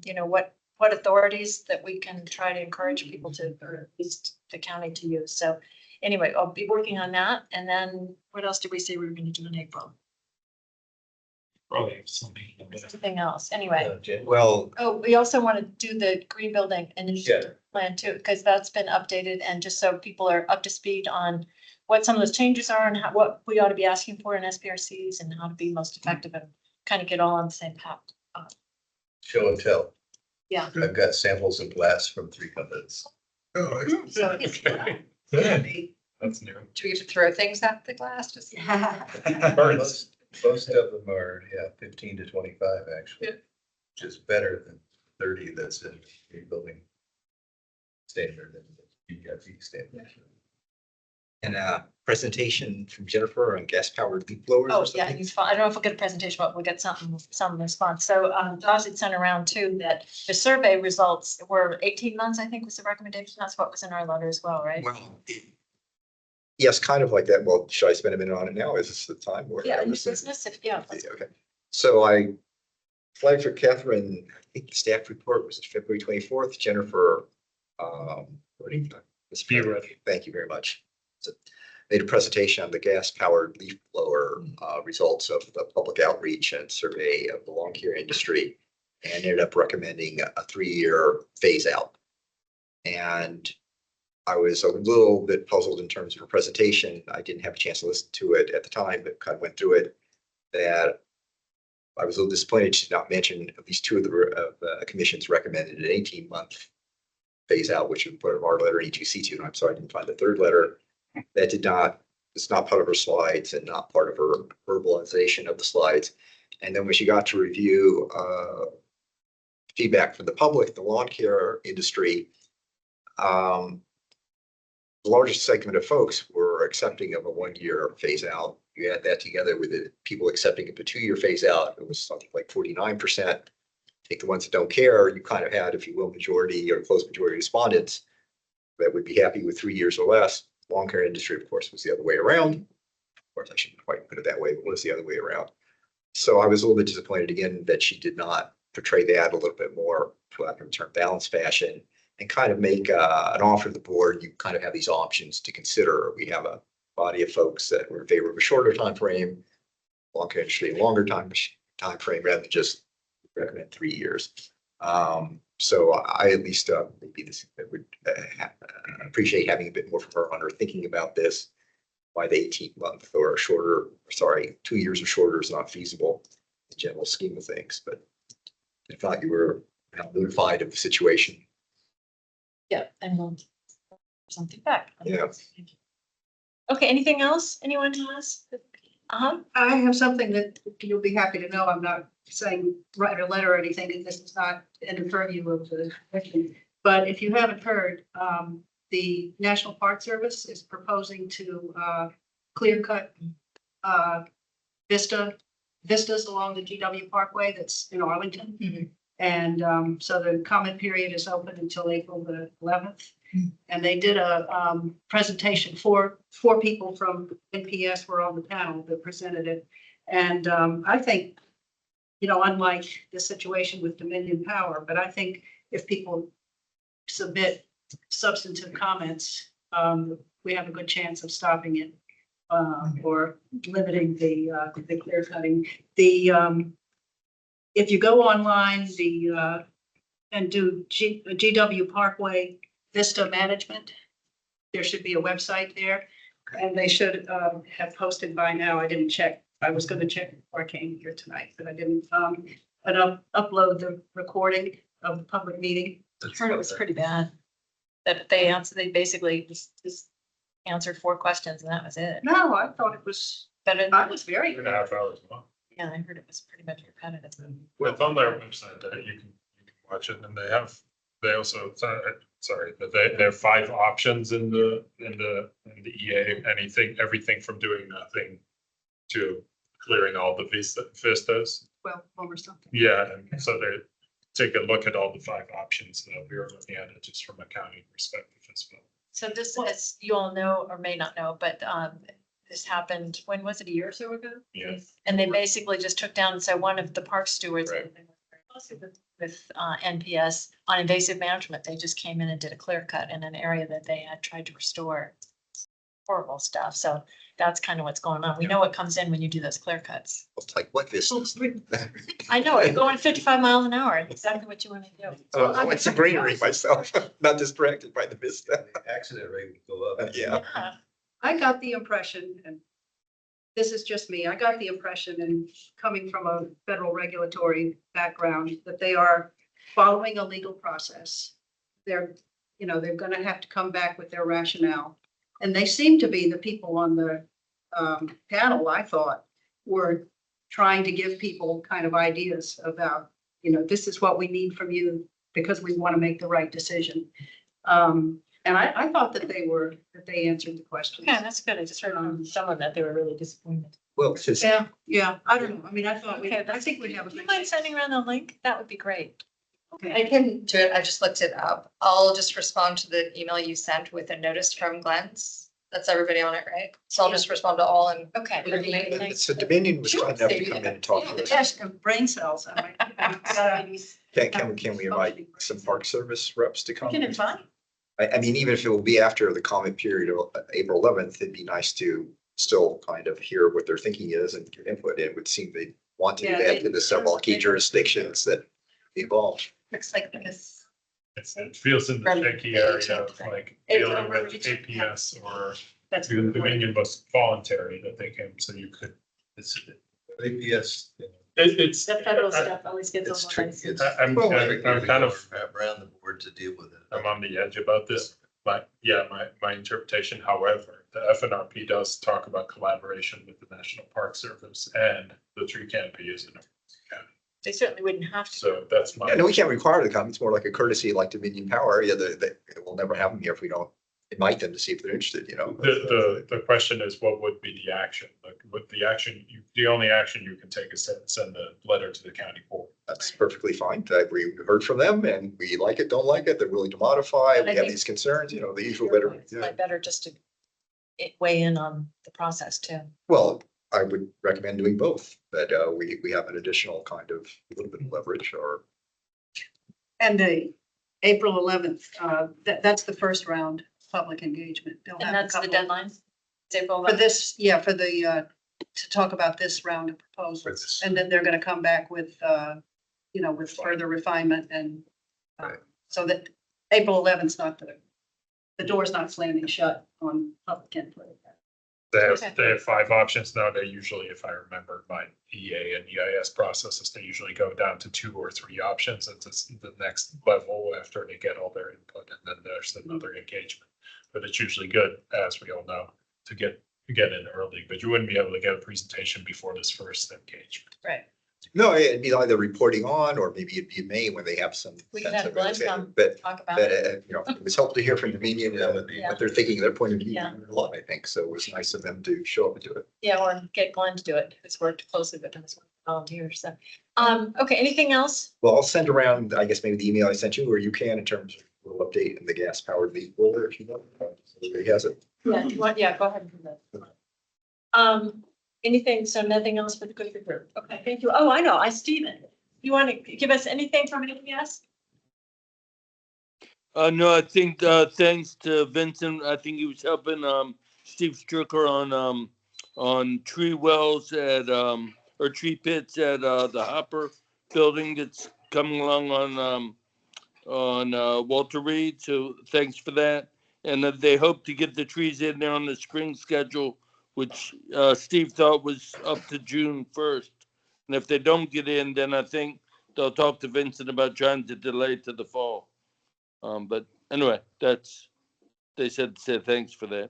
you know, what authorities that we can try to encourage people to, or at least the county to use. So anyway, I'll be working on that. And then what else did we say we were going to do in April? Probably something. Something else, anyway. Well, Oh, we also want to do the green building initiative plan too, because that's been updated and just so people are up to speed on what some of those changes are and how, what we ought to be asking for in SPRCs and how to be most effective and kind of get all on the same path. Show and tell. Yeah. I've got samples of glass from 3 companies. Oh, So That's new. Do we get to throw things at the glass? Just Birds. Most of them are, 15 to 25 actually, Yeah. which is better than 30 that's in a building standard and the UGF standard. and a presentation from Jennifer on gas powered leaf blowers Oh, or yeah, something. I don't know if we'll get a presentation, but we'll get some response. So Josh had sent around too that the survey results were 18 months, I think was the recommendation. That's what was in our letter as well, right? Well, yes, kind of like that. Well, should I spend a minute on it now? Is this the time? or- Yeah, new business, if, yeah. Yeah, okay. So I flagged for Catherine, I think the staff report was February 24th. Jennifer, what do you? Be ready. Thank you very much. So, made a presentation on the gas powered leaf blower results of the public outreach and survey of the lawn care industry, and ended up recommending a 3-year phase out. And I was a little bit puzzled in terms of her presentation. I didn't have a chance to listen to it at the time, but kind of went through it. That I was a little disappointed she did not mention at least 2 of the commissions recommended an 18-month phase out, which would put our letter E2C2. And I'm sorry, I didn't find the 3rd letter. That did not, it's not part of her slides and not part of her verbalization of the slides. And then when she got to review feedback from the public, the lawn care industry, the largest segment of folks were accepting of a 1-year phase out. You add that together with the people accepting of a 2-year phase out, it was something like 49%. Take the ones that don't care, you kind of had, if you will, majority or close majority respondents that would be happy with 3 years or less. Lawn care industry, of course, was the other way around. Of course, I shouldn't quite put it that way, but it was the other way around. So I was a little bit disappointed again that she did not portray that a little bit more, for lack of a term, balanced fashion, and kind of make an offer to the board. You kind of have these options to consider. We have a body of folks that were in favor of a shorter time frame, lawn care industry, a longer time frame, rather than just recommend 3 years. So I at least maybe this would appreciate having a bit more from her on her thinking about this. Why the 18-month or shorter, sorry, 2 years or shorter is not feasible in the general scheme of things. But I thought you were notified of the situation. Yeah, and we'll something back. Yeah. Okay, anything else anyone has? I have something that you'll be happy to know. I'm not saying write a letter or anything, and this is not in the purview of the commission. But if you haven't heard, the National Park Service is proposing to clear cut vistas along the GW Parkway that's in Arlington. Mhm. And so the comment period is open until April the 11th. And they did a presentation. Four people from NPS were on the panel that presented it. And I think unlike the situation with Dominion Power, but I think if people submit substantive comments, we have a good chance of stopping it or limiting the clear cutting. If you go online, and do GW Parkway Vista Management, there should be a website there, and they should have posted by now. I didn't check. I was going to check before I came here tonight, but I didn't. But I'll upload the recording of the public meeting. I heard it was pretty bad. That they answered, they basically just answered 4 questions and that was it. No, I thought it was, But I was very. 2.5 hours long. yeah, I heard it was pretty much repetitive. It's on their website that you can watch it, and they also, sorry, but they have 5 options in the EA, everything from doing nothing to clearing all the vistas. Well, or something. Yeah, and so they take a look at all the 5 options that we were looking at it just from a county perspective as well. So this, as you all know, or may not know, but this happened, when was it, a year or so ago? Yeah. And they basically just took down, so one of the park stewards Right. with NPS on invasive management, they just came in and did a clear cut in an area that they had tried to restore. Horrible stuff. So that's kind of what's going on. We know what comes in when you do those clear cuts. It's like, what this? I know, you're going 55 miles an hour. It's exactly what you want to do. I went to greenery myself, not distracted by the vista. The accident rate would go up. Yeah. I got the impression, and this is just me, I got the impression, and coming from a federal regulatory background, that they are following a legal process. They're gonna have to come back with their rationale. And they seem to be the people on the panel, I thought, were trying to give people kind of ideas about, this is what we need from you because we want to make the right decision. And I thought that they answered the questions. Yeah, that's good. I just heard from someone that they were really disappointed. Well, it's just, Yeah, I don't know. I mean, I thought I think we have a Do you good. mind sending around the link? That would be great. I can do it. I just looked it up. I'll just respond to the email you sent with a notice from Glenn's. That's everybody on it, right? So I'll just respond to all and. Okay. so Dominion was kind enough to come in and talk to us. Yes, of brain cells. Can we invite some Park Service reps to come? We can invite. I mean, even if it will be after the comment period of April 11th, it'd be nice to still kind of hear what their thinking is and give input. It would seem they want to do that in the several key jurisdictions that involved. Looks like this. It feels in the shaky area of like dealing with APS or That's even Dominion was voluntary that they came, so you could. It's APS. It's. The federal stuff always gets It's a tricky. little. It's I'm kind of, around the board to deal with it. I'm on the edge about this. But yeah, my interpretation, however, the FNRP does talk about collaboration with the National Park Service and the tree canopy is in it. They certainly wouldn't have to. So that's my. Yeah, no, we can't require the comments, more like a courtesy like Dominion Power. Yeah, it will never happen here if we don't invite them to see if they're interested, The question is, what would be the action? Like, what the action, the only action you can take is send a letter to the county board. That's perfectly fine. We heard from them and we like it, don't like it. They're willing to modify. But I We have think- these concerns, the usual letter. It's like better just to weigh in on the process too. Well, I would recommend doing both, that we have an additional kind of a little bit of leverage or. And the April 11th, that's the first round of public engagement. They'll And have a that's the couple- deadline? It's April For 11th? this, for the, to talk about this round of proposals. And then they're gonna come back with, with further refinement and Right. so that April 11th is not the door's not slamming shut on public input. Okay. They have 5 options now. They usually, if I remember my EA and EIS processes, they usually go down to 2 or 3 options. It's the next level after they get all their input, and then there's another engagement. But it's usually good, as we all know, to get in early, but you wouldn't be able to get a presentation before this first engagement. Right. No, it'd be either reporting on, or maybe it'd be in May when they have some. We can sense have of Glenn it. come But talk about But, it. it was helpful to hear from Dominion, Yeah. what they're thinking, their point of view, Yeah. a lot, I think. So it was nice of them to show up and do it. Yeah, or get Glenn to do it. It's worked closely with him as volunteers. So, okay, anything else? Well, I'll send around, I guess, maybe the email I sent you, or you can, in terms of a little update in the gas powered leaf blower, if you know. Everybody has it. Yeah, go ahead and do that. Anything, so nothing else for the good of the group. Okay, thank you. Oh, I know, Stephen, you want to give us anything from APS? No, I think, thanks to Vincent, I think he was helping, Steve Stricker on tree wells at, or tree pits at, the Hopper building that's coming along on Walter Reed. So thanks for that. And they hope to get the trees in there on the spring schedule, which, Steve thought was up to June 1st. And if they don't get in, then I think they'll talk to Vincent about trying to delay to the fall. But anyway, they said thanks for that.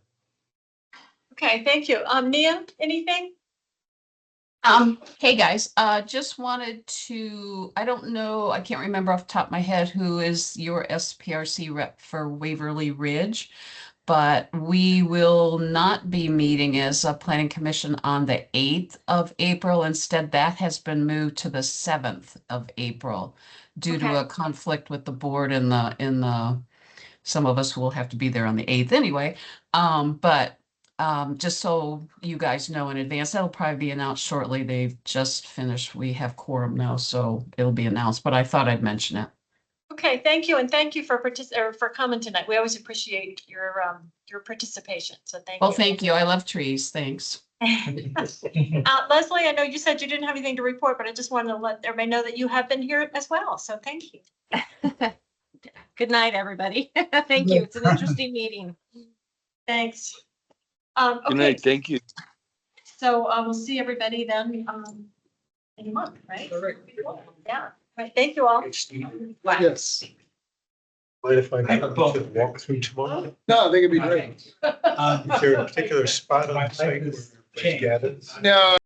Okay, thank you. Nia, anything? Hey guys, just wanted to, I don't know, I can't remember off the top of my head who is your SPRC rep for Waverly Ridge, but we will not be meeting as a planning commission on the 8th of April. Instead, that has been moved to the 7th of April due to Okay. a conflict with the board in the, some of us will have to be there on the 8th anyway. But just so you guys know in advance, that'll probably be announced shortly. They've just finished. We have quorum now, so it'll be announced, but I thought I'd mention it. Okay, thank you, and thank you for for coming tonight. We always appreciate your participation, so thank you. Well, thank you. I love trees. Thanks. Leslie, I know you said you didn't have anything to report, but I just wanted to let everybody know that you have been here as well, so thank you. Good night, everybody. Thank you. It's an interesting meeting. Thanks. Good Okay, night. Thank you. so we'll see everybody then in a month, right? Yeah, right, thank you all. Yes. Mind if I walk through tomorrow? No, I think it'd be great. Is there a particular spot on the site where it's gathered? No,